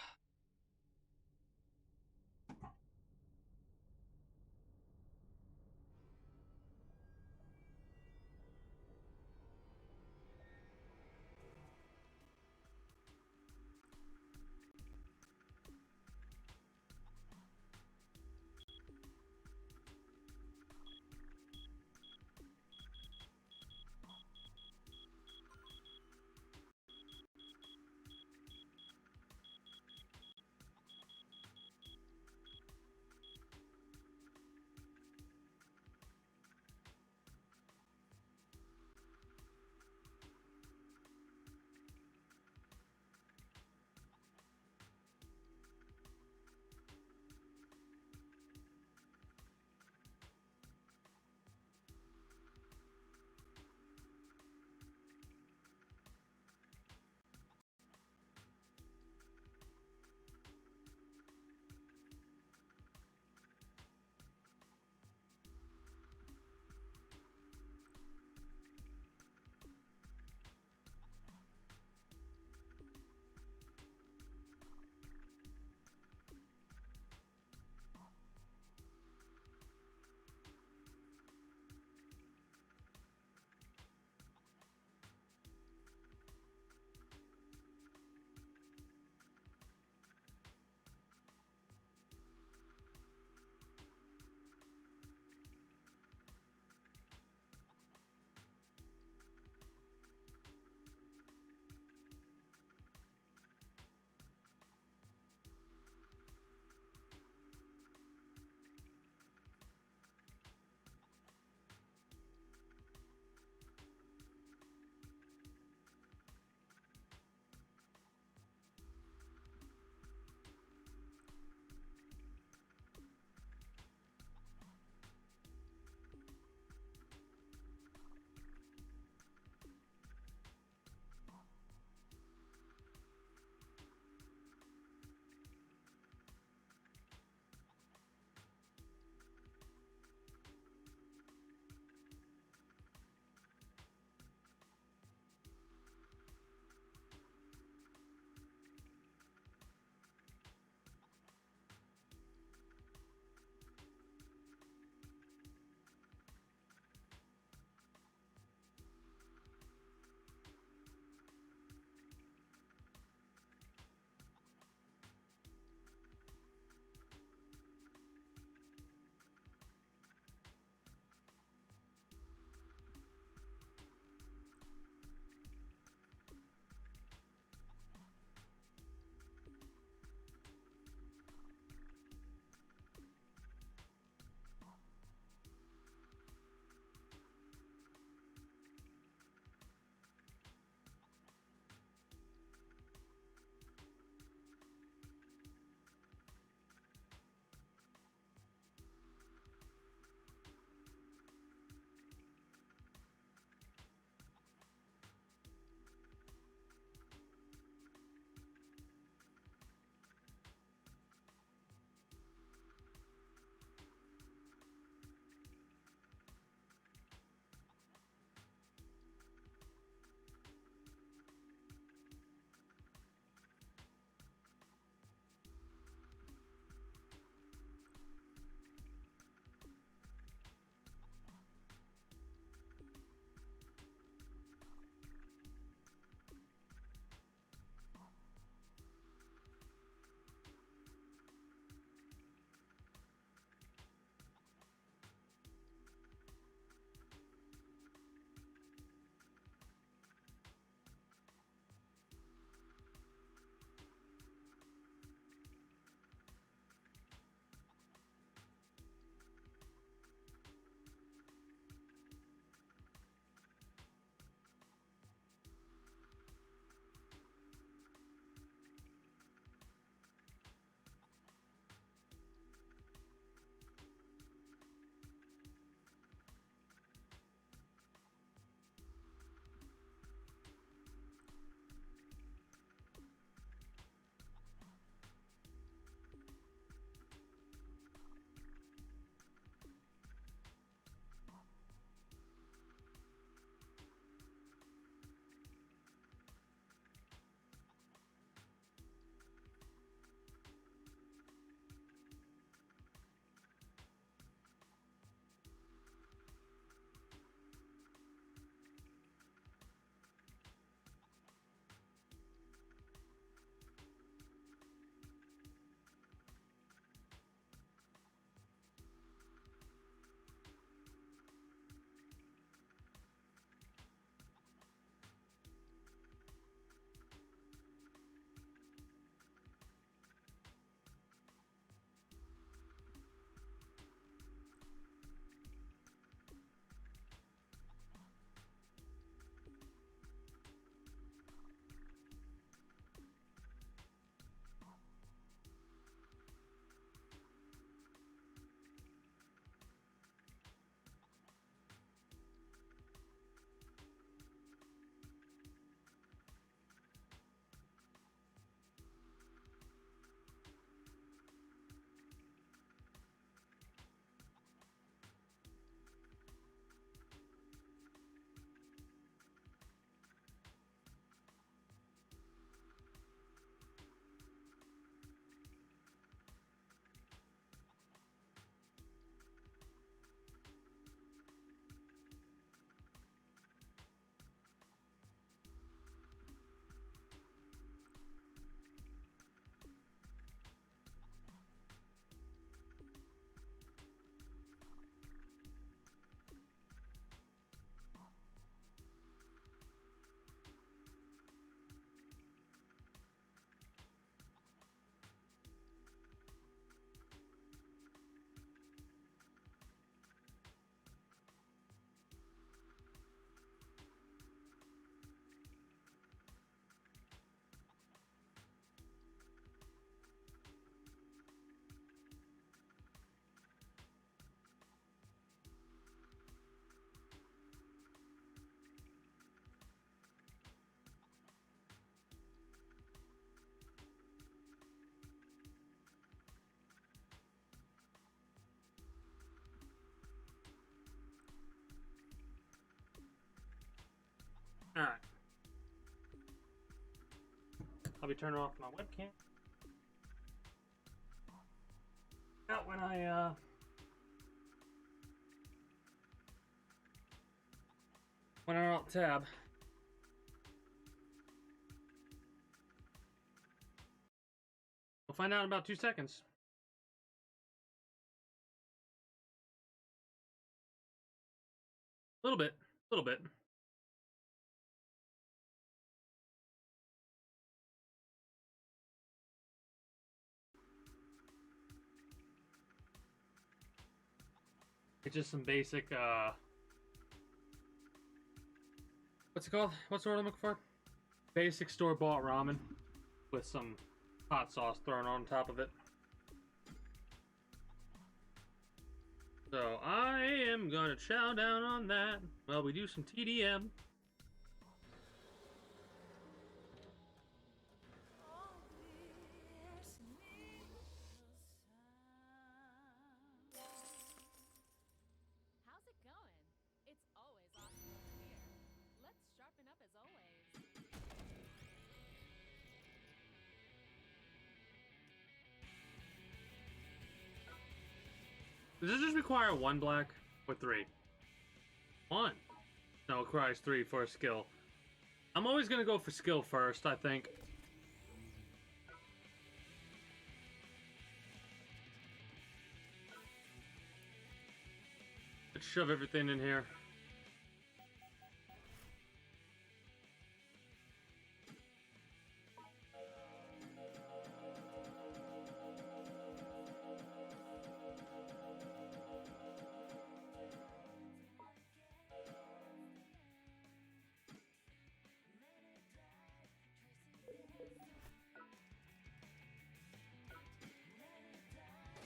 I'll be turning off my webcam. Out when I alt tab. We'll find out in about 2 seconds. A little bit. A little bit. It's just some basic, what's it called? What's the word I'm looking for? Basic store-bought ramen with some hot sauce thrown on top of it. So I am gonna chow down on that while we do some TDM. How's it going? It's always awesome over here. Let's sharpen up as always. Does this just require 1 black or 3? 1. No, it requires 3 for a skill. I'm always gonna go for skill first, I think. Let's shove everything in here.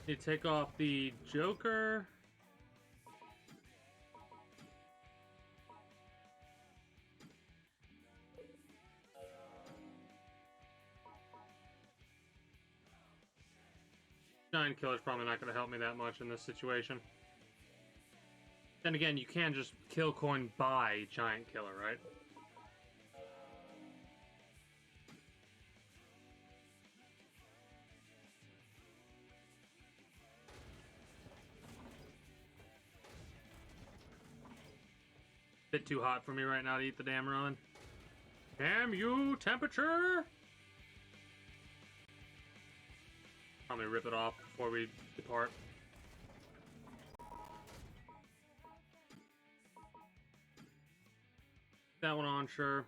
You take off the Joker. Giant Killer's probably not going to help me that much in this situation. Then again, you can just kill coin by Giant Killer, right? Bit too hot for me right now to eat the damn ramen. Damn you, temperature! Probably rip it off before we depart. That one on, sure.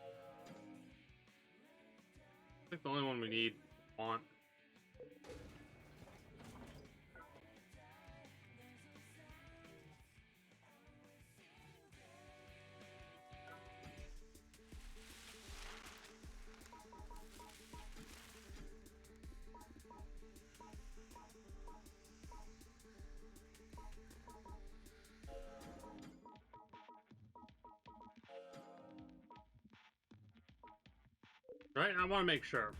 I think the only one we need, want. Right? I want to make sure.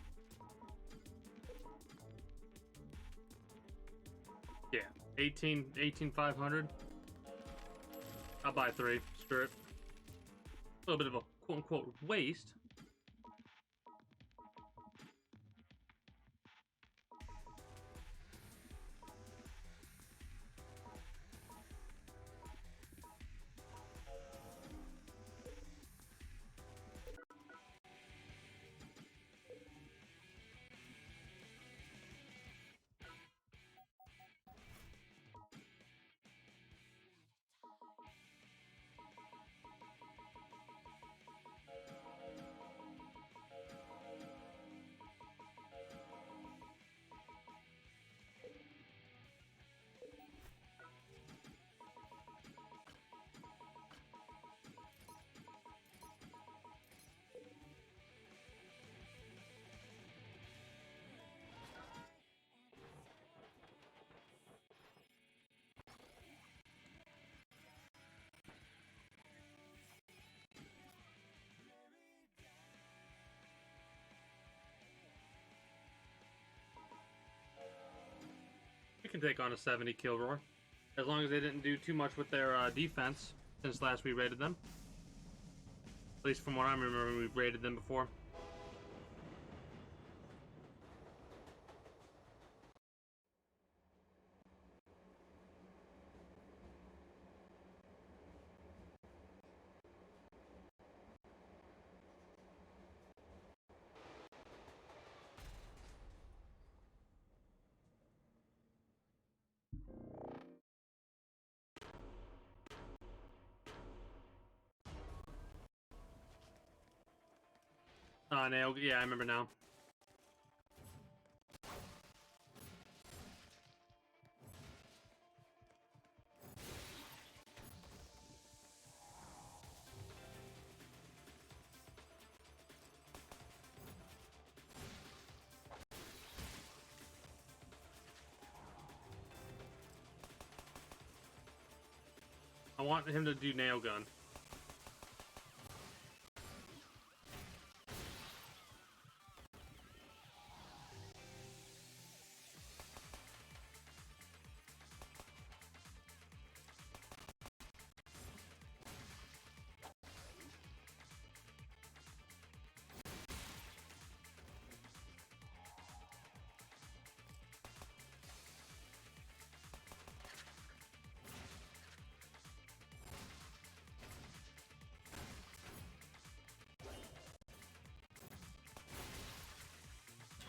Yeah, 18,500. I'll buy 3. Screw it. A little bit of a quote-unquote waste. We can take on a 70 kill roar. As long as they didn't do too much with their defense since last we raided them. At least from what I remember, we've raided them before. Nail. Yeah, I remember now. I want him to do nail gun.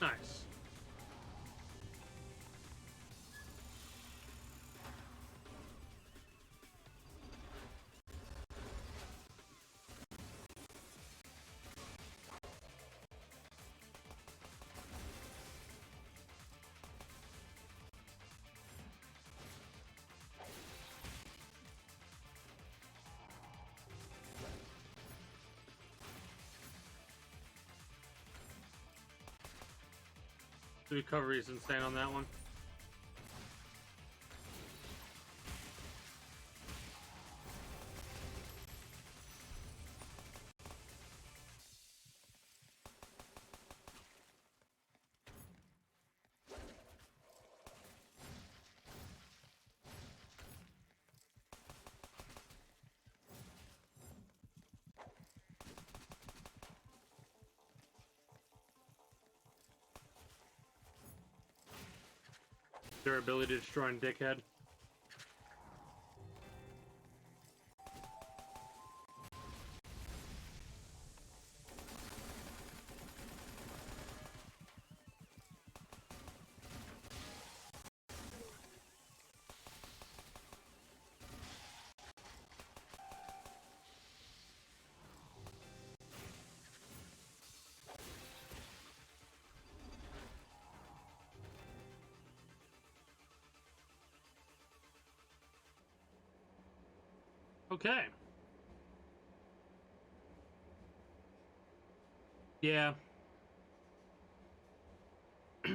Nice. The recovery is insane on that one. Their ability to destroy a dickhead. Okay. Yeah. I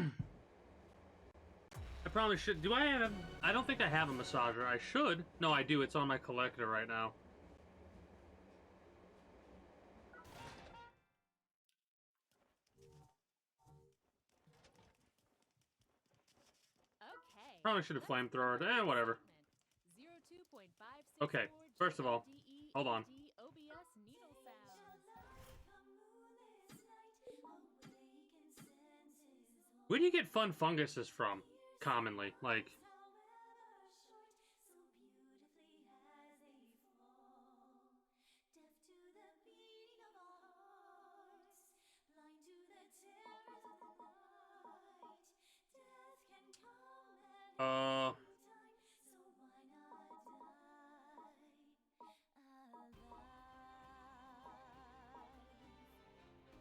probably should. Do I have... I don't think I have a massager. I should. No, I do. It's on my collector right now. Okay. Probably should have flamethrowered. Whatever. Okay, first of all, hold on. Where do you get fun funguses from? Commonly, like...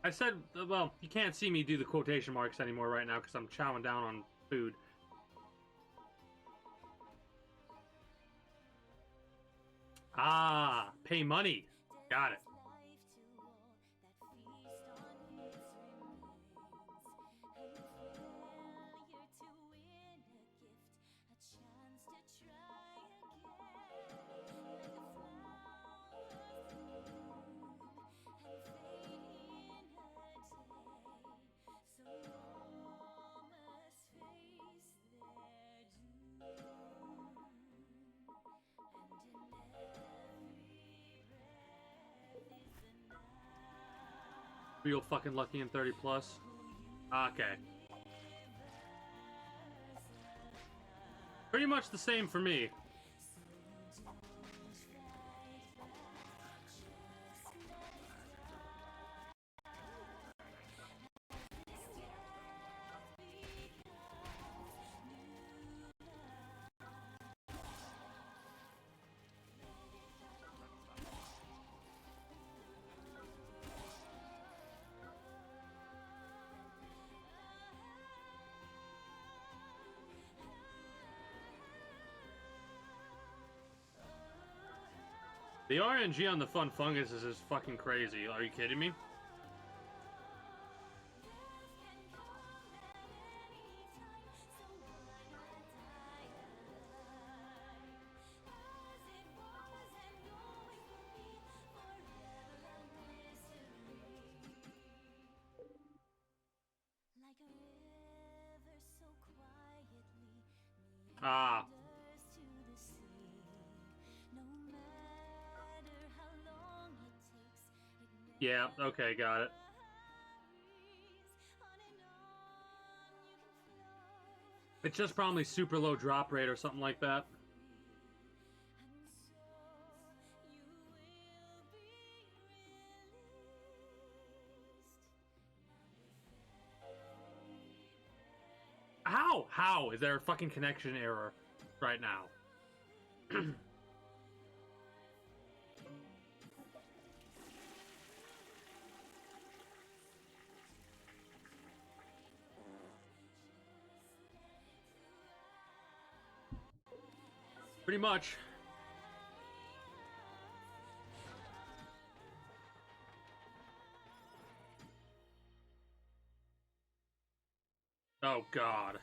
I said, well, you can't see me do the quotation marks anymore right now because I'm chowing down on food. Ah, pay money. Got it. real fucking lucky in 30 plus. Okay. Pretty much the same for me. The RNG on the Fun Fungus is fucking crazy. Are you kidding me? Ah. Yeah, okay, got it. It's just probably super low drop rate or something like that. How? How? Is there a fucking connection error right now? Pretty much. Oh, God.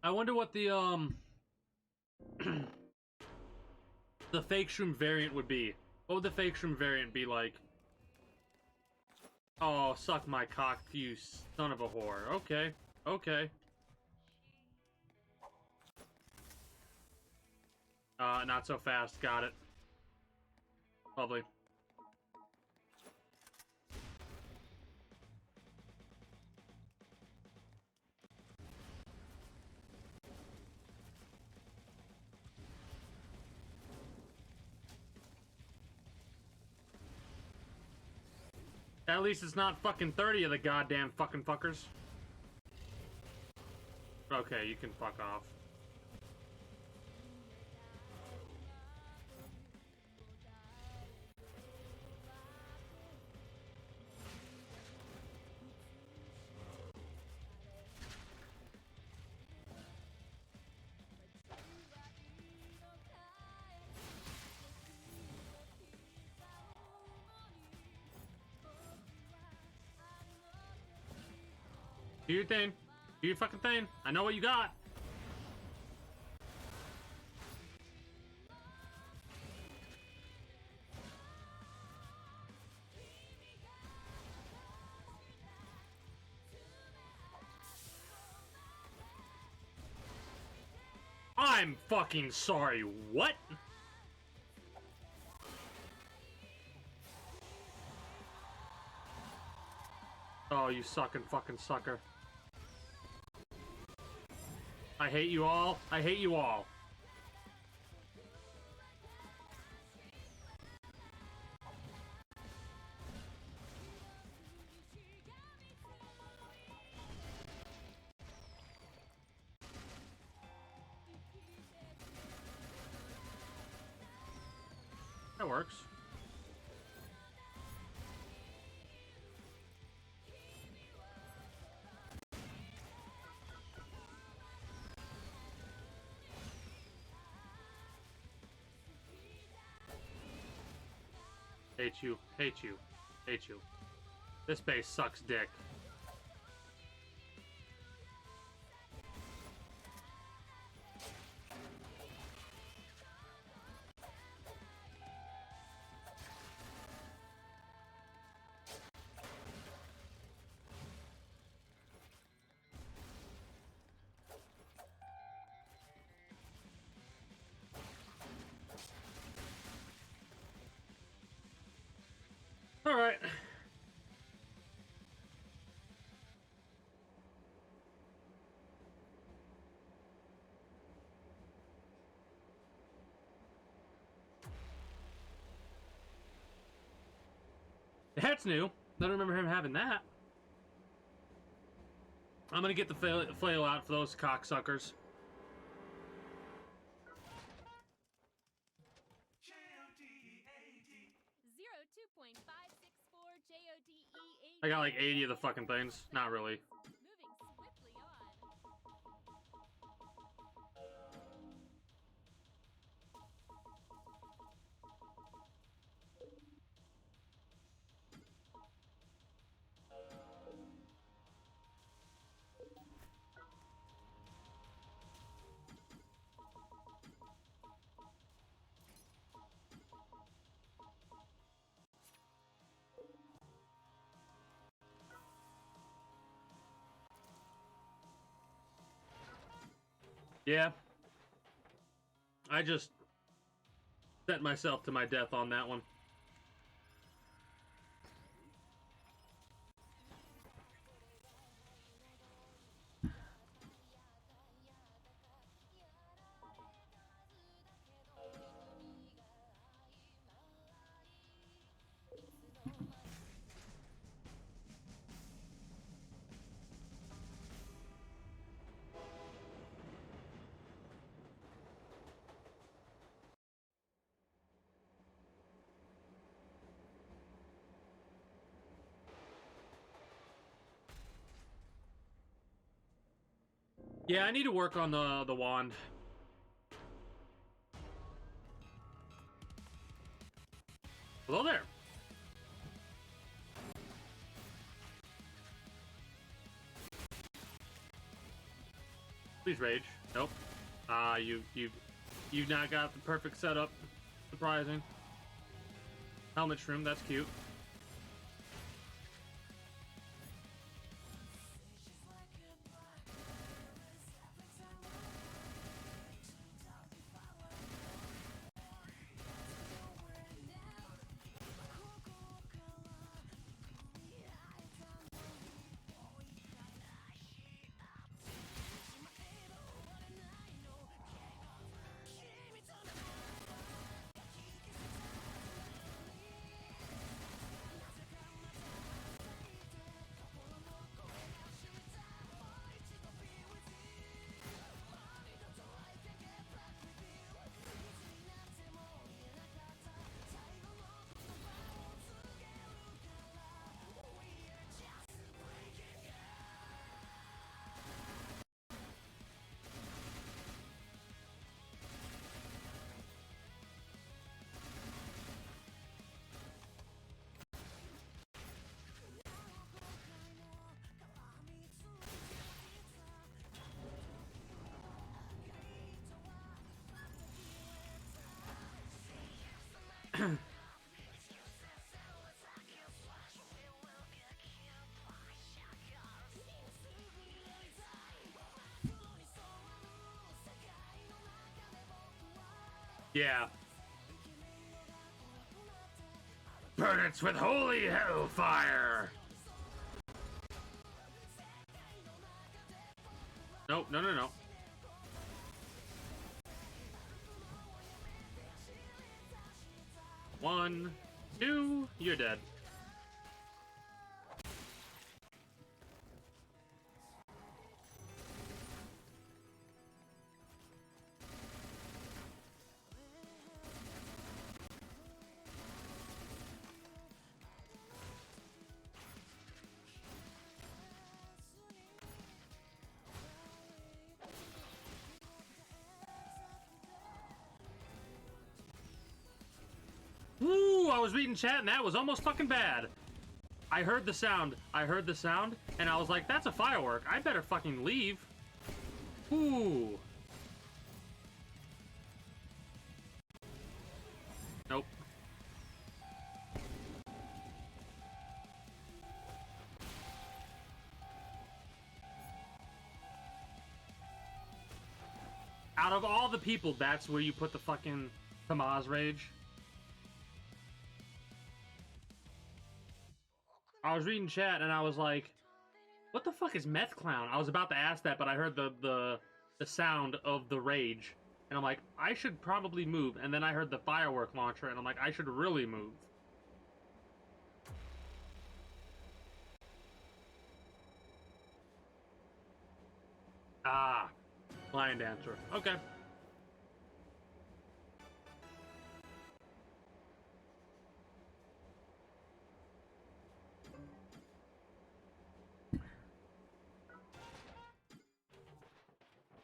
I wonder what the the fake shroom variant would be. What would the fake shroom variant be like? Oh, suck my cock, you son of a whore. Okay, okay. Not so fast. Got it. Lovely. At least it's not fucking 30 of the goddamn fucking fuckers. Okay, you can fuck off. Do your thing. Do your fucking thing. I know what you got. I'm fucking sorry. What? Oh, you sucking fucking sucker. I hate you all. I hate you all. That works. Hate you. Hate you. Hate you. This base sucks dick. All right. That's new. I don't remember him having that. I'm gonna get the flail out for those cocksuckers. I got like 80 of the fucking things. Not really. Moving swiftly on. Yeah. I just sent myself to my death on that one. Yeah, I need to work on the wand. Hello there. Please rage. Nope. You've not got the perfect setup. Surprising. Helmet shroom, that's cute. Yeah. Burn it with holy hellfire! Nope, no, no, no. One, two, you're dead. Woo! I was reading chat and that was almost fucking bad. I heard the sound, and I was like, that's a firework. I better fucking leave. Ooh. Nope. Out of all the people, that's where you put the fucking Tamaz rage. I was reading chat and I was like, what the fuck is Meth Clown? I was about to ask that, but I heard the sound of the rage. And I'm like, I should probably move. And then I heard the firework launcher and I'm like, I should really move. Ah, Lion Dancer. Okay.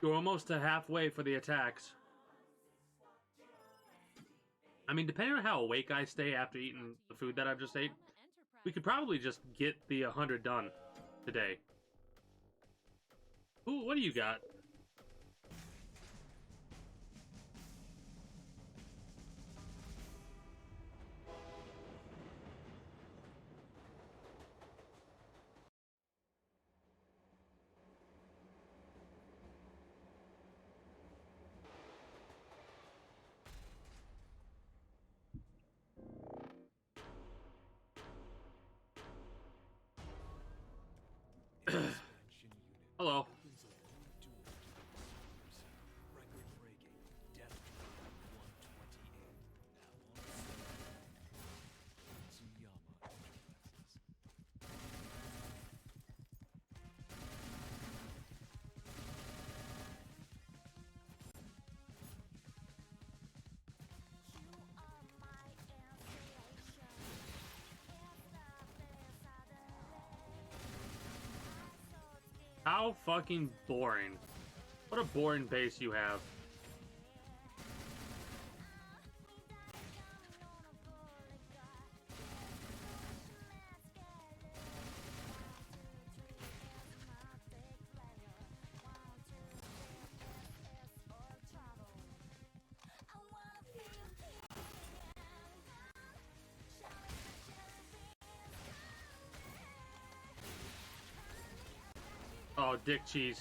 You're almost to halfway for the attacks. I mean, depending on how awake I stay after eating the food that I've just ate, we could probably just get the 100 done today. Ooh, what do you got? Hello. How fucking boring. What a boring base you have. Oh, dick cheese.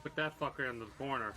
Put that fucker in the corner.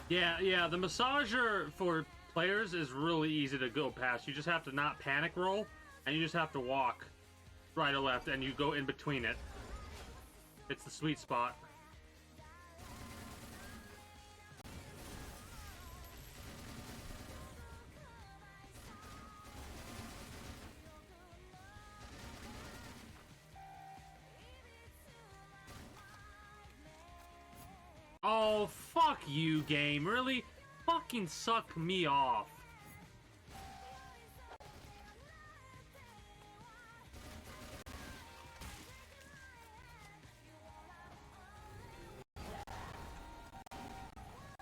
Yeah, the massager for players is really easy to go past. You just have to not panic roll, and you just have to walk right or left, and you go in between it. It's the sweet spot. Oh, fuck you, game. Really? Fucking suck me off.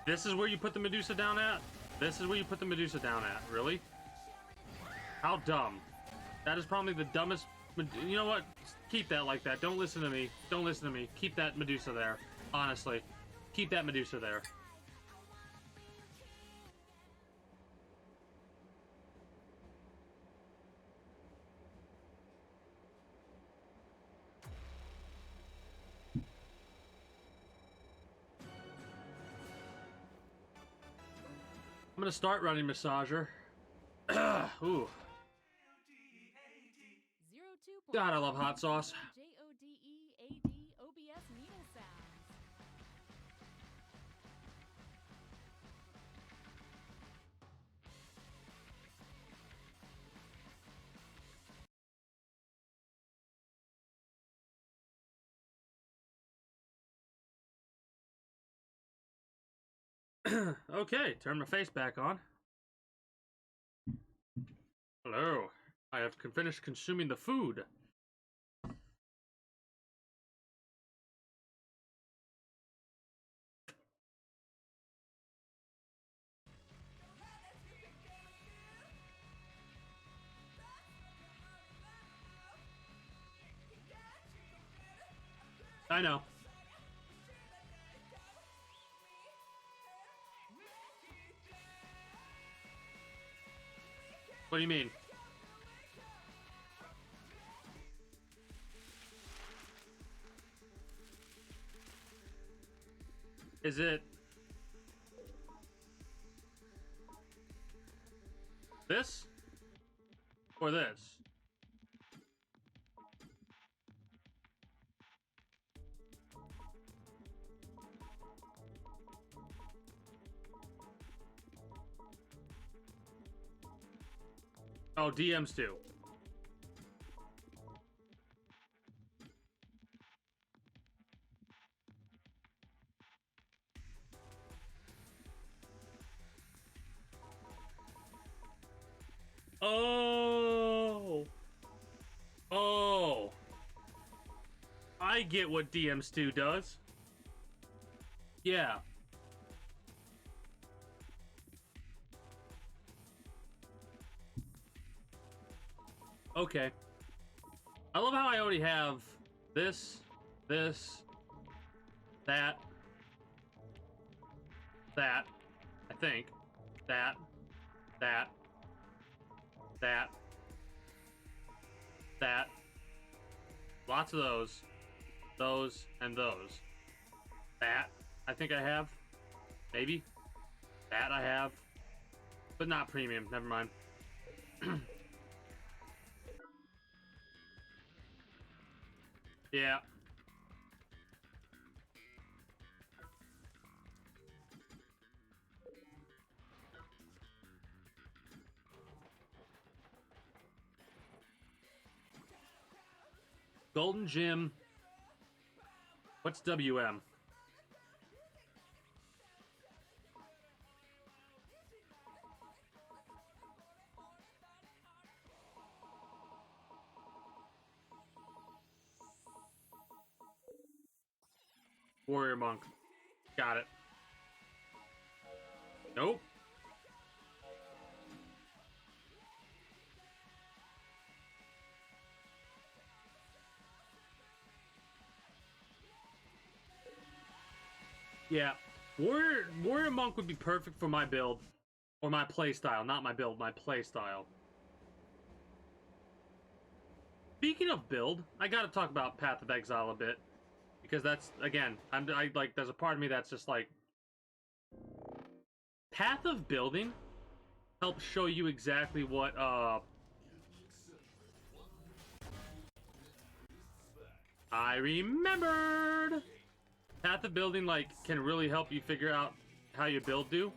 This is where you put the Medusa down at? This is where you put the Medusa down at? Really? How dumb. That is probably the dumbest... You know what? Keep that like that. Don't listen to me. Don't listen to me. Keep that Medusa there. Honestly. Keep that Medusa there. gonna start running Massager. Ooh. 02. God, I love hot sauce. JODEAD OBS needle sounds. Okay, turn my face back on. Hello. I have finished consuming the food. I know. What do you mean? Is it this or this? Oh, DMs do. Oh. Oh. I get what DM Stew does. Yeah. Okay. I love how I already have this, that, I think, that, lots of those, and those. That, I think I have, maybe. That I have, but not premium, never mind. Yeah. Golden Gym. What's WM? Warrior Monk. Got it. Nope. Yeah. Warrior Monk would be perfect for my build. Or my playstyle. Not my build, my playstyle. Speaking of build, I gotta talk about Path of Exile a bit. Because that's, again, I like, there's a part of me that's just like... Path of Building helps show you exactly what, I remembered! Path of Building, like, can really help you figure out how you build do.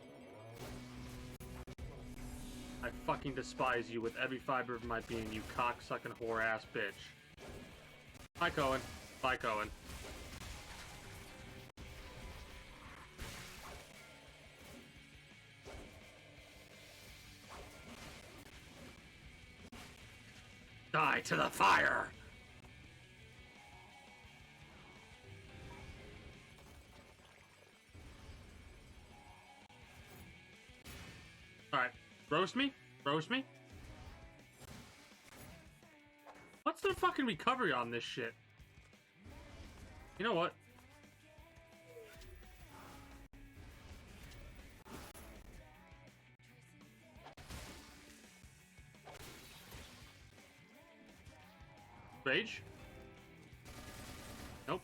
I fucking despise you with every fiber of my being, you cock-sucking whore-ass bitch. Bye, Cohen. Bye, Cohen. Die to the fire! Alright. Roast me? Roast me? What's the fucking recovery on this shit? You know what? Rage? Nope.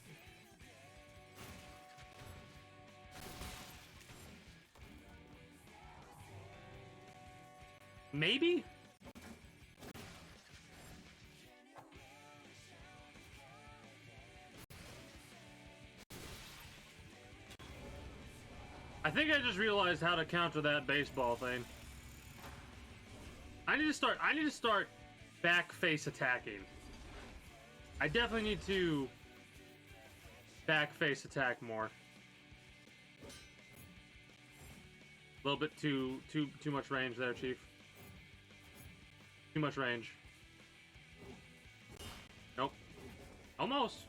Maybe? I think I just realized how to counter that baseball thing. I need to start back face attacking. I definitely need to back face attack more. A little bit too much range there, Chief. Too much range. Nope. Almost.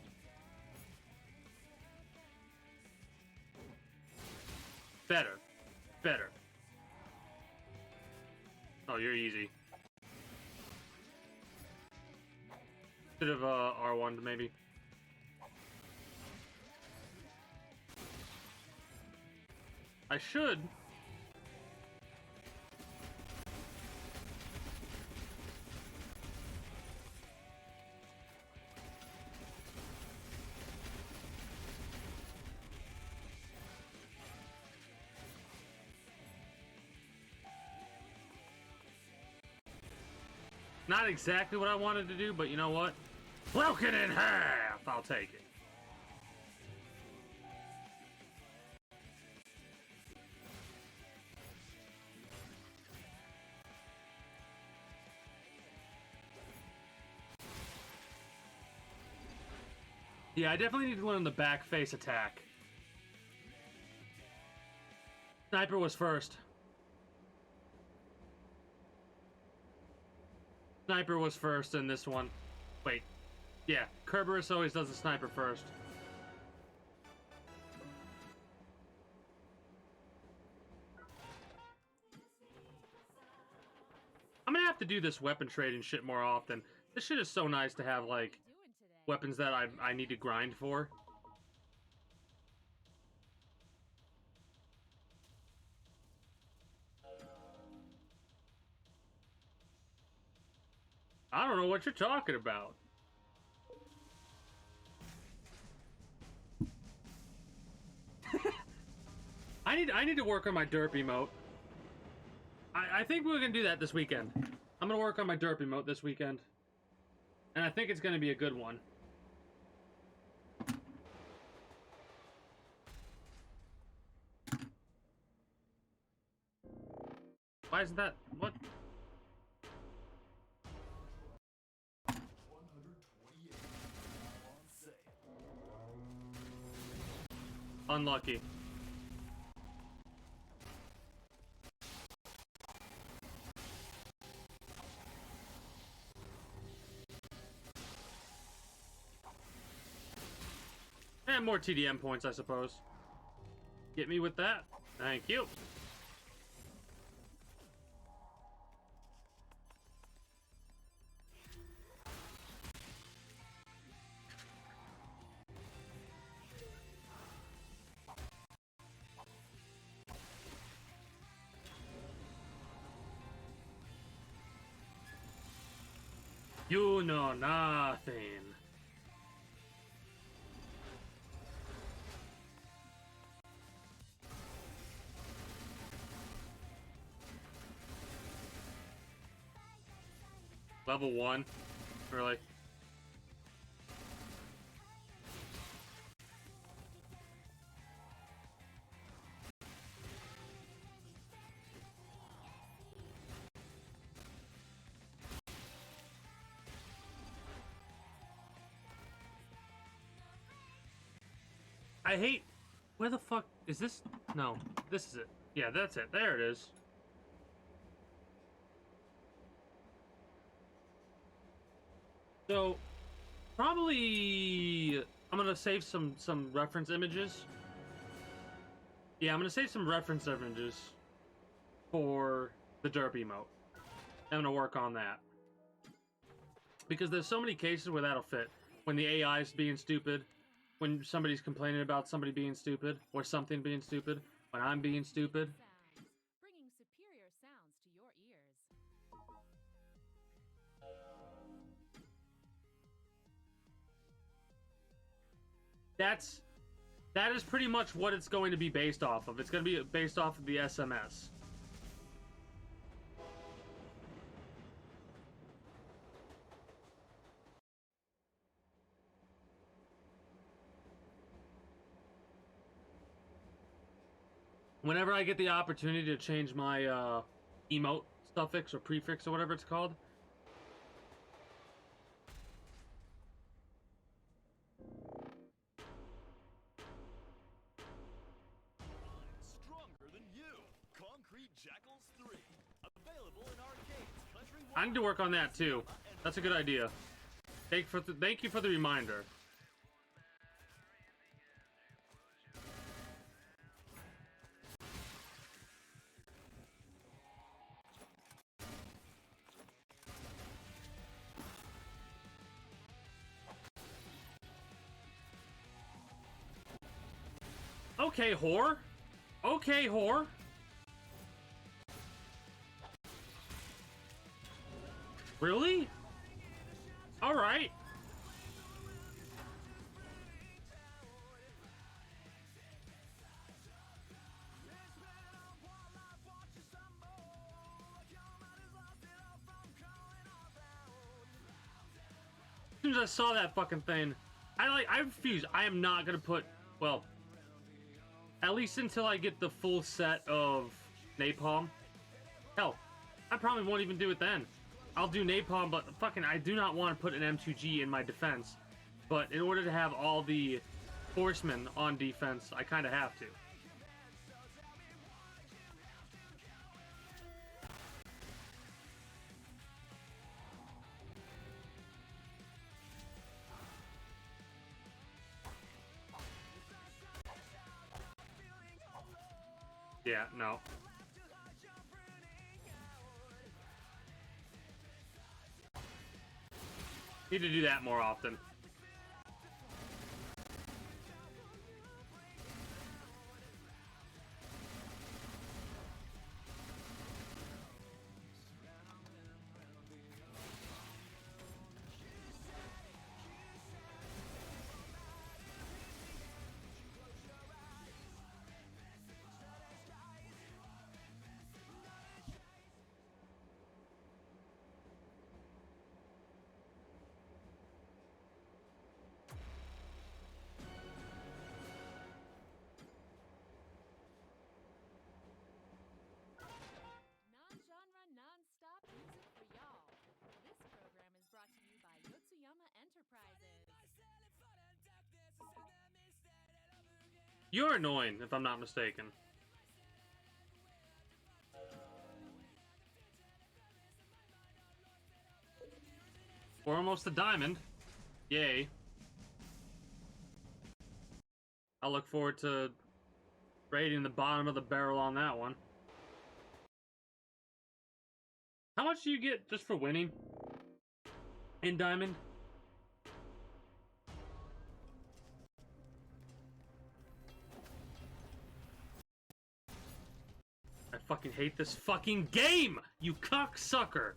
Better. Better. Oh, you're easy. Should have R1'd maybe. I should. Not exactly what I wanted to do, but you know what? Broken in half! I'll take it. Yeah, I definitely need to learn the back face attack. Sniper was first. Sniper was first in this one. Wait. Yeah, Kerberos always does the sniper first. I'm gonna have to do this weapon trading shit more often. This shit is so nice to have, like, Doing today? weapons that I need to grind for. I don't know what you're talking about. I need to work on my derp emote. I think we're gonna do that this weekend. I'm gonna work on my derp emote this weekend. And I think it's gonna be a good one. Why isn't that what? 128 on sale. Unlucky. And more TDM points, I suppose. Get me with that. Thank you. You know nothing. Level 1? Really? I hate... Where the fuck... Is this... No. This is it. Yeah, that's it. There it is. So... Probably... I'm gonna save some reference images. Yeah, I'm gonna save some reference images for the derp emote. I'm gonna work on that. Because there's so many cases where that'll fit. When the AI is being stupid, when somebody's complaining about somebody being stupid, or something being stupid, when I'm being stupid. Sounds, bringing superior sounds to your ears. That is pretty much what it's going to be based off of. It's going to be based off of the SMS. Whenever I get the opportunity to change my emote suffix or prefix or whatever it's called. Stronger than you. Concrete Jackals 3. Available in arcades countrywide. I need to work on that too. That's a good idea. Thank you for the reminder. Okay, whore. Okay, whore. Really? All right. As soon as I saw that fucking thing, I refuse. I am not gonna put, well, at least until I get the full set of napalm. Hell, I probably won't even do it then. I'll do napalm, but fucking I do not want to put an M2G in my defense. But in order to have all the horsemen on defense, I kind of have to. Yeah, no. Need to do that more often. Non-genre, non-stop music for y'all. This program is brought to you by Yotsuyama Enterprises. You're annoying, if I'm not mistaken. We're almost a diamond. Yay. I'll look forward to raiding the bottom of the barrel on that one. How much do you get just for winning in diamond? I fucking hate this fucking game, you cocksucker.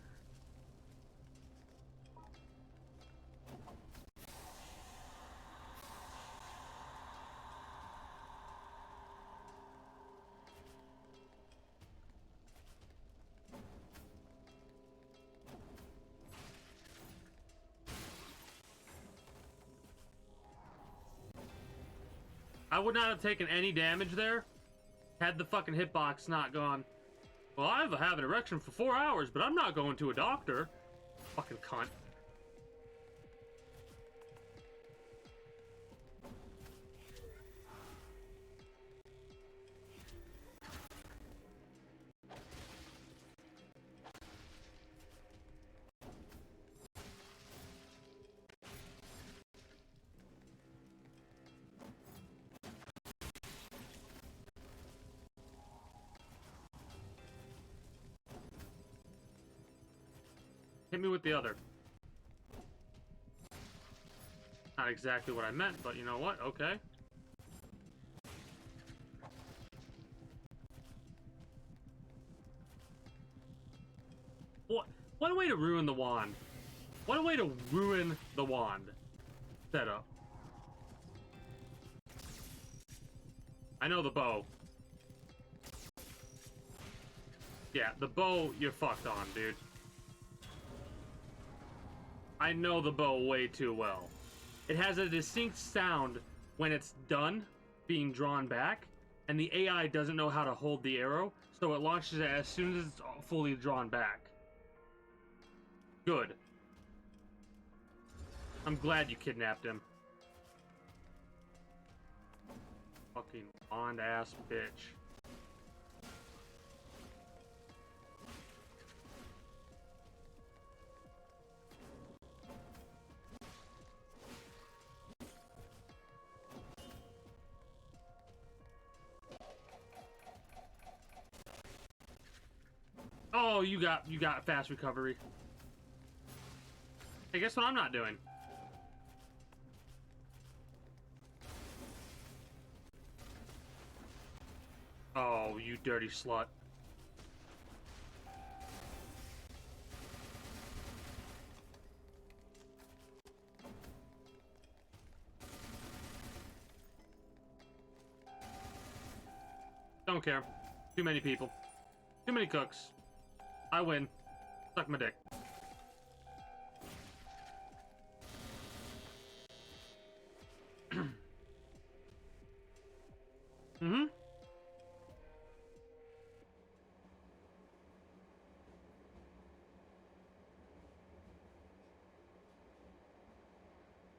I would not have taken any damage there had the fucking hitbox not gone. Well, I've had an erection for 4 hours, but I'm not going to a doctor. Fucking cunt. Hit me with the other. Not exactly what I meant, but you know what? Okay. What a way to ruin the wand. What a way to ruin the wand setup. I know the bow. Yeah, the bow you're fucked on, dude. I know the bow way too well. It has a distinct sound when it's done being drawn back, and the AI doesn't know how to hold the arrow, so it launches it as soon as it's fully drawn back. Good. I'm glad you kidnapped him. Fucking blonde ass bitch. Oh, you got fast recovery. Hey, guess what I'm not doing? Oh, you dirty slut. Don't care. Too many people. Too many cooks. I win. Suck my dick. Mm-hmm.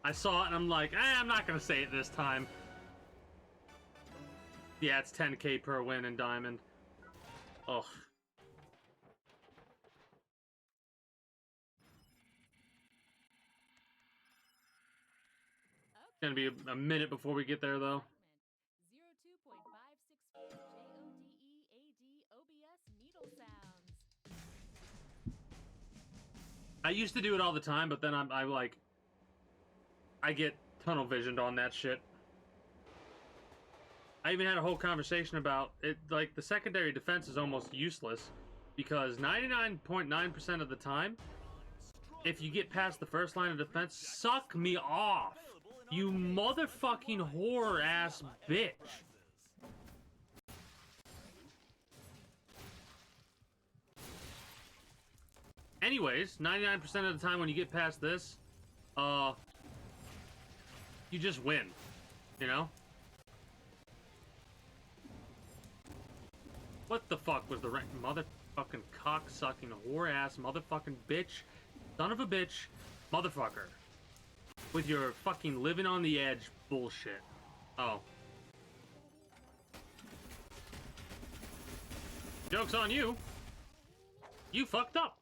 I saw it and I'm like, I'm not gonna say it this time. Yeah, it's 10k per win in Diamond. Ugh. It's gonna be a minute before we get there, though. 02.564 JODEAD OBS needle sounds. I used to do it all the time, but then I get tunnel visioned on that shit. I even had a whole conversation about it. Like, the secondary defense is almost useless because 99.9% of the time, if you get past the first line of defense, suck me off, you motherfucking whore ass bitch. Anyways, 99% of the time when you get past this, you just win, you know? What the fuck was the rank? Motherfucking cock-sucking whore-ass motherfucking bitch, son of a bitch, motherfucker. With your fucking living on the edge bullshit. Oh. Joke's on you. You fucked up.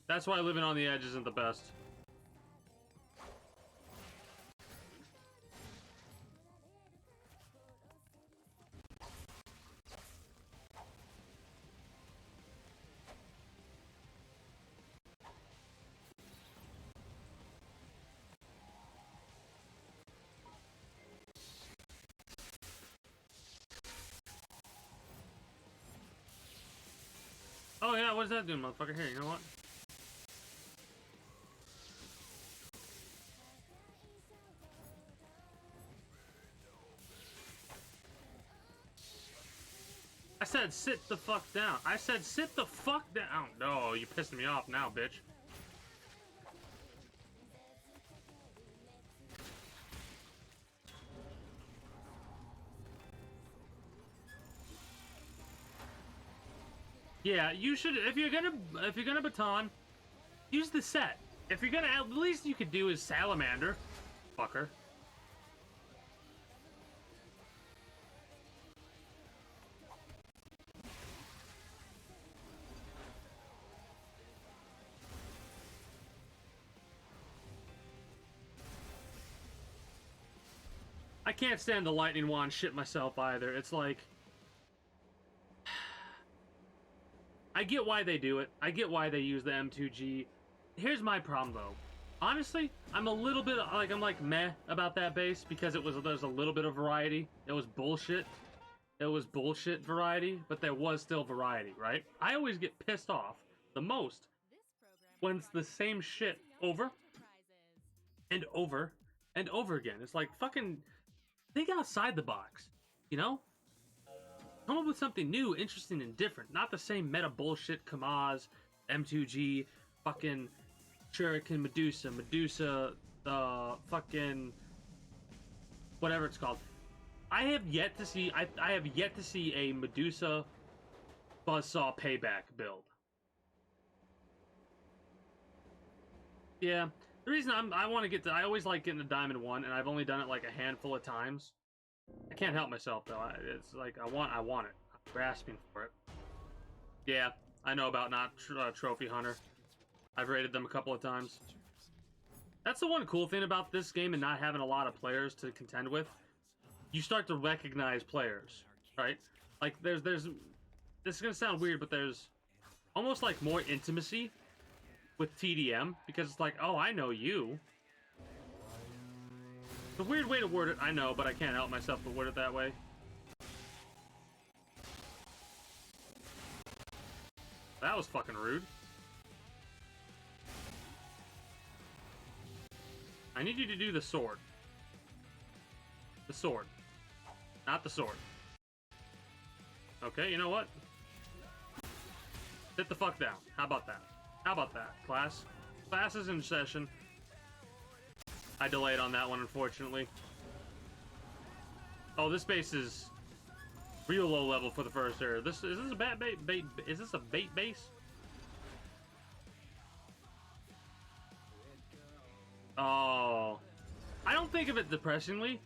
That's why living on the edge isn't the best. Oh yeah, what is that doing, motherfucker? Here, you know what? I said sit the fuck down. I said sit the fuck down. No, you pissing me off now, bitch. Yeah, you should. If you're gonna baton, use the set. If you're gonna, at least you could do is salamander, fucker. I can't stand the lightning wand shit myself either. It's like, I get why they do it. I get why they use the M2G. Here's my problem though. Honestly, I'm a little bit like, I'm like meh about that base because there's a little bit of variety. It was bullshit. It was bullshit variety, but there was still variety, right? I always get pissed off the most when it's the same shit over and over and over again. It's like, fucking think outside the box, you know? Come up with something new, interesting, and different. Not the same meta bullshit Kamaz, M2G, fucking Shuriken, Medusa, fucking whatever it's called. I have yet to see I have yet to see a Medusa Buzzsaw payback build. Yeah, the reason I want to get to, I always like getting the Diamond 1, and I've only done it like a handful of times. I can't help myself though. It's like I want it. I'm grasping for it. Yeah, I know about not Trophy Hunter. I've raided them a couple of times. That's the one cool thing about this game and not having a lot of players to contend with. You start to recognize players, right? Like there's this is gonna sound weird, but there's almost like more intimacy with TDM because it's like, oh, I know you. It's a weird way to word it, I know, but I can't help myself to word it that way. That was fucking rude. I need you to do the sword. The sword. Not the sword. Okay, you know what? Sit the fuck down. How about that? How about that, class? Class is in session. I delayed on that one, unfortunately. Oh, this base is real low level for the first area. Is this a bait? Is this a bait base? Oh, I don't think of it depressingly.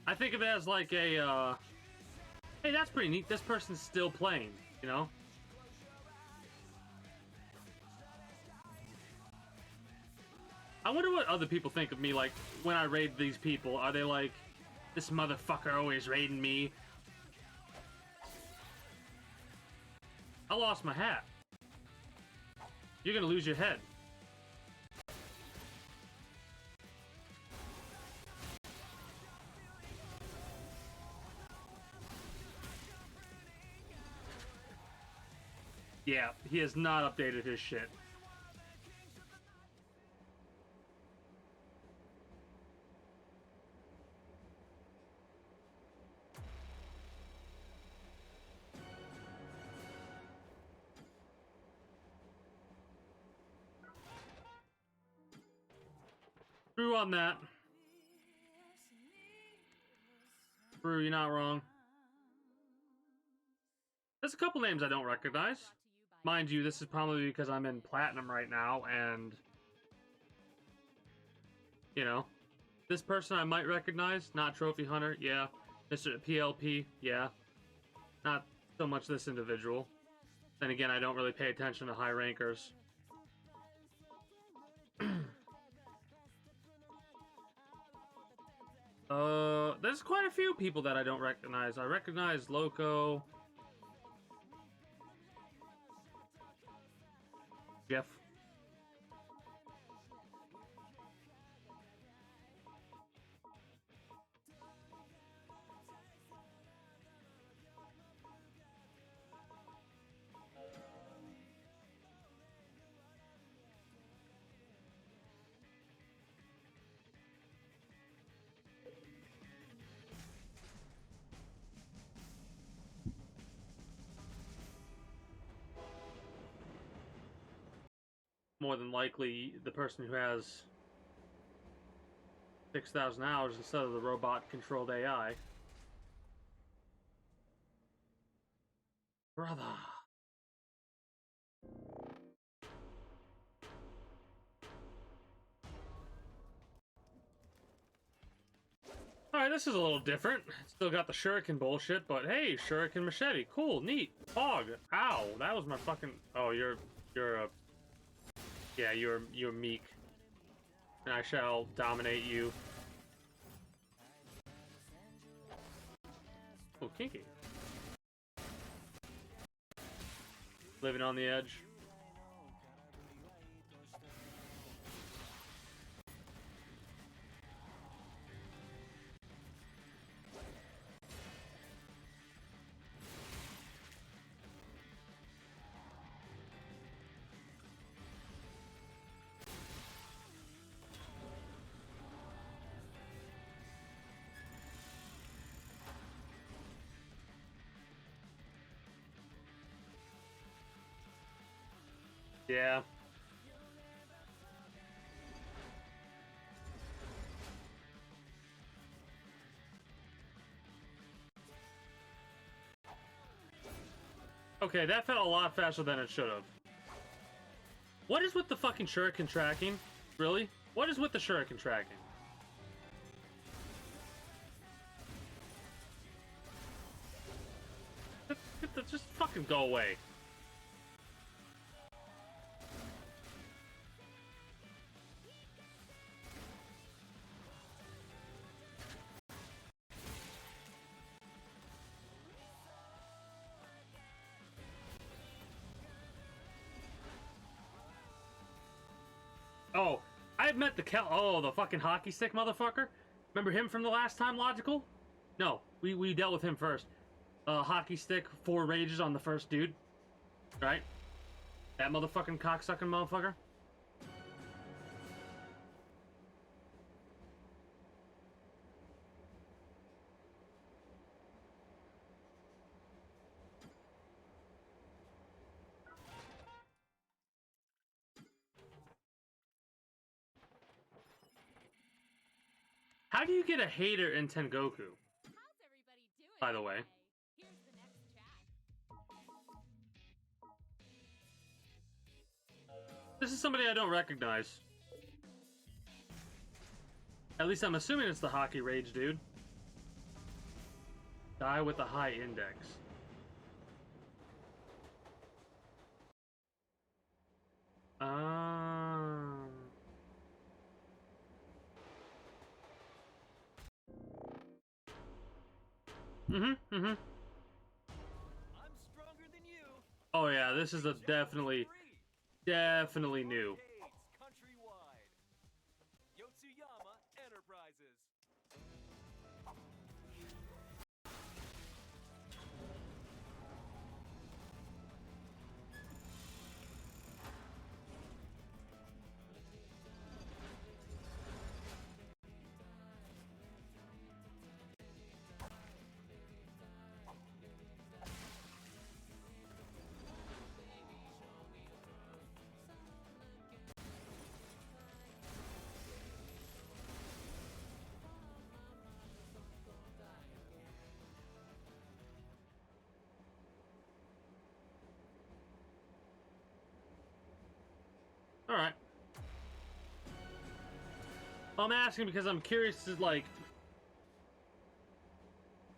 I think of it as like a, hey, that's pretty neat. This person's still playing, you know? I wonder what other people think of me, like, when I raid these people. Are they like, this motherfucker always raiding me? I lost my hat. You're gonna lose your head. Yeah, he has not updated his shit. True on that. True, you're not wrong. There's a couple names I don't recognize. Mind you, this is probably because I'm in Platinum right now, and... You know. This person I might recognize, not Trophy Hunter, yeah. Mr. PLP, yeah. Not so much this individual. Then again, I don't really pay attention to high rankers. There's quite a few people that I don't recognize. I recognize Loco. Jeff. More than likely, the person who has 6,000 hours instead of the robot-controlled AI. Brother. Alright, this is a little different. Still got the shuriken bullshit, but hey, shuriken machete. Cool, neat. Fog. Ow, that was my fucking... Oh, you're a... Yeah, you're meek. And I shall dominate you. Oh, kinky. Living on the edge. Yeah. Okay, that felt a lot faster than it should have. What is with the fucking shuriken tracking? Really? What is with the shuriken tracking? Just fucking go away. Oh, I've met the fucking hockey stick motherfucker. Remember him from the last time, Logical? No, we dealt with him first. Hockey stick, 4 rages on the first dude. Right? That motherfucking cocksucking motherfucker. How do you get a hater in Tengoku? How's everybody doing? By the way. today? Here's the next chat. This is somebody I don't recognize. At least I'm assuming it's the hockey rage dude. Guy with a high index. I'm stronger than you. Oh yeah, this is a definitely new. Arcades countrywide. Yotsuyama Enterprises. All right. Well, I'm asking because I'm curious to like.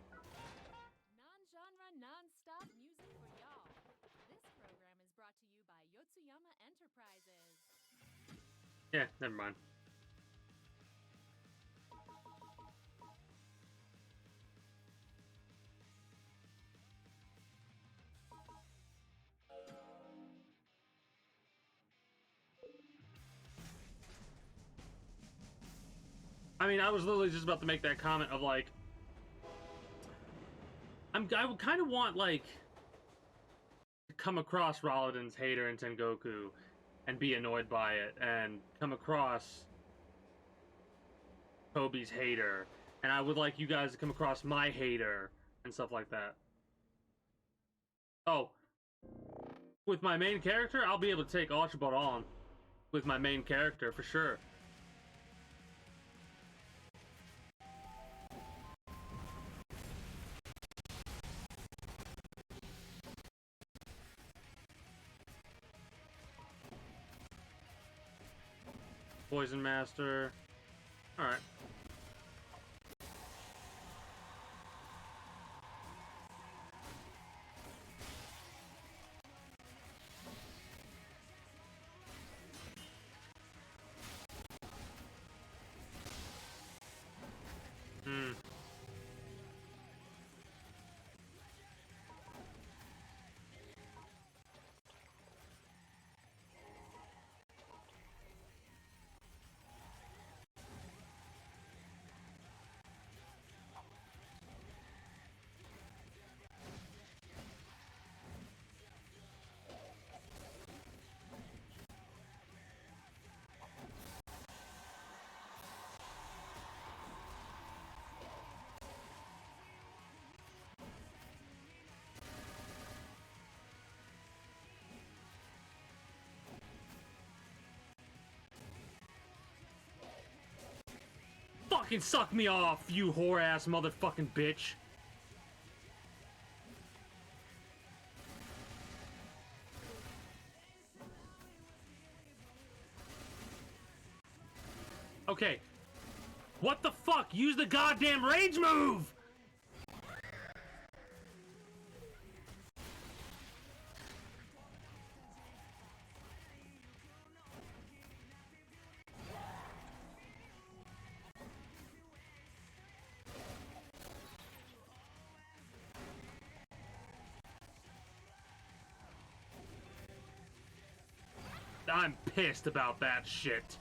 Non-genre, non-stop music for y'all. This program is brought to you by Yotsuyama Enterprises. Yeah, never mind. I mean, I was literally just about to make that comment of like, I would kind of want like to come across Rolladin's hater in Tengoku and be annoyed by it, and come across Kobe's hater, and I would like you guys to come across my hater and stuff like that. Oh, with my main character, I'll be able to take Archibald on with my main character for sure. Poison Master. Alright. Hmm. Fucking suck me off, you whore-ass motherfucking bitch. Okay. What the fuck? Use the goddamn rage move! I'm pissed about that shit.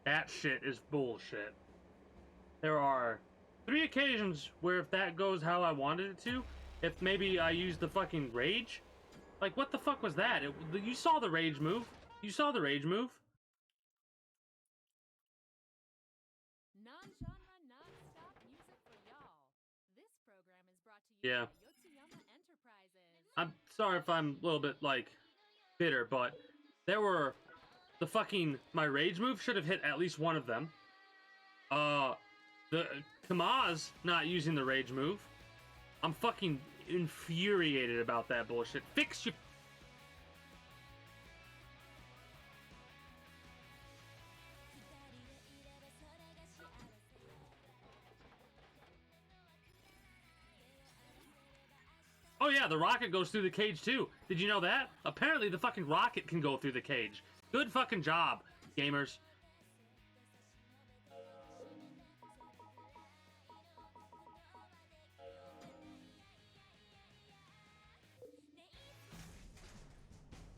That shit is bullshit. There are 3 occasions where if that goes how I wanted it to, if maybe I use the fucking rage, like what the fuck was that? You saw the rage move. You saw the rage move. Non-genre, non-stop music for y'all. This program is brought to you Yeah. by Yotsuyama Enterprises. I'm sorry if I'm a little bit like bitter, but there were the fucking my rage move should have hit at least one of them. The Kamaz not using the rage move. I'm fucking infuriated about that bullshit. Fix your. Oh yeah, the rocket goes through the cage too. Did you know that? Apparently the fucking rocket can go through the cage. Good fucking job, gamers.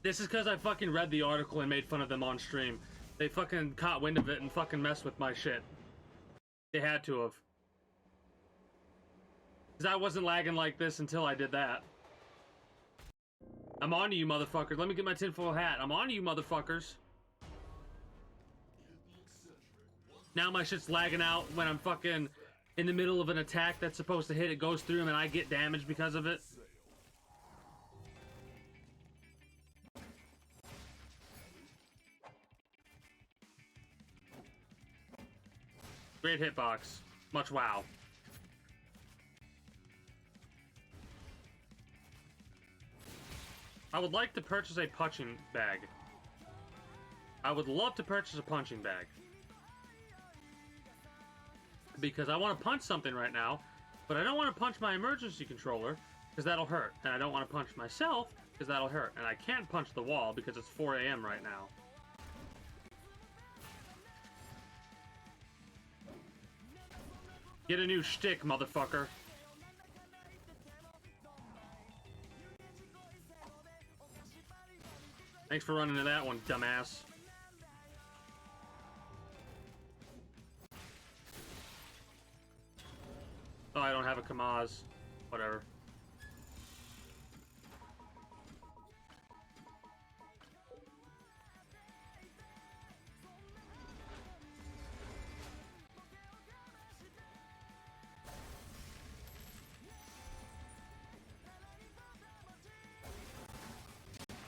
This is because I fucking read the article and made fun of them on stream. They fucking caught wind of it and fucking messed with my shit. They had to have. Because I wasn't lagging like this until I did that. I'm on to you, motherfuckers. Let me get my tinfoil hat. I'm on to you, motherfuckers. Now my shit's lagging out when I'm fucking in the middle of an attack that's supposed to hit. It goes through him and I get damaged because of it. Great hitbox. Much wow. I would like to purchase a punching bag. I would love to purchase a punching bag. Because I want to punch something right now, but I don't want to punch my emergency controller, because that'll hurt. And I don't want to punch myself, because that'll hurt. And I can't punch the wall, because it's 4 a.m. right now. Get a new shtick, motherfucker. Thanks for running into that one, dumbass. Oh, I don't have a Kamaz. Whatever.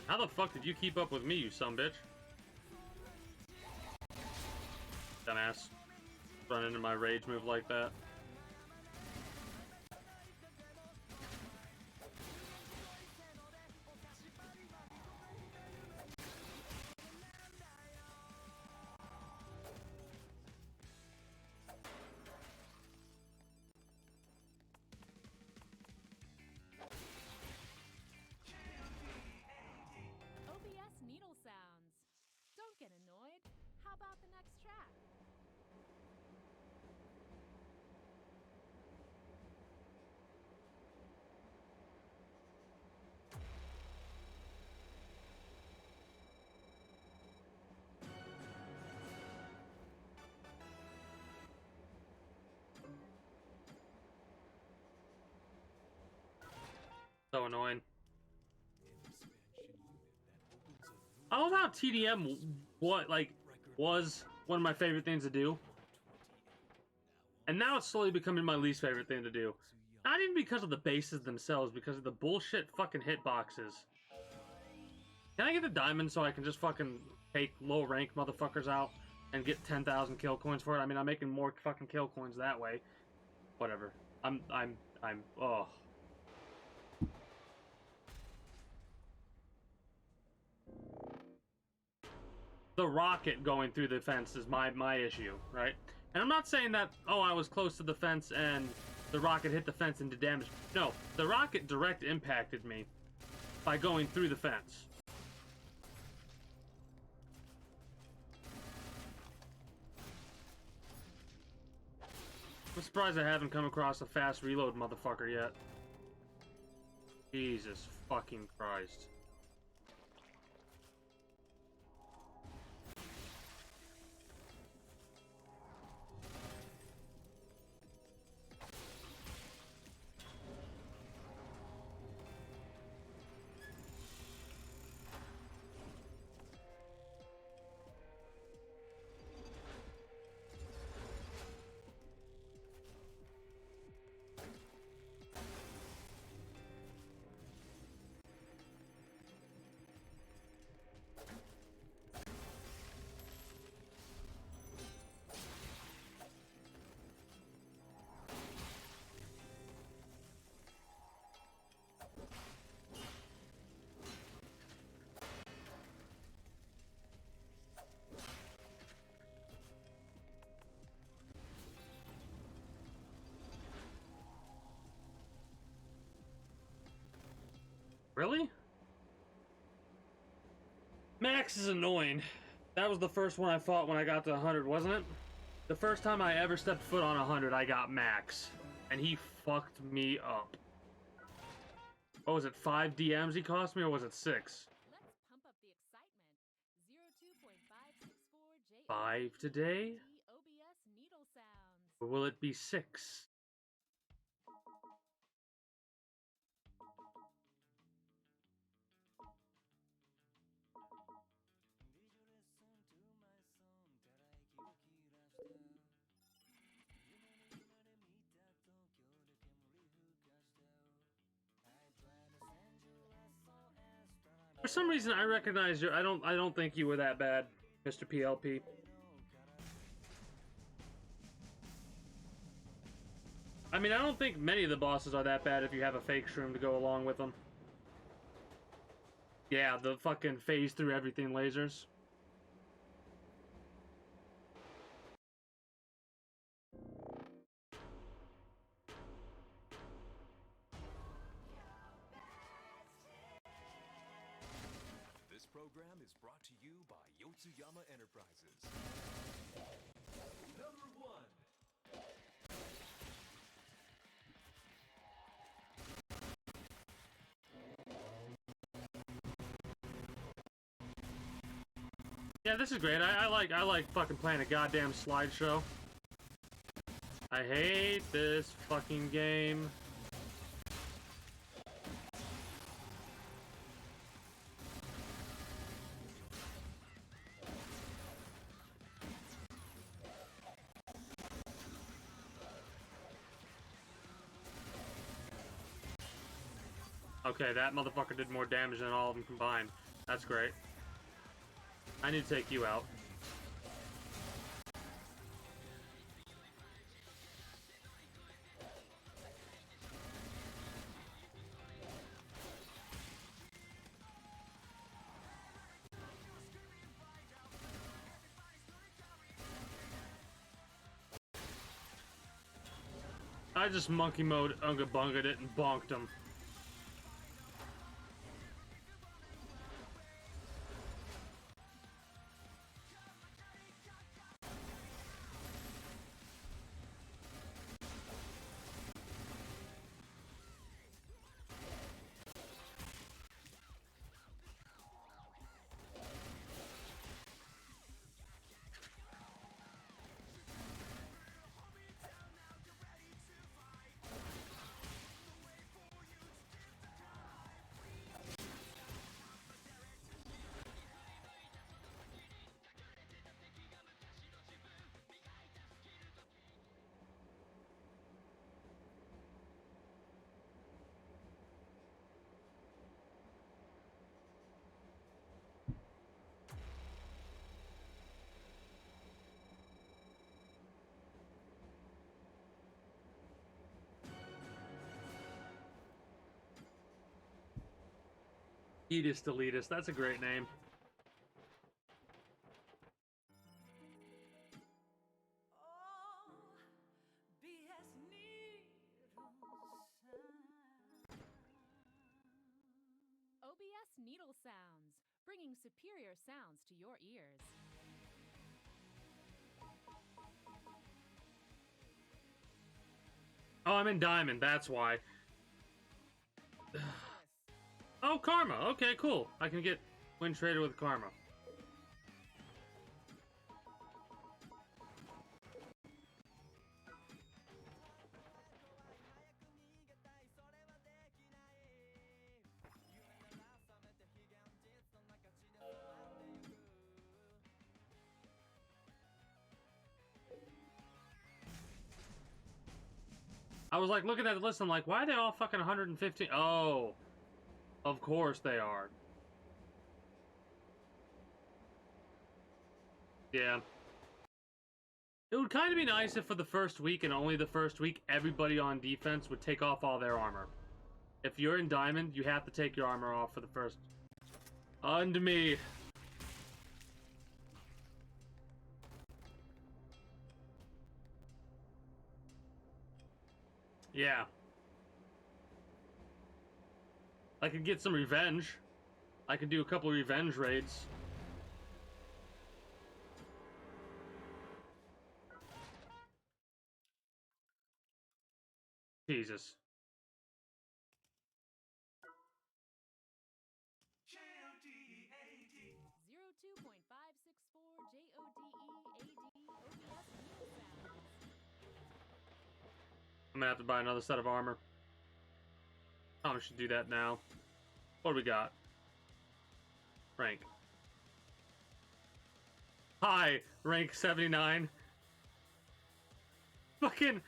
How the fuck did you keep up with me, you sumbitch? Dumbass. Run into my rage move like that. OBS needle sounds. Don't get annoyed. How about the next track? So annoying. An expansion unit that opens a new I love how TDM record was one of my favorite things to do, 28. and now it's slowly becoming my least favorite thing to do. Not even because of the bases themselves, because of the bullshit fucking hitboxes. Can I get the diamond so I can just fucking take low rank motherfuckers out and get 10,000 kill coins for it? I mean, I'm making more fucking kill coins that way. Whatever. Oh. The rocket going through the fence is my issue, right? And I'm not saying that, oh, I was close to the fence and the rocket hit the fence and did damage. No, the rocket direct impacted me by going through the fence. I'm surprised I haven't come across a fast reload motherfucker yet. Jesus fucking Christ. Really? Max is annoying. That was the first one I fought when I got to 100, wasn't it? The first time I ever stepped foot on 100, I got Max. And he fucked me up. What was it, 5 DMs he cost me, or was it 6? Let's pump up the excitement. 02.564 5 today? OBS needle sounds. Or will it be 6? For some reason, I recognize you. I don't think you were that bad, Mr. PLP. I mean, I don't think many of the bosses are that bad if you have a fake shroom to go along with them. Yeah, the fucking phase through everything lasers. This program is brought to you by Yotsuyama Enterprises. Number 1. Yeah, this is great. I like fucking playing a goddamn slideshow. I hate this fucking game. Okay, that motherfucker did more damage than all of them combined. That's great. I need to take you out. I just monkey mode Unga Bunga'd it and bonked him. Elitist Elitist. That's a great name. OBS Needle Sounds, bringing superior sounds to your ears. Oh, I'm in Diamond, that's why. Oh, Karma. Okay, cool. I can get Wind Trader with Karma. I was like looking at the list, I'm like, why are they all fucking 115? Oh, of course they are. Yeah. It would kind of be nice if for the first week and only the first week, everybody on defense would take off all their armor. If you're in Diamond, you have to take your armor off for the first. Unto me. Yeah. I could get some revenge. I could do a couple of revenge raids. Jesus. J-O-D-E-A-D. 02.564 JODEAD OBS Needle Sounds. I'm gonna have to buy another set of armor. I should do that now. What do we got? Rank. Hi, rank 79. Fucking.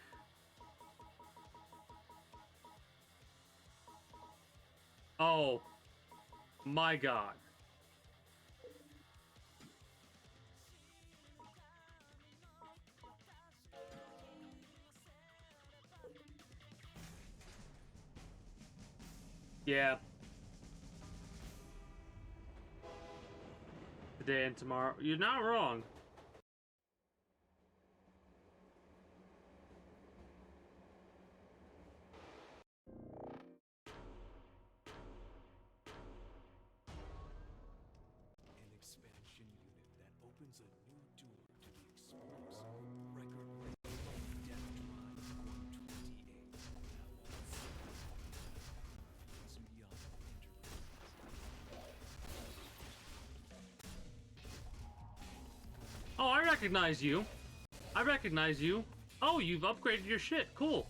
Oh. My god. Yeah. Today and tomorrow. You're not wrong. An expansion unit that opens a new door to the explosive record-breaking Death Drive 128. Yotsuyama Enterprises. Oh, I recognize you. I recognize you. Oh, you've upgraded your shit. Cool.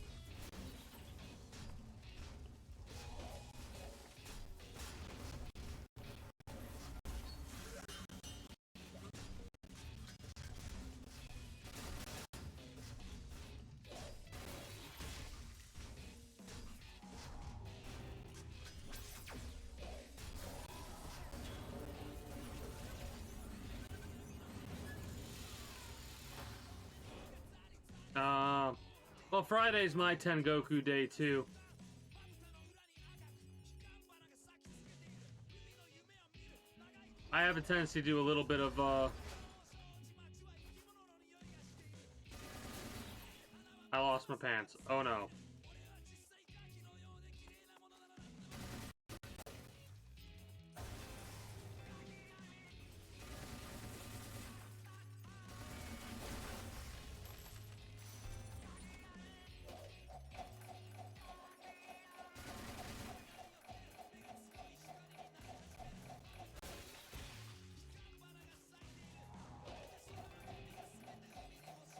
Well, Friday's my Tengoku day too. I have a tendency to do a little bit of I lost my pants. Oh no.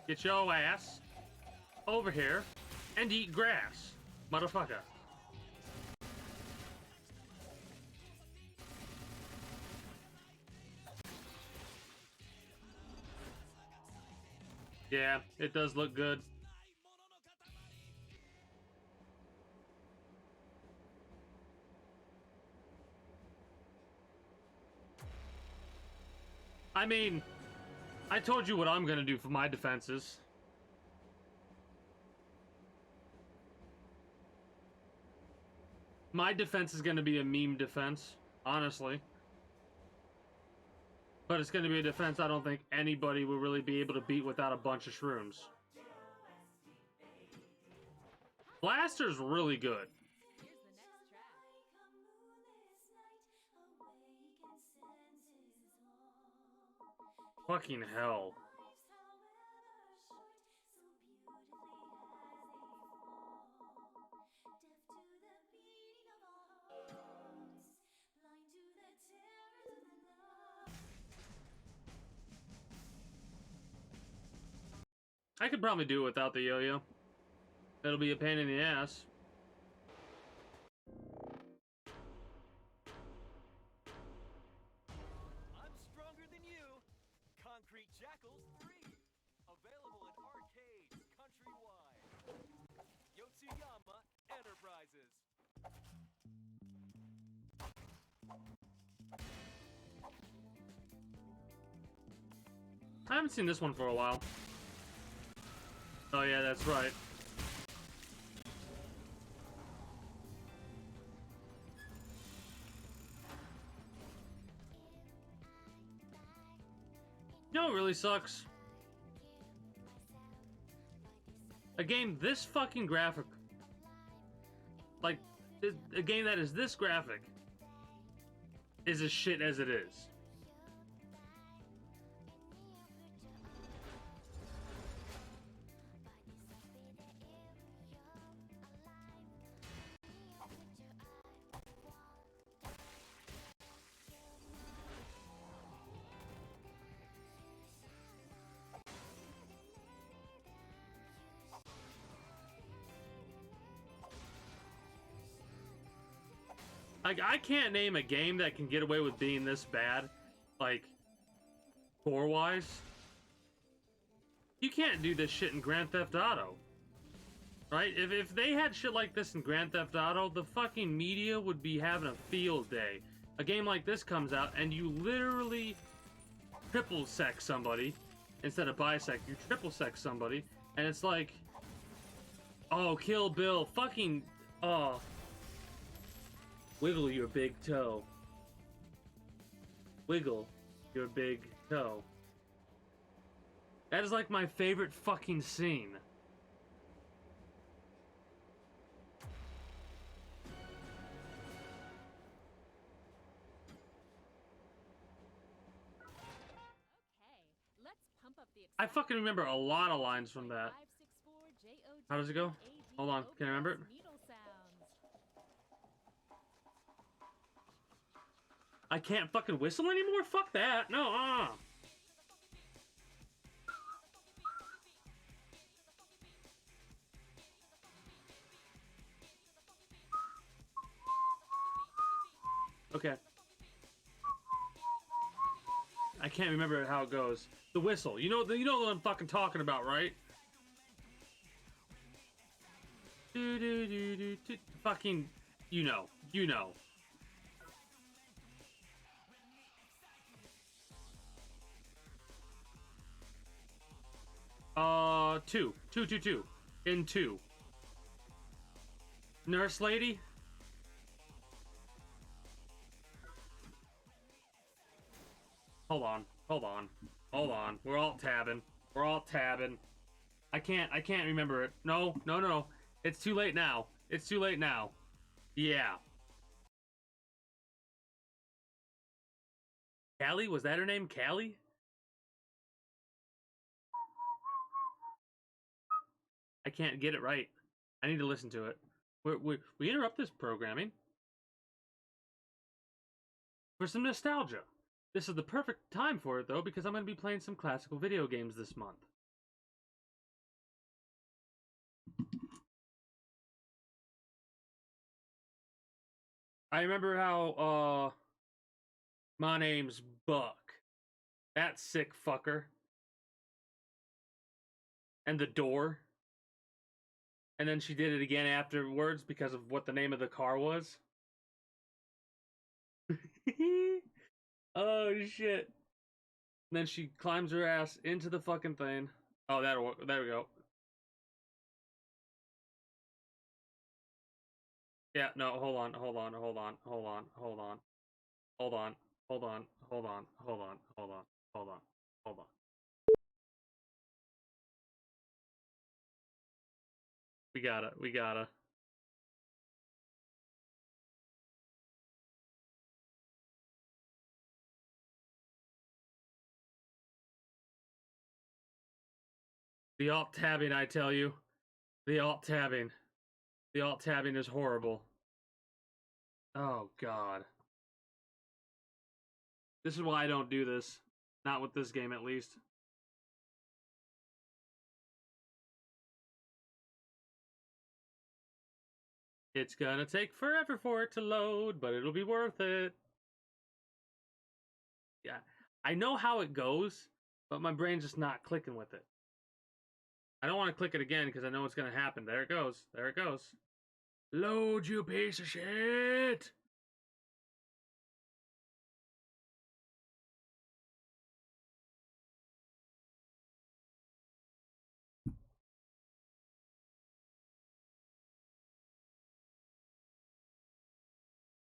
Get your ass over here and eat grass, motherfucker. Yeah, it does look good. I mean, I told you what I'm gonna do for my defenses. My defense is gonna be a meme defense. honestly. But it's going to be a defense I don't think anybody will really be able to beat without a bunch of shrooms. Blaster's really good. Here's the next track. Fucking hell. I could probably do it without the yo-yo. It'll be a pain in the ass. I'm stronger than you. Concrete Jackals 3. Available in arcades countrywide. Yotsuyama Enterprises. I haven't seen this one for a while. Oh yeah, that's right. You know what really sucks? A game this fucking graphic. Like, a game that is this graphic is as shit as it is. Like, I can't name a game that can get away with being this bad, like, core-wise. You can't do this shit in Grand Theft Auto. Right? If they had shit like this in Grand Theft Auto, the fucking media would be having a field day. A game like this comes out, and you literally triple sex somebody, instead of bisect, you triple sex somebody, and it's like, oh, Kill Bill, fucking, oh. Wiggle your big toe. Wiggle your big toe. That is like my favorite fucking scene. Okay, let's pump up the I fucking remember a lot of lines from that. How does it go? Hold on, can I remember it? I can't fucking whistle anymore? Fuck that. No, Okay. I can't remember how it goes. The whistle. You know what I'm fucking talking about, right? Do do do do do. Fucking, you know. Two. In two. Nurse lady? Hold on. We're all tabbing. I can't remember it. No. It's too late now. Yeah. Callie? Was that her name? Callie? I can't get it right. I need to listen to it. We interrupt this programming for some nostalgia. This is the perfect time for it, though, because I'm going to be playing some classical video games this month. I remember how, my name's Buck. That sick fucker. And the door. And then she did it again afterwards because of what the name of the car was. Oh, shit. And then she climbs her ass into the fucking thing. Oh, that'll work. There we go. Yeah, no, hold on. Hold on. Hold on. Hold on. Hold on. Hold on. Hold on. Hold on. We gotta. We gotta. The alt tabbing, I tell you. The alt tabbing. The alt tabbing is horrible. Oh, God. This is why I don't do this. Not with this game, at least. It's gonna take forever for it to load, but it'll be worth it. Yeah. I know how it goes, but my brain's just not clicking with it. I don't want to click it again because I know what's gonna happen. There it goes. There it goes. Load, you piece of shit!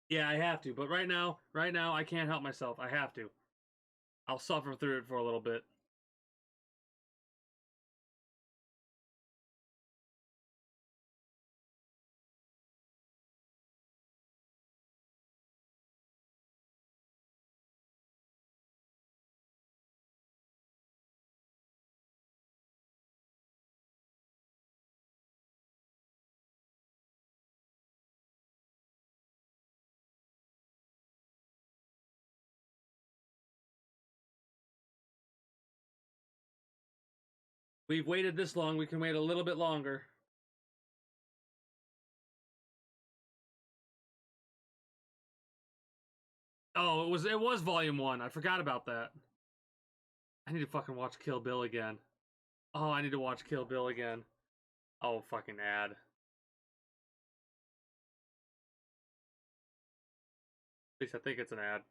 Yeah, I have to, but right now, I can't help myself. I have to. I'll suffer through it for a little bit. We've waited this long, we can wait a little bit longer. Oh, it was volume 1. I forgot about that. I need to fucking watch Kill Bill again. Oh, I need to watch Kill Bill again. Oh, fucking ad. At least I think it's an ad.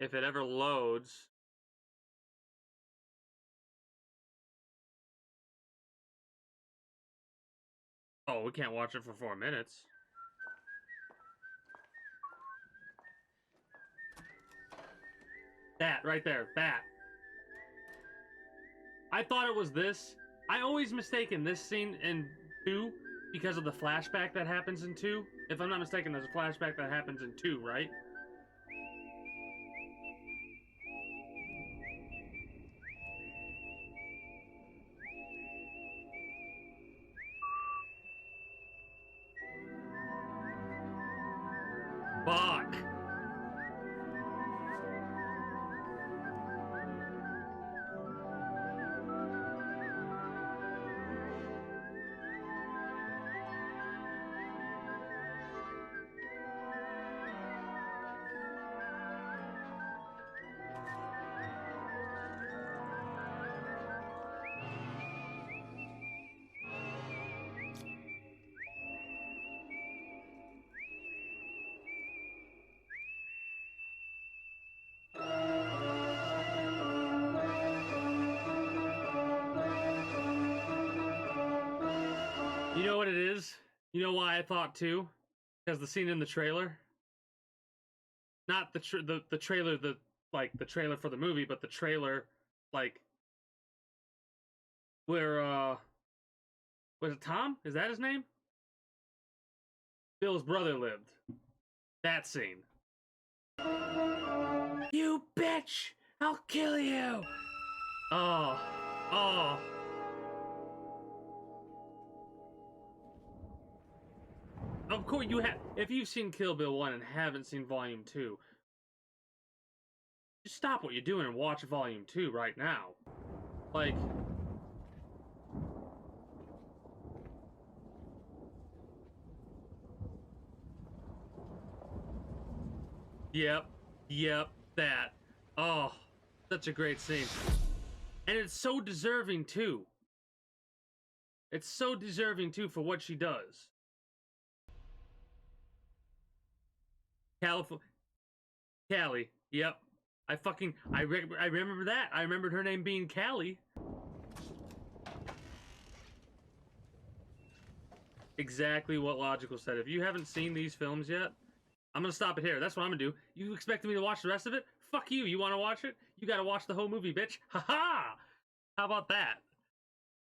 If it ever loads. Oh, we can't watch it for 4 minutes. That, right there, that. I thought it was this. I always mistaken this scene in 2 because of the flashback that happens in 2. If I'm not mistaken, there's a flashback that happens in 2, right? Fuck! You know what it is? You know why I thought too? Because the scene in the trailer. Not the trailer, the trailer for the movie, but the trailer, like, where was it Tom? Is that his name? Bill's brother lived. That scene. You bitch! I'll kill you! Oh. Oh. Of course you have. If you've seen Kill Bill 1 and haven't seen Volume 2, just stop what you're doing and watch Volume 2 right now. Like, yep, that. Oh, such a great scene. And it's so deserving too. It's so deserving too for what she does. Callie, yep. I remember that. I remembered her name being Callie. Exactly what Logical said. If you haven't seen these films yet, I'm gonna stop it here. That's what I'm gonna do. You expected me to watch the rest of it? Fuck you. You want to watch it? You gotta watch the whole movie, bitch. Ha ha! How about that?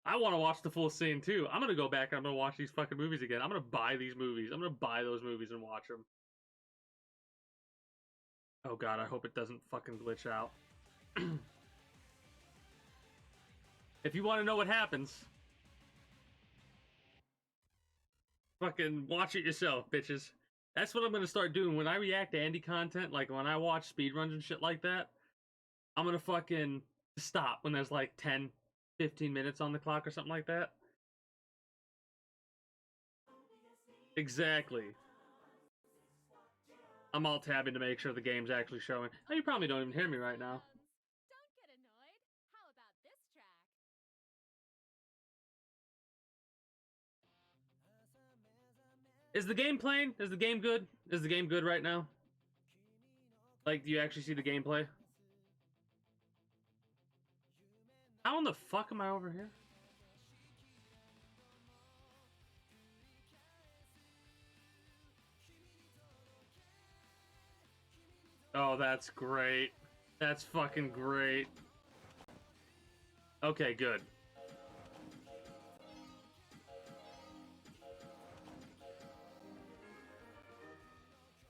I want to watch the full scene too. I'm gonna go back and I'm gonna watch these fucking movies again. I'm gonna buy these movies. I'm gonna buy those movies and watch them. Oh god, I hope it doesn't fucking glitch out. If you want to know what happens, fucking watch it yourself, bitches. That's what I'm gonna start doing when I react to Andy content. Like when I watch speedruns and shit like that, I'm gonna fucking stop when there's like 10, 15 minutes on the clock or something like that. Exactly. I'm alt tabbing to make sure the game's actually showing. Oh, you probably don't even hear me right now. Don't get annoyed. How about this track? Is the game playing? Is the game good? Is the game good right now? Like, do you actually see the gameplay? How in the fuck am I over here? Oh, that's great. That's fucking great. Okay, good.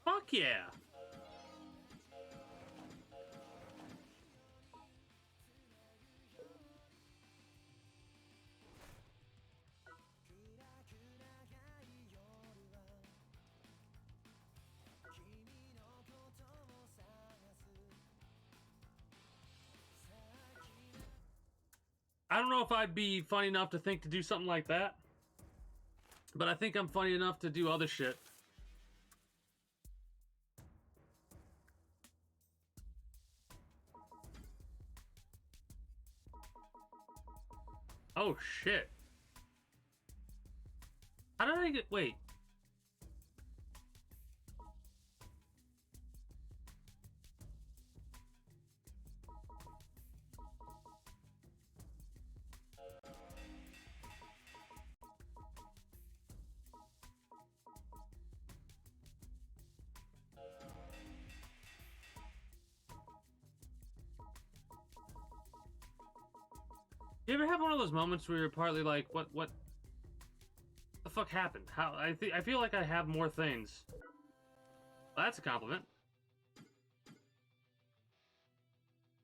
Fuck yeah. I don't know if I'd be funny enough to think to do something like that, but I think I'm funny enough to do other shit. Oh shit. How did I get... Wait. You ever have one of those moments where you're partly like, what the fuck happened? How I feel like I have more things. Well, that's a compliment.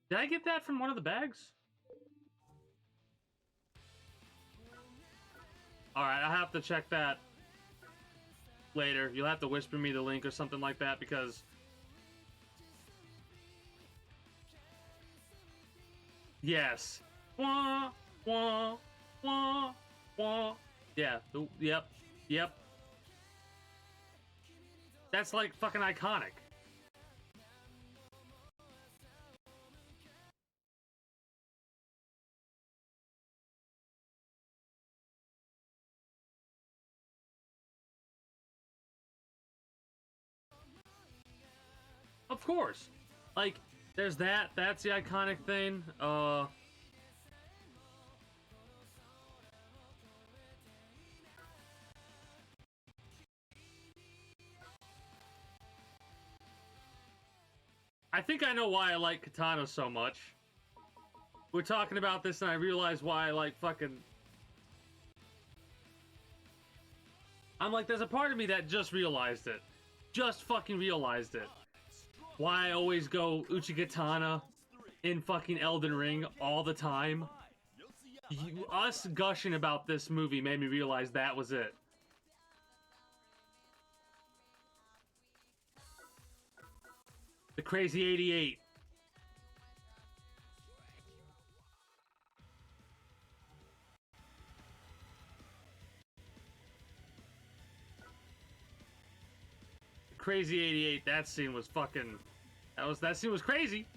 Did I get that from one of the bags? Alright, I have to check that later. You'll have to whisper me the link or something like that because... Yes. Wah, wah, wah, wah. Yeah, yep. That's like fucking iconic. Of course. Like, there's that. That's the iconic thing. I think I know why I like Katana so much. We're talking about this and I realize why I like fucking... I'm like, there's a part of me that just realized it. Just fucking realized it. Why I always go Uchigatana in fucking Elden Ring all the time. Us gushing about this movie made me realize that was it. The Crazy 88. Crazy 88, that scene was fucking... That scene was crazy.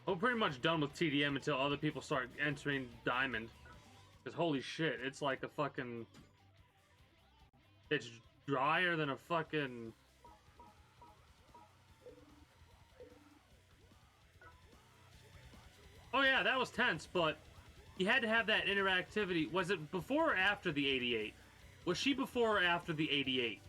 We're pretty much done with TDM until other people start entering Diamond. Because holy shit, it's like a fucking... It's drier than a fucking... Oh yeah, that was tense, but you had to have that interactivity. Was it before or after the 88? Was she before or after the 88?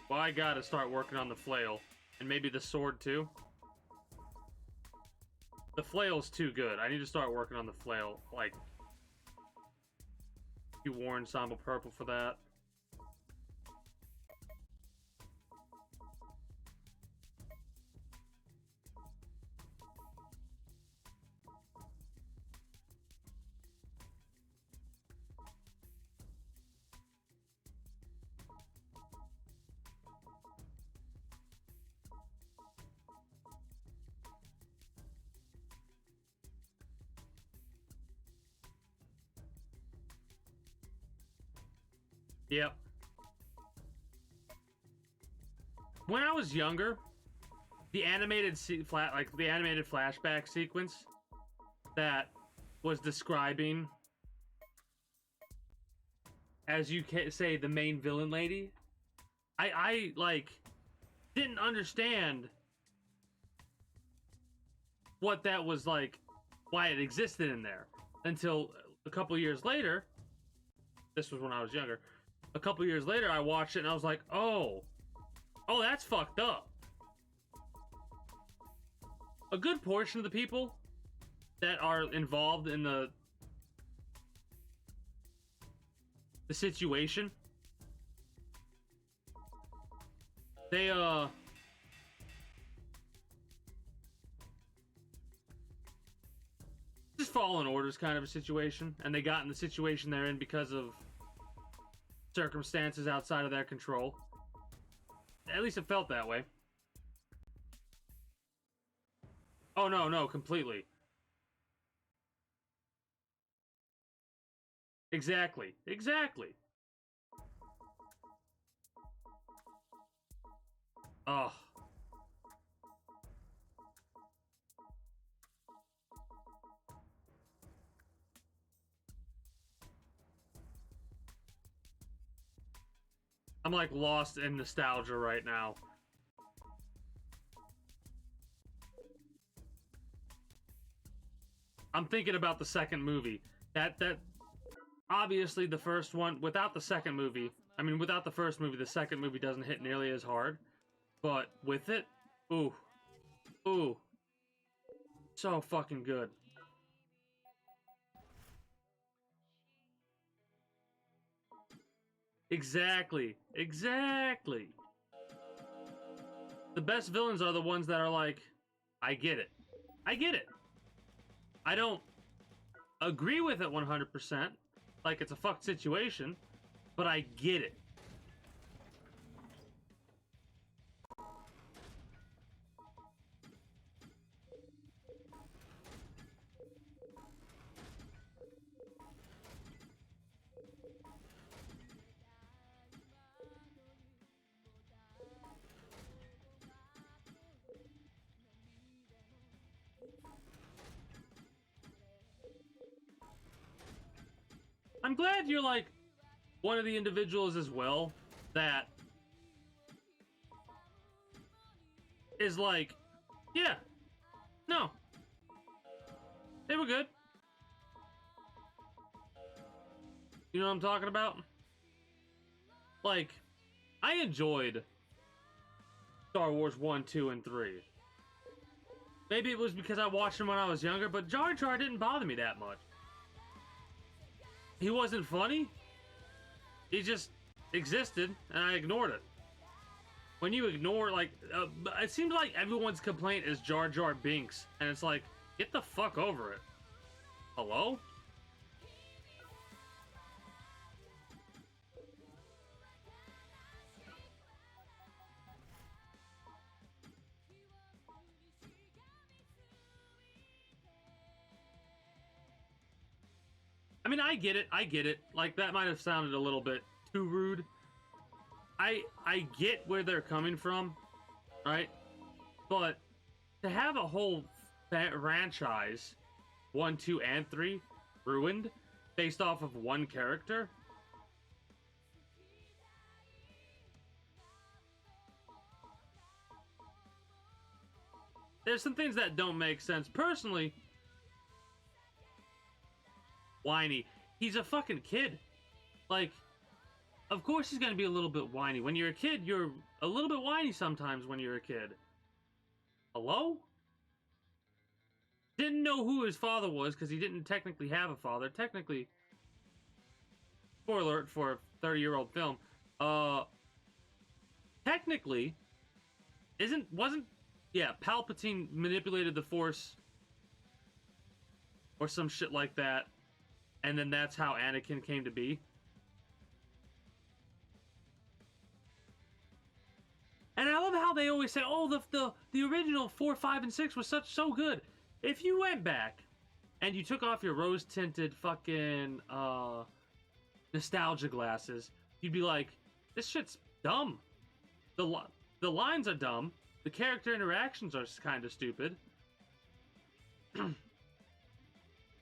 Well, I gotta start working on the flail. And maybe the sword, too. The flail's too good. I need to start working on the flail. Like, you wore Ensemble Purple for that. Yep. When I was younger, the animated the animated flashback sequence that was describing, as you can say, the main villain lady, I like didn't understand what that was like, why it existed in there until a couple years later. This was when I was younger. A couple years later, I watched it and I was like, oh, that's fucked up. A good portion of the people that are involved in the situation, they, just fallen orders kind of a situation, and they got in the situation they're in because of circumstances outside of their control. At least it felt that way. Oh no, completely. Exactly. Oh. I'm like lost in nostalgia right now. I'm thinking about the second movie. That obviously the first one, without the second movie, I mean without the first movie, the second movie doesn't hit nearly as hard. But with it, ooh. So fucking good. Exactly. The best villains are the ones that are like, I get it. I don't agree with it 100%, like it's a fucked situation, but I get it. I'm glad you're like one of the individuals as well that is like, yeah, no, they were good. You know what I'm talking about? Like, I enjoyed Star Wars 1, 2, and 3. Maybe it was because I watched them when I was younger, but Jar Jar didn't bother me that much. He wasn't funny. He just existed, and I ignored it. When you ignore, like, it seems like everyone's complaint is Jar Jar Binks, and it's like, get the fuck over it. Hello? mean, I get it. I get it. Like, that might have sounded a little bit too rude. I get where they're coming from, right? But to have a whole franchise, 1, 2, and 3, ruined based off of one character. There's some things that don't make sense. Personally, whiny. He's a fucking kid. Like, of course he's gonna be a little bit whiny. When you're a kid, you're a little bit whiny sometimes when you're a kid. Hello? Didn't know who his father was because he didn't technically have a father. Technically, spoiler alert for a 30-year-old film. Technically, Palpatine manipulated the Force or some shit like that, and then that's how Anakin came to be. And I love how they always say, "Oh, the original 4, 5, and 6 was so good." If you went back and you took off your rose-tinted fucking nostalgia glasses, you'd be like, "This shit's dumb. The lines are dumb. The character interactions are kind of stupid."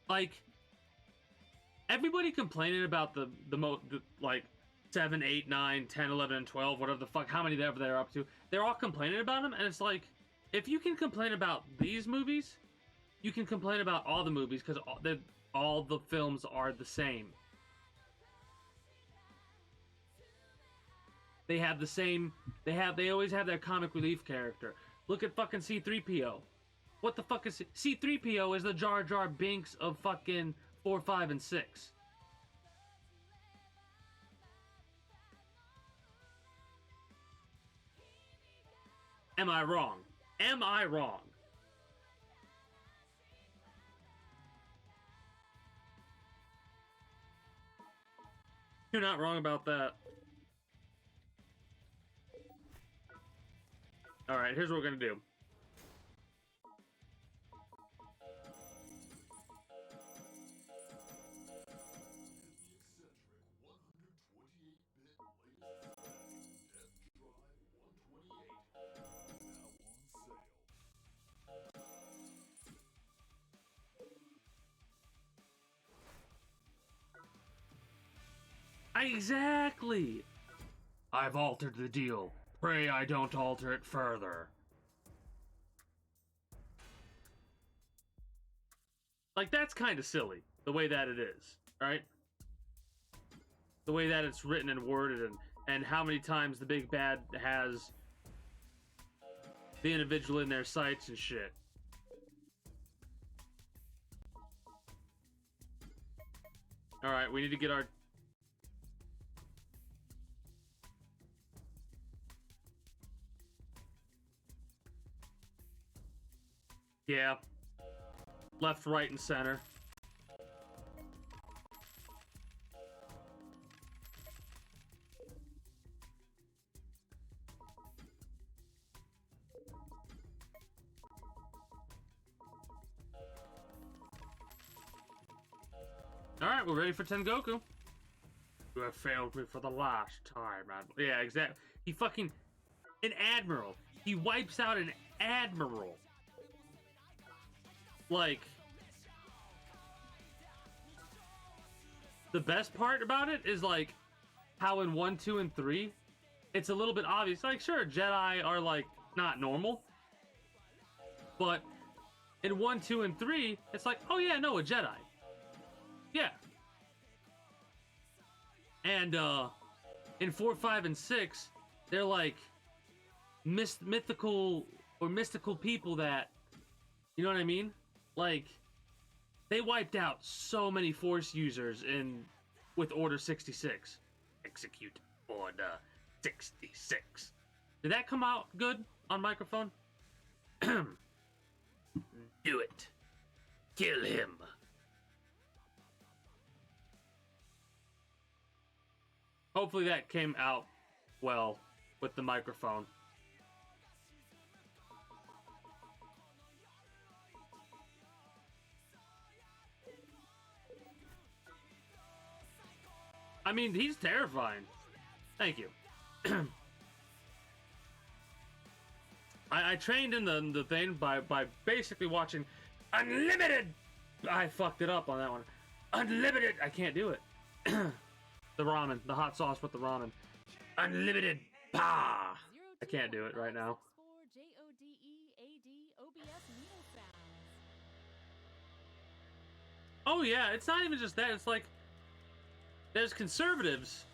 Like, everybody complaining about the like 7, 8, 9, 10, 11, and 12, whatever the fuck, how many ever they're up to. They're all complaining about them, and it's like, if you can complain about these movies, you can complain about all the movies, because all the films are the same. They have the same, they always have their comic relief character. Look at fucking C-3PO. What the fuck is C-3PO is the Jar Jar Binks of fucking 4, 5, and 6. Am I wrong? Am I wrong? You're not wrong about that. Alright, here's what we're gonna do. Exactly! I've altered the deal. Pray I don't alter it further. Like, that's kind of silly, the way that it is, right? The way that it's written and worded, and how many times the big bad has the individual in their sights and shit. Alright, we need to get our... Yeah. Left, right, and center. Alright, we're ready for Tengoku. You have failed me for the last time, man. Yeah, exactly. He fucking... An admiral. He wipes out an admiral. Like... The best part about it is, like, how in 1, 2, and 3, it's a little bit obvious. Like, sure, Jedi are, like, not normal. But in 1, 2, and 3, it's like, oh yeah, no, a Jedi. Yeah. And, in 4, 5, and 6, they're, like, mythical people that, you know what I mean? Like, they wiped out so many Force users with Order 66. Execute Order 66. Did that come out good on microphone? Do it. Kill him. Hopefully that came out well with the microphone. I mean, he's terrifying. Thank you. I trained in the thing by basically watching Unlimited. I fucked it up on that one. Unlimited. I can't do it. The ramen, the hot sauce with the ramen. Unlimited. Bah. I can't do it right now. Oh yeah, it's not even just that. It's like there's conservatives,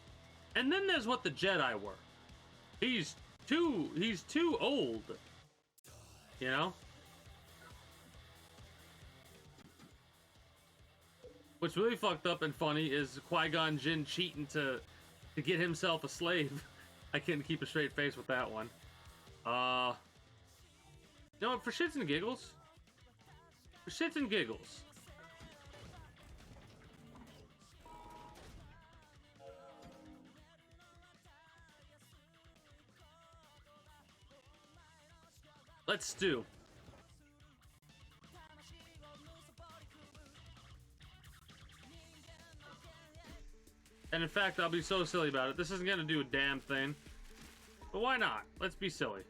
and then there's what the Jedi were. He's too old. You know? What's really fucked up and funny is Qui-Gon Jinn cheating to get himself a slave. I couldn't keep a straight face with that one. You know what, for shits and giggles? For shits and giggles. Let's stew. And in fact, I'll be so silly about it. This isn't gonna do a damn thing. But why not? Let's be silly.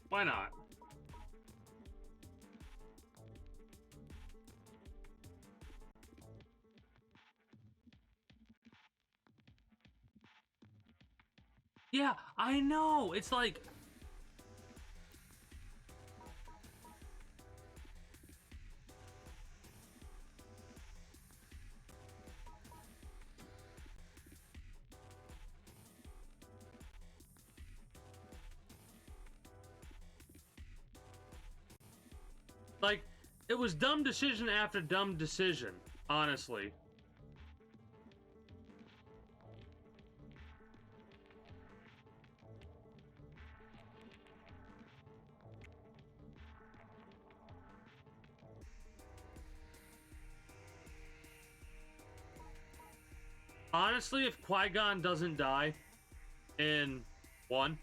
Why not? Yeah, I know. It's like it was dumb decision after dumb decision, honestly. Honestly, if Qui-Gon doesn't die in 1,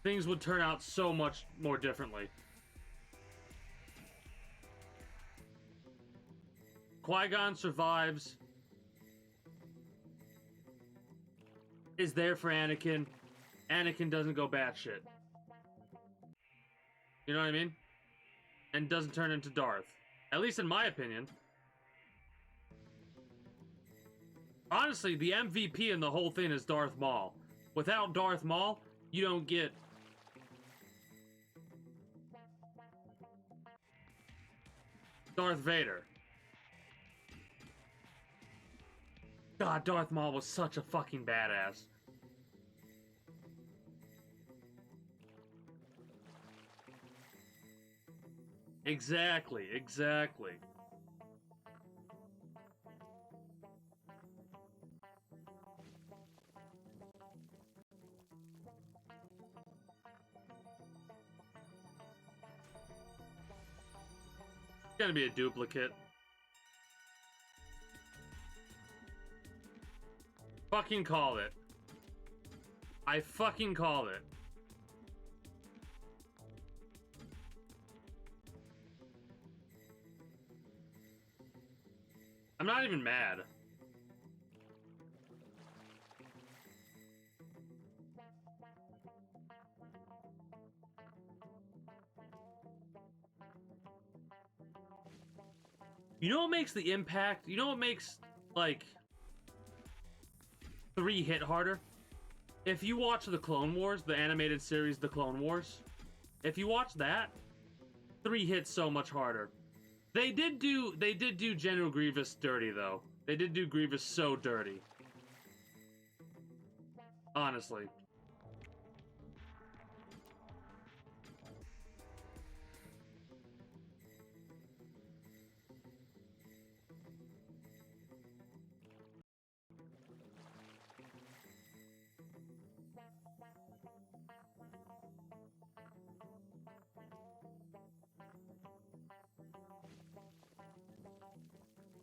things would turn out so much more differently. Qui-Gon survives, is there for Anakin. Anakin doesn't go batshit. You know what I mean? And doesn't turn into Darth. At least in my opinion. Honestly, the MVP in the whole thing is Darth Maul. Without Darth Maul, you don't get Darth Vader. God, Darth Maul was such a fucking badass. Exactly, exactly. It's gonna be a duplicate. Fucking call it. I fucking call it. I'm not even mad. You know what makes the impact? You know what makes, like, 3 hit harder? If you watch the Clone Wars, the animated series, The Clone Wars, if you watch that, 3 hits so much harder. They did do General Grievous dirty, though. They did do Grievous so dirty. Honestly.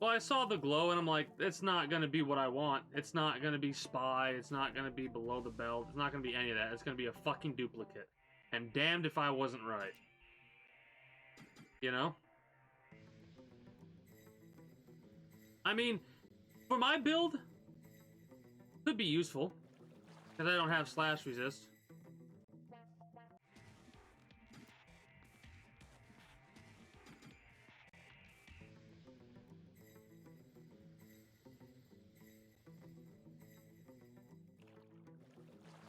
Well, I saw the glow and I'm like, it's not gonna be what I want. It's not gonna be spy. It's not gonna be below the belt. It's not gonna be any of that. It's gonna be a fucking duplicate. And damned if I wasn't right. You know? I mean, for my build, could be useful. Because I don't have slash resist.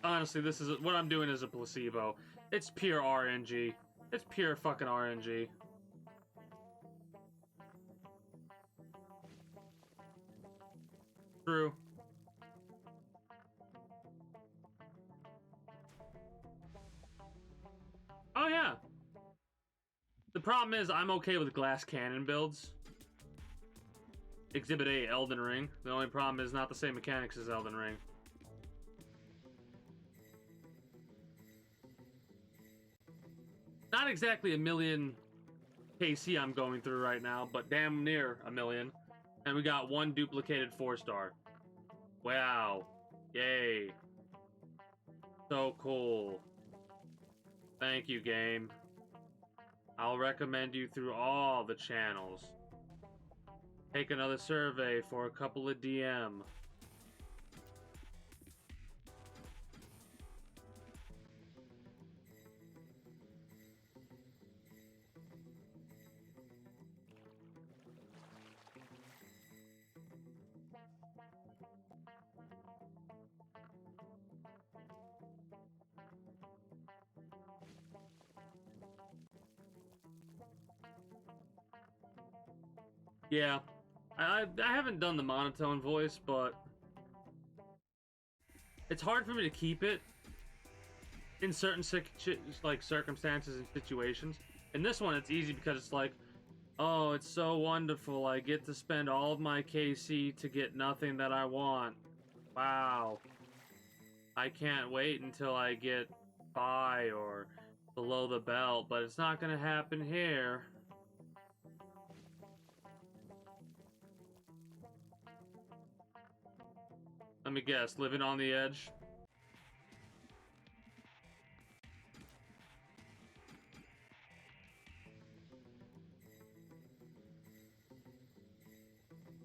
Honestly, this is what I'm doing is a placebo. It's pure RNG. It's pure fucking RNG. True. Oh yeah. The problem is I'm okay with glass cannon builds. Exhibit A, Elden Ring. The only problem is not the same mechanics as Elden Ring. Not exactly a million KC I'm going through right now, but damn near a million. And we got one duplicated 4-star. Wow. Yay. So cool. Thank you, game. I'll recommend you through all the channels. Take another survey for a couple of DM. Yeah, I haven't done the monotone voice, but it's hard for me to keep it in certain like circumstances and situations. In this one, it's easy because it's like, oh, it's so wonderful. I get to spend all of my KC to get nothing that I want. Wow. I can't wait until I get by or below the belt, but it's not gonna happen here. Let me guess, living on the edge?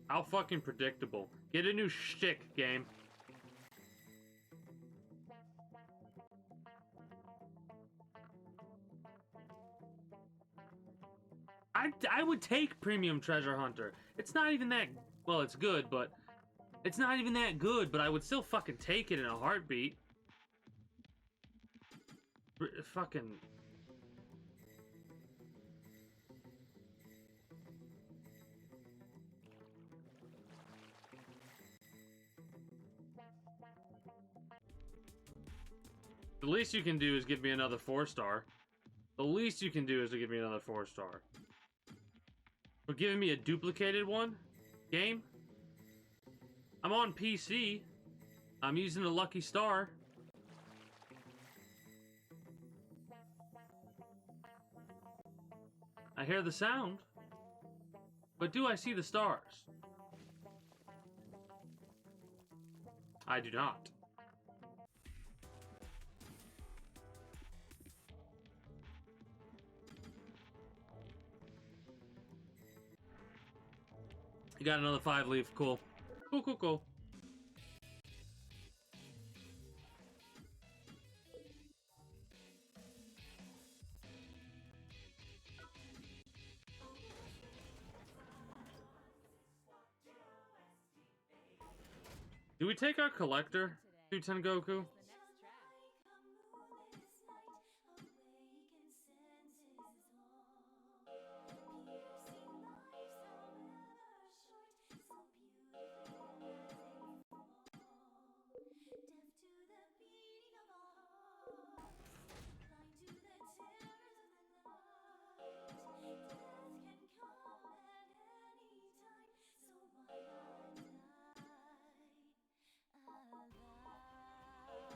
How fucking predictable. Get a new shtick, game. I would take Premium Treasure Hunter. It's not even that... Well, it's good, but... It's not even that good, but I would still fucking take it in a heartbeat. Fucking... The least you can do is give me another 4-star. The least you can do is to give me another 4-star. But giving me a duplicated one? Game? I'm on PC. I'm using a lucky star. I hear the sound. But do I see the stars? I do not. You got another 5-leaf. Cool. Cool, cool, cool. Do we take our collector to Tengoku? The next track.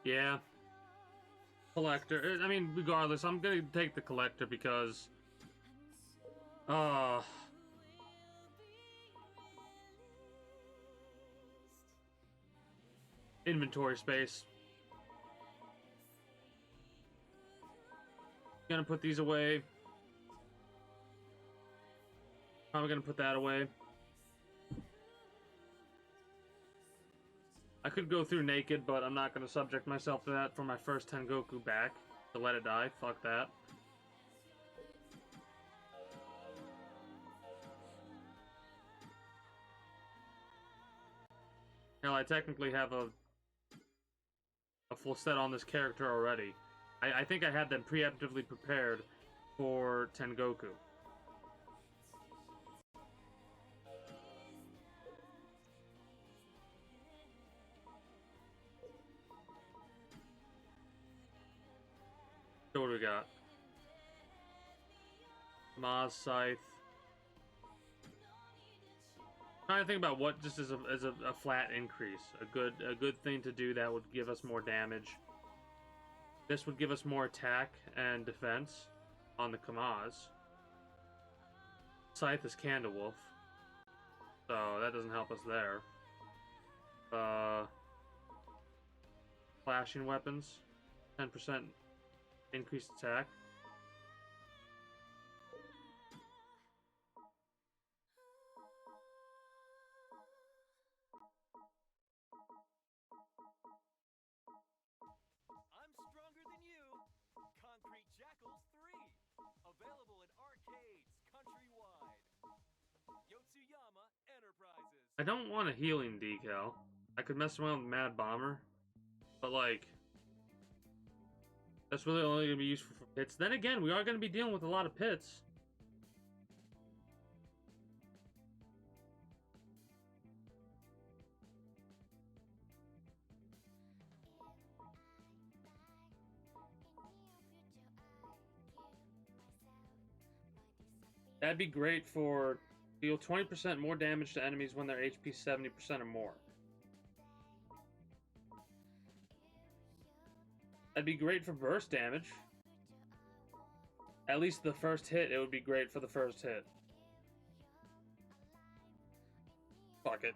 Yeah. Collector. I mean, regardless, I'm gonna take the collector because... inventory space. Gonna put these away. Probably gonna put that away. I could go through naked, but I'm not gonna subject myself to that for my first Tengoku back. To let it die. Fuck that. Hell, I technically have a full set on this character already. I think I had them preemptively prepared for Tengoku. So what do we got? Maz, Scythe. Trying to think about what just as a flat increase. A good thing to do that would give us more damage. This would give us more attack and defense on the Kamaz. Scythe is Candlewolf, so that doesn't help us there. Flashing weapons, 10% increased attack. I'm stronger than you. Concrete Jackals 3. Available in arcades countrywide. Yotsuyama Enterprises. I don't want a healing decal. I could mess around with Mad Bomber, but like, that's really only going to be useful for pits. Then again, we are going to be dealing with a lot of pits. That'd be great for deal 20% more damage to enemies when they're HP 70% or more. That'd be great for burst damage. At least the first hit, it would be great for the first hit. Fuck it.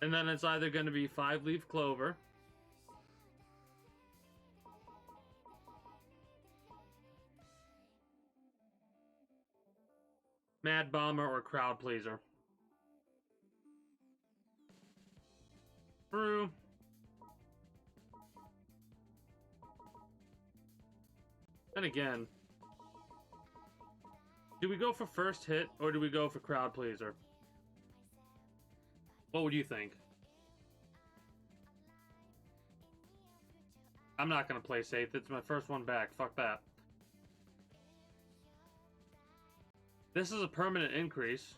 And then it's either going to be 5-leaf clover, Mad Bomber, or Crowd Pleaser. True. And again, do we go for first hit or do we go for Crowd Pleaser? What would you think? I'm not gonna play safe. It's my first one back. Fuck that. This is a permanent increase.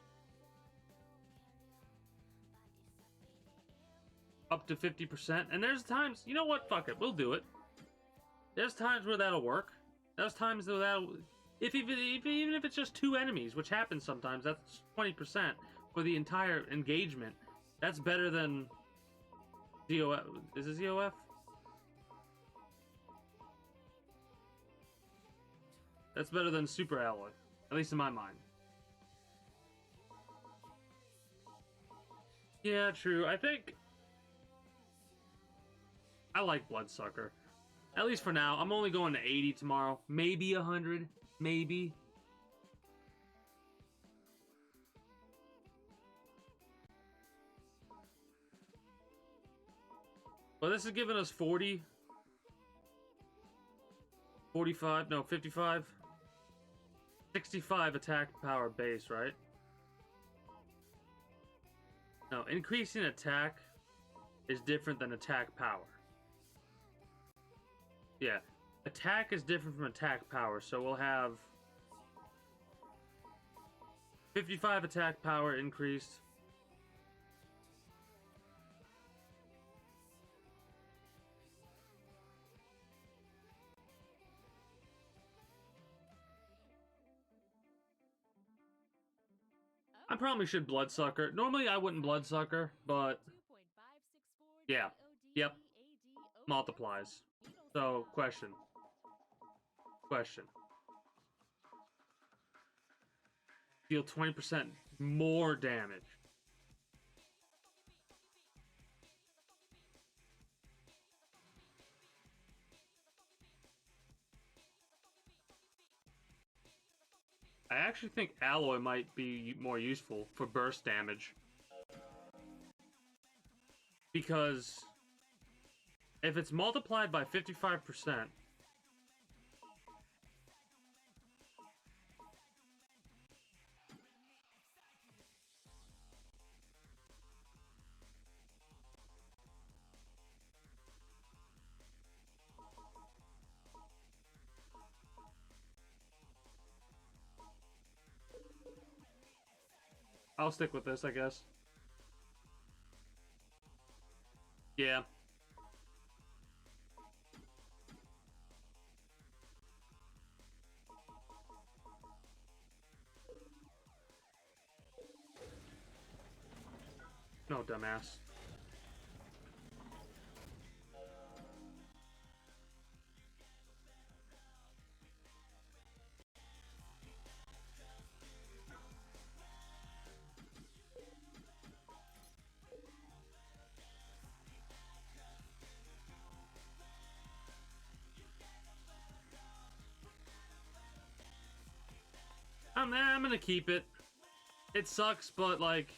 Up to 50%. And there's times... You know what? Fuck it. We'll do it. There's times where that'll work. There's times where that'll... Even if it's just 2 enemies, which happens sometimes, that's 20% for the entire engagement. That's better than ZOF. Is it ZOF? That's better than Super Alloy, at least in my mind. Yeah, true. I think I like Bloodsucker. At least for now. I'm only going to 80 tomorrow. Maybe 100. Maybe. Well, this is giving us 40, 45, no, 55, 65 attack power base, right? No, increasing attack is different than attack power. Yeah, attack is different from attack power, so we'll have 55 attack power increased. I probably should Bloodsucker. Normally I wouldn't Bloodsucker, but yeah. Yep. Multiplies. So, question. Deal 20% more damage. I actually think Alloy might be more useful for burst damage. Because if it's multiplied by 55%, I'll stick with this, I guess. Yeah. No, dumbass. I'm gonna keep it. It sucks, but like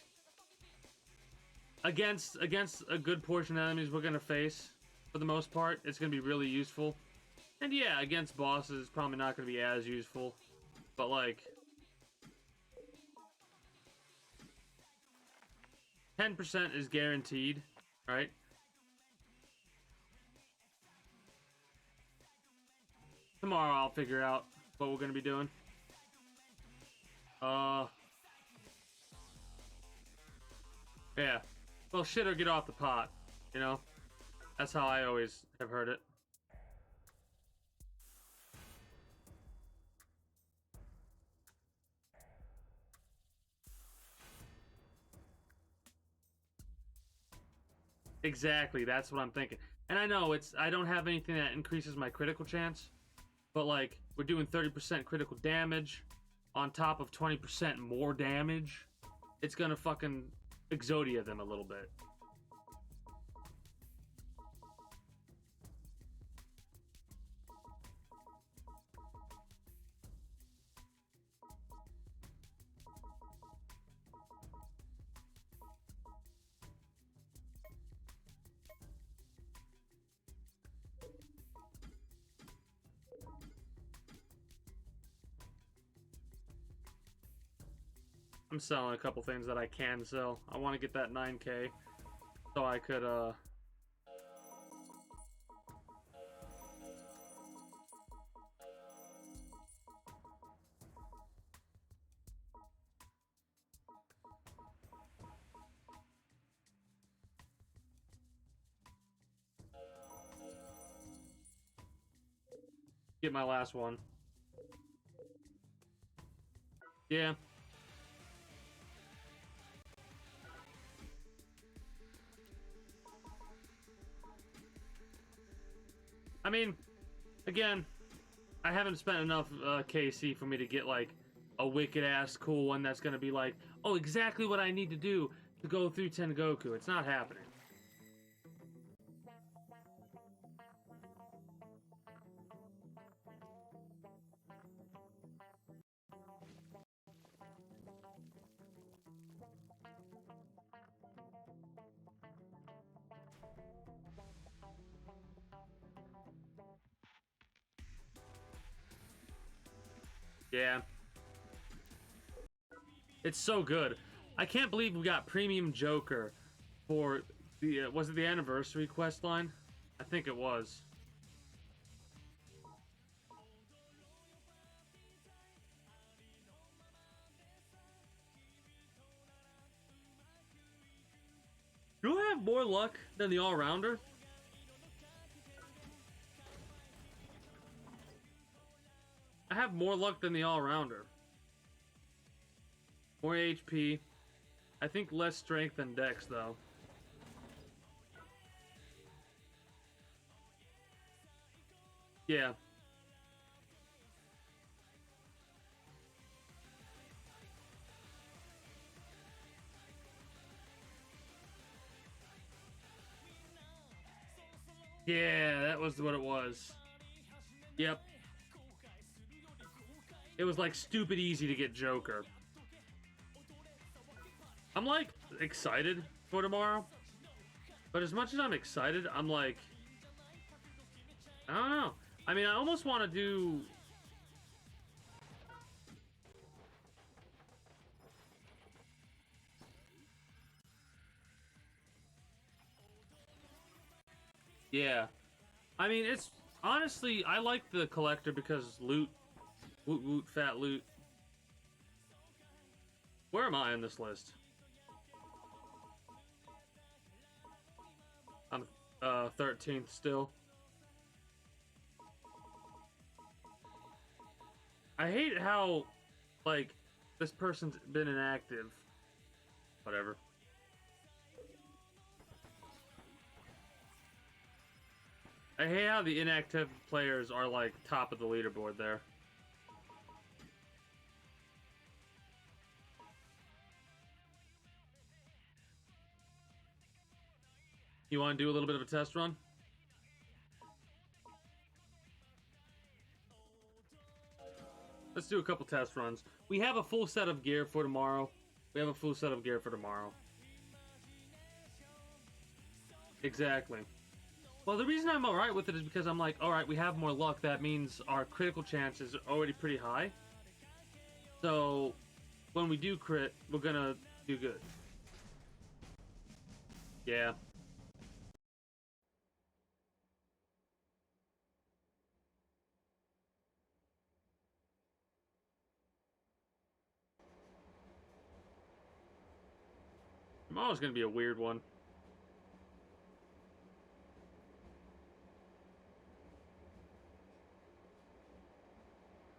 against a good portion of enemies we're gonna face, for the most part, it's gonna be really useful. And yeah, against bosses, it's probably not gonna be as useful. But like 10% is guaranteed, right? Tomorrow I'll figure out what we're gonna be doing. Yeah. Well, shit or get off the pot, you know? That's how I always have heard it. Exactly, that's what I'm thinking. And I know I don't have anything that increases my critical chance, but like, we're doing 30% critical damage on top of 20% more damage. It's gonna fucking Exodia them a little bit. I'm selling a couple things that I can sell. I want to get that 9K so I could get my last one. Yeah. I mean, again, I haven't spent enough KC for me to get like a wicked ass cool one that's gonna be like, oh, exactly what I need to do to go through Tengoku. It's not happening. Yeah. It's so good. I can't believe we got Premium Joker for the, was it the anniversary quest line? I think it was. Do I have more luck than the all-rounder? I have more luck than the all-rounder. More HP. I think less strength than Dex, though. Yeah. Yeah, that was what it was. Yep. It was like stupid easy to get Joker. I'm like excited for tomorrow. But as much as I'm excited, I'm like, I don't know. I mean, I almost want to do... Yeah. I mean, it's... Honestly, I like the collector because loot. Woot woot, fat loot. Where am I on this list? I'm 13th still. I hate how, like, this person's been inactive. Whatever. I hate how the inactive players are, like, top of the leaderboard there. You want to do a little bit of a test run? Let's do a couple test runs. We have a full set of gear for tomorrow. Exactly. Well, the reason I'm alright with it is because I'm like, alright, we have more luck. That means our critical chance is already pretty high. So, when we do crit, we're gonna do good. Yeah. Tomorrow's gonna be a weird one.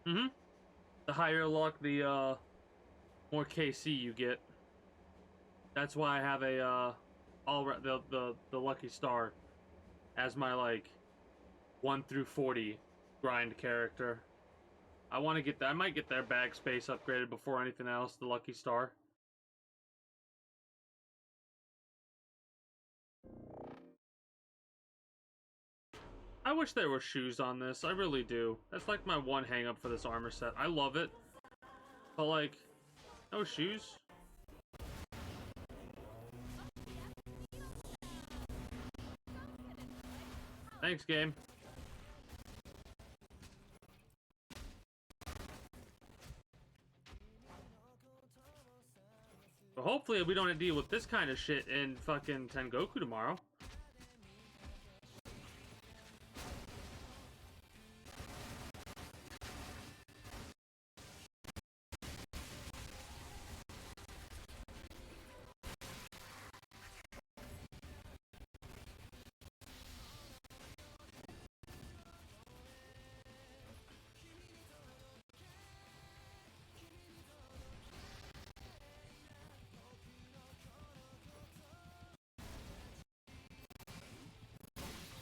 Mm-hmm. The higher luck, the more KC you get. That's why I have a the lucky star as my like 1 through 40 grind character. I want to get that. I might get their bag space upgraded before anything else. The lucky star. I wish there were shoes on this. I really do. That's like my one hang up for this armor set. I love it. But like, no shoes. Thanks, game. But hopefully we don't deal with this kind of shit in fucking Tengoku tomorrow.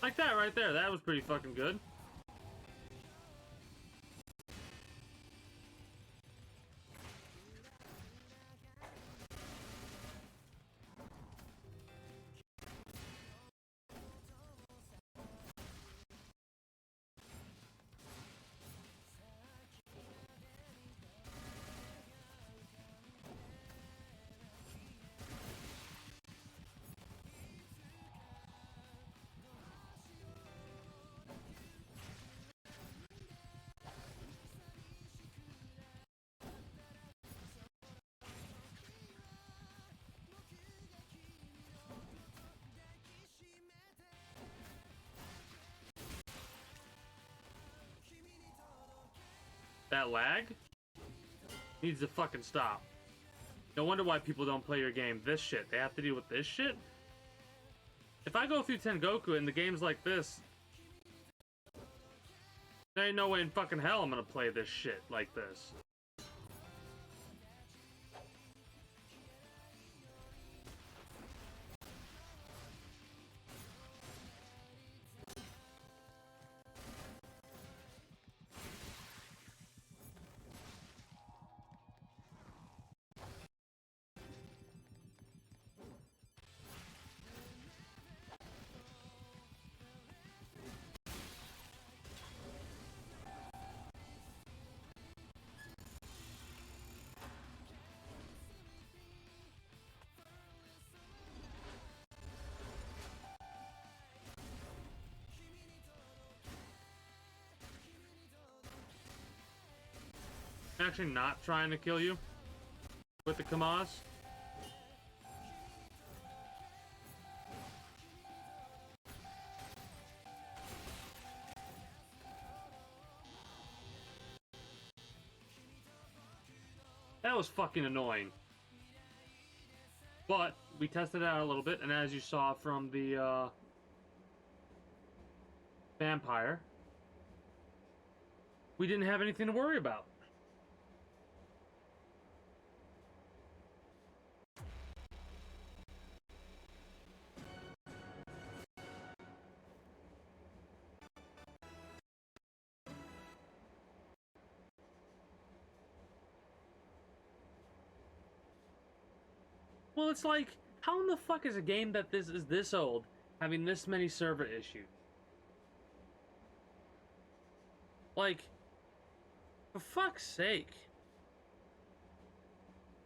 Like that right there. That was pretty fucking good. That lag needs to fucking stop. No wonder why people don't play your game. This shit. They have to deal with this shit? If I go through Tengoku and the game's like this, there ain't no way in fucking hell I'm gonna play this shit like this. actually not trying to kill you with the Kamaz. That was fucking annoying. But we tested it out a little bit, and as you saw from the vampire, we didn't have anything to worry about. Well, it's like, how in the fuck is a game that is this old having this many server issues? Like, for fuck's sake.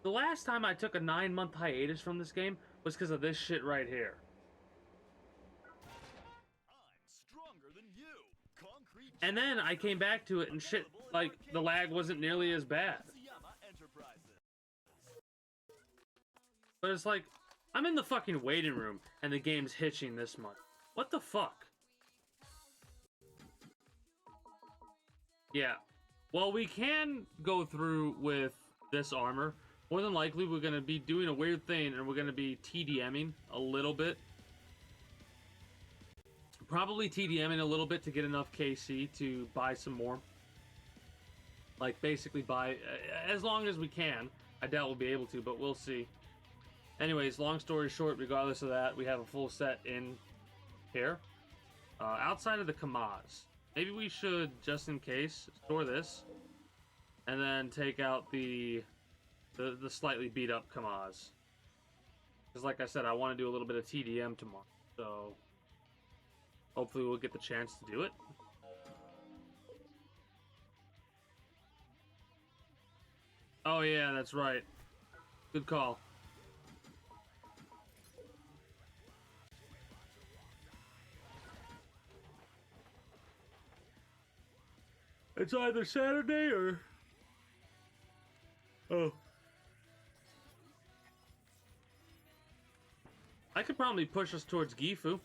The last time I took a 9-month hiatus from this game was because of this shit right here. I'm stronger than you. Concrete And then I came back to it and shit, like, the lag wasn't nearly as bad. Yotsuyama Enterprises. But it's like, I'm in the fucking waiting room and the game's hitching this much. What the fuck? Yeah. Well, we can go through with this armor. More than likely, we're going to be doing a weird thing and we're going to be TDMing a little bit. Probably TDMing a little bit to get enough KC to buy some more. Like, basically buy, as long as we can. I doubt we'll be able to, but we'll see. Anyways, long story short, regardless of that, we have a full set in here. Outside of the Kamaz, maybe we should, just in case, store this. And then take out the slightly beat up Kamaz. Because like I said, I want to do a little bit of TDM tomorrow. So, hopefully we'll get the chance to do it. Oh yeah, that's right. Good call. It's either Saturday or... Oh. I could probably push us towards Gifu.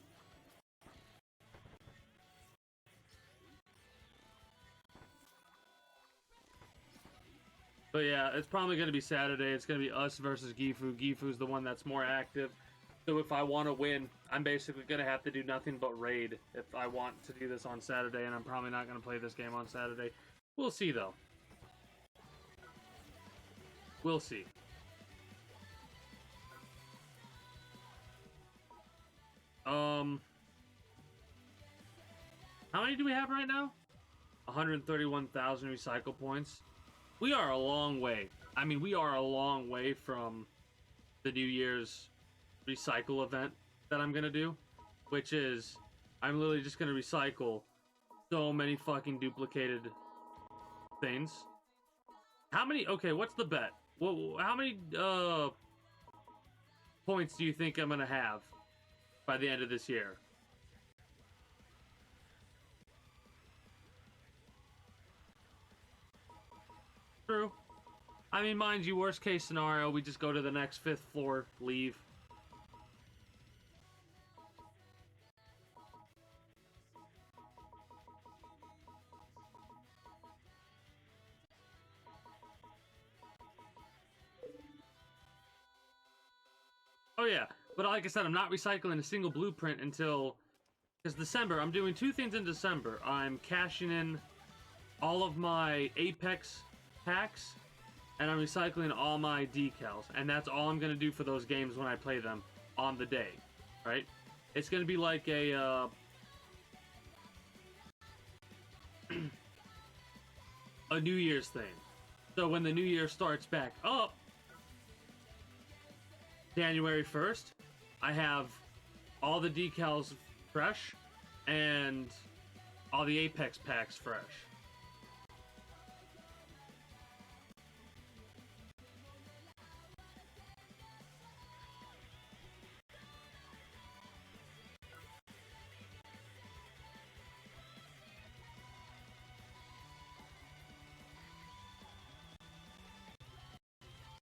But yeah, it's probably going to be Saturday. It's going to be us versus Gifu. Gifu's the one that's more active. So if I want to win, I'm basically going to have to do nothing but raid if I want to do this on Saturday, and I'm probably not going to play this game on Saturday. We'll see, though. We'll see. How many do we have right now? 131,000 recycle points. We are a long way. I mean, we are a long way from the New Year's recycle event that I'm gonna do, which is I'm literally just gonna recycle so many fucking duplicated things. How many? Okay, what's the bet? How many points do you think I'm gonna have by the end of this year? True. I mean, mind you, worst case scenario, we just go to the next 5th floor, leave. Oh yeah, but like I said, I'm not recycling a single blueprint until... Because December, I'm doing 2 things in December. I'm cashing in all of my Apex packs, and I'm recycling all my decals. And that's all I'm going to do for those games when I play them on the day, right? It's going to be like a... a New Year's thing. So when the New Year starts back up, January 1st, I have all the decals fresh and all the Apex packs fresh.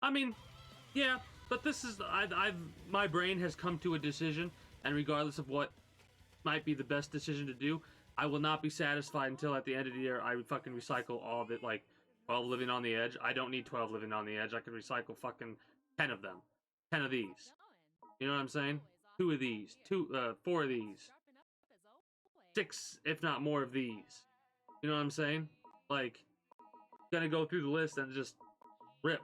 I mean, yeah, but this is my brain has come to a decision, and regardless of what might be the best decision to do, I will not be satisfied until at the end of the year I fucking recycle all of it. Like 12 living on the edge. I don't need 12 living on the edge. I can recycle fucking 10 of them, 10 of these. You know what I'm saying? 2 of these, 4 of these, 6 if not more of these. You know what I'm saying? Like, gonna go through the list and just rip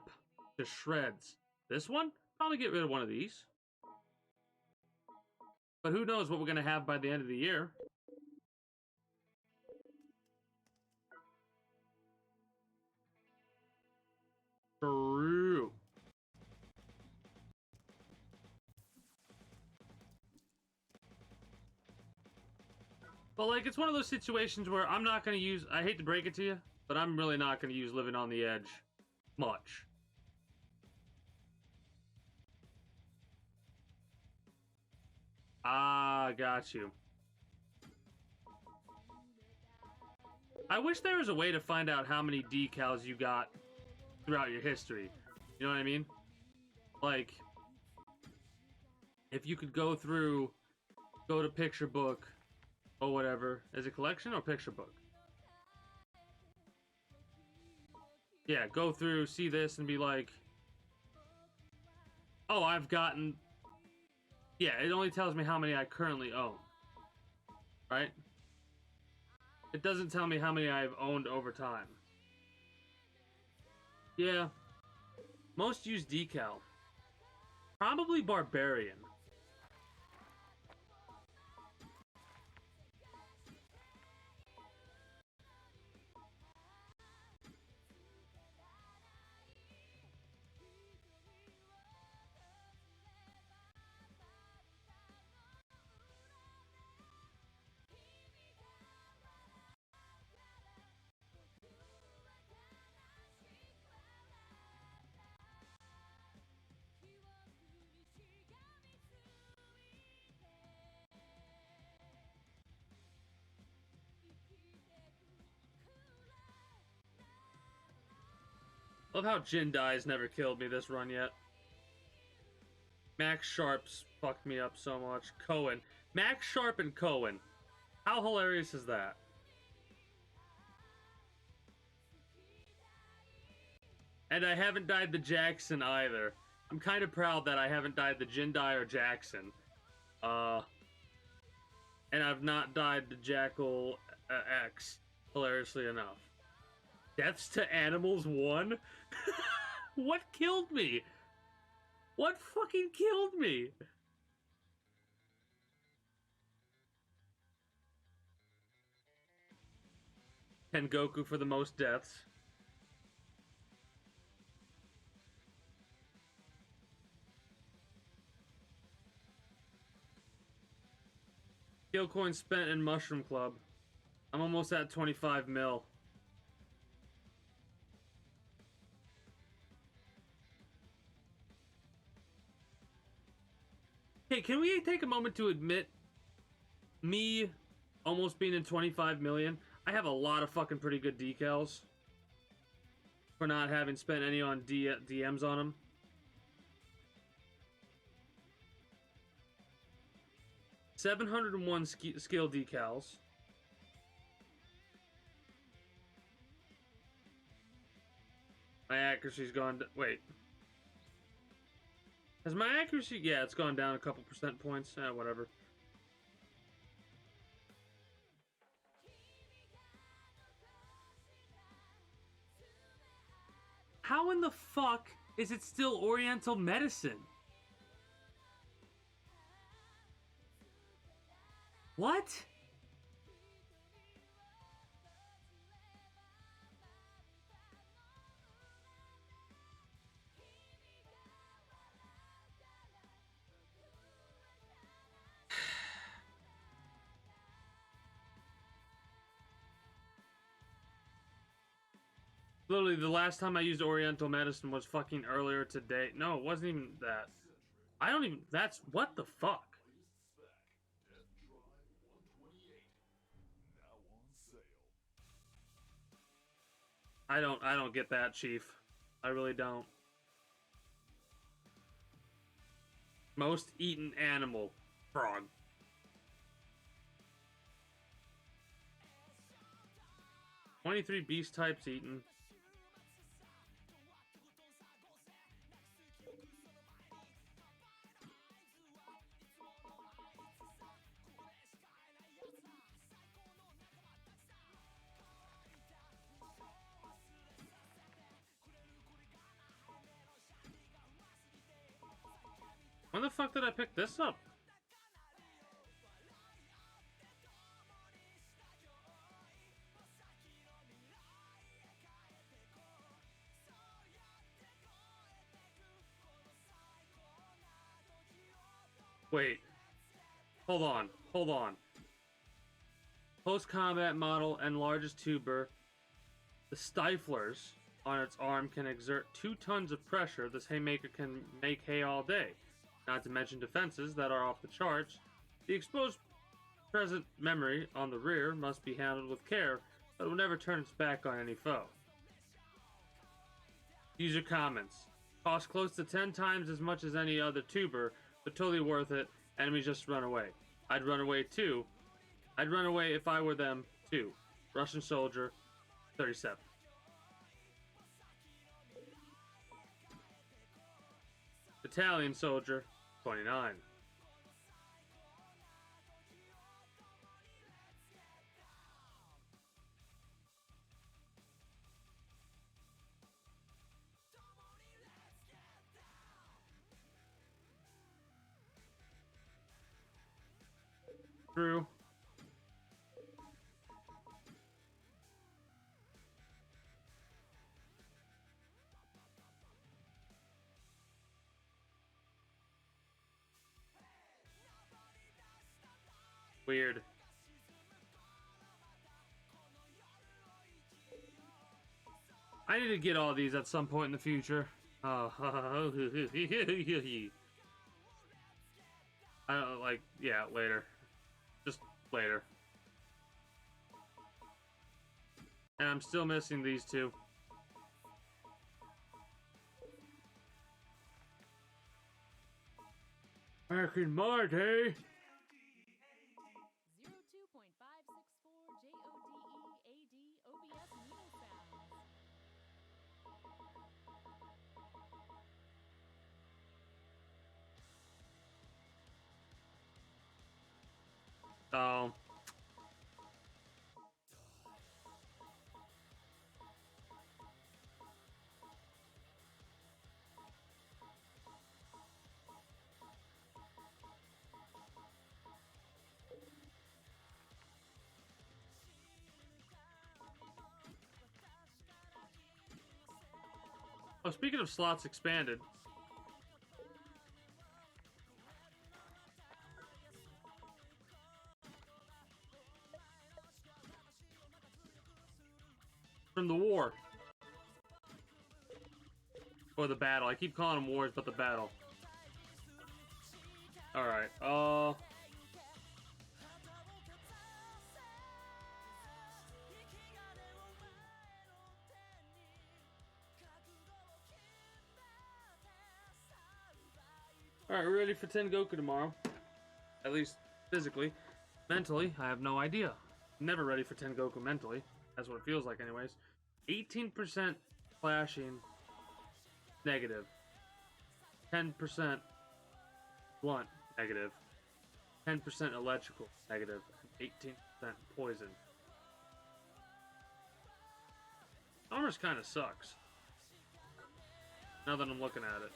to shreds. This one, probably get rid of one of these. But who knows what we're gonna have by the end of the year? True. But like, it's one of those situations where I'm not gonna use. I hate to break it to you, but I'm really not gonna use living on the edge much. Ah, got you. I wish there was a way to find out how many decals you got throughout your history. You know what I mean? Like, if you could go to picture book or whatever. Is it collection or picture book? Yeah, go through, see this, and be like, oh, I've gotten... Yeah, it only tells me how many I currently own. Right? It doesn't tell me how many I've owned over time. Yeah. Most used decal. Probably Barbarian. Love how Jindai's never killed me this run yet. Max Sharp's fucked me up so much. Cohen. Max Sharp and Cohen. How hilarious is that? And I haven't died the Jackson either. I'm kind of proud that I haven't died the Jindai or Jackson. And I've not died the Jackal X, hilariously enough. Deaths to Animals 1? What killed me? What fucking killed me? Tengoku for the most deaths. Skill coin spent in Mushroom Club. I'm almost at 25 mil. Hey, can we take a moment to admit me almost being in 25 million? I have a lot of fucking pretty good decals for not having spent any on DMs on them. $701 skill decals. My accuracy's gone. Wait. Has my accuracy... Yeah, it's gone down a couple percent points. Whatever. How in the fuck is it still Oriental medicine? What? Literally, the last time I used Oriental medicine was fucking earlier today. No, it wasn't even that. I don't even... That's... What the fuck? I don't get that, Chief. I really don't. Most eaten animal. Frog. "23 beast types eaten." When the fuck did I pick this up? Wait. Hold on. Hold on. Post-combat model and largest tuber. The stiflers on its arm can exert 2 tons of pressure. This haymaker can make hay all day. Not to mention defenses that are off the charts. The exposed present memory on the rear must be handled with care, but will never turn its back on any foe. User comments. Cost close to 10 times as much as any other tuber, but totally worth it. Enemies just run away. I'd run away too. I'd run away if I were them too. Russian soldier, 37. Italian soldier, 29. True. Weird. I need to get all these at some point in the future. I don't like, yeah, later. Just later. And I'm still missing these two. Rick and Morty. 02.564 JODEAD OBS needle sounds. Oh. Oh, speaking of slots expanded. From the war. Or the battle. I keep calling them wars, but the battle. Alright, Alright, we're ready for Tengoku tomorrow. At least physically. Mentally, I have no idea. Never ready for Tengoku mentally. That's what it feels like anyways. 18% flashing, negative. 10% blunt, negative. 10% electrical, negative. 18% poison. Armor's kind of sucks. Now that I'm looking at it.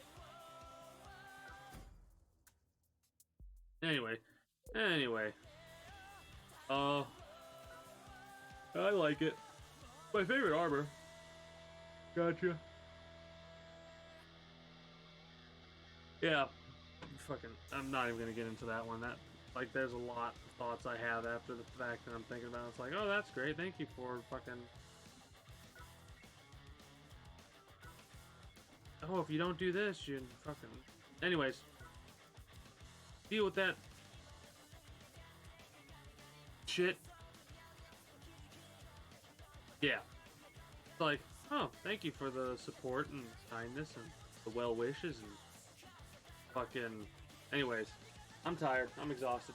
Anyway. I like it. My favorite armor. Gotcha. Yeah. Fucking, I'm not even gonna get into that one. That, like, there's a lot of thoughts I have after the fact that I'm thinking about. It's like, oh, that's great. Thank you for fucking... Oh, if you don't do this, you fucking... Anyways. Deal with that shit. Yeah. It's like, oh, thank you for the support and kindness and the well wishes and fucking Anyways, I'm tired. I'm exhausted.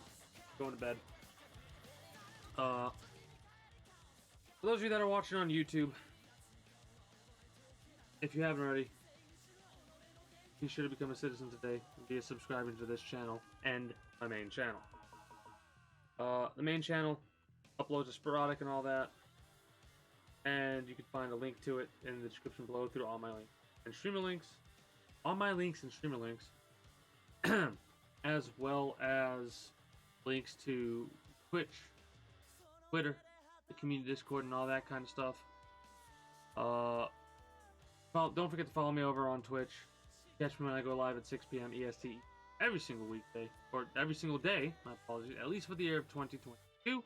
Going to bed. For those of you that are watching on YouTube, if you haven't already, be sure to become a citizen today and be a subscriber to this channel and my main channel. The main channel uploads are sporadic and all that, and you can find a link to it in the description below through all my links and streamer links, all my links and streamer links, as well as links to Twitch, Twitter, the community Discord, and all that kind of stuff. Don't forget to follow me over on Twitch. Catch me when I go live at 6 p.m. EST every single weekday, or every single day, my apologies, at least for the year of 2022.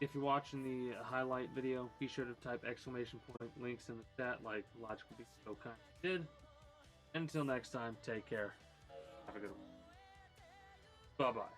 If you're watching the highlight video, be sure to type exclamation point links in the chat like Logical Beast so kind of did. Until next time, take care. Have a good one. Bye-bye.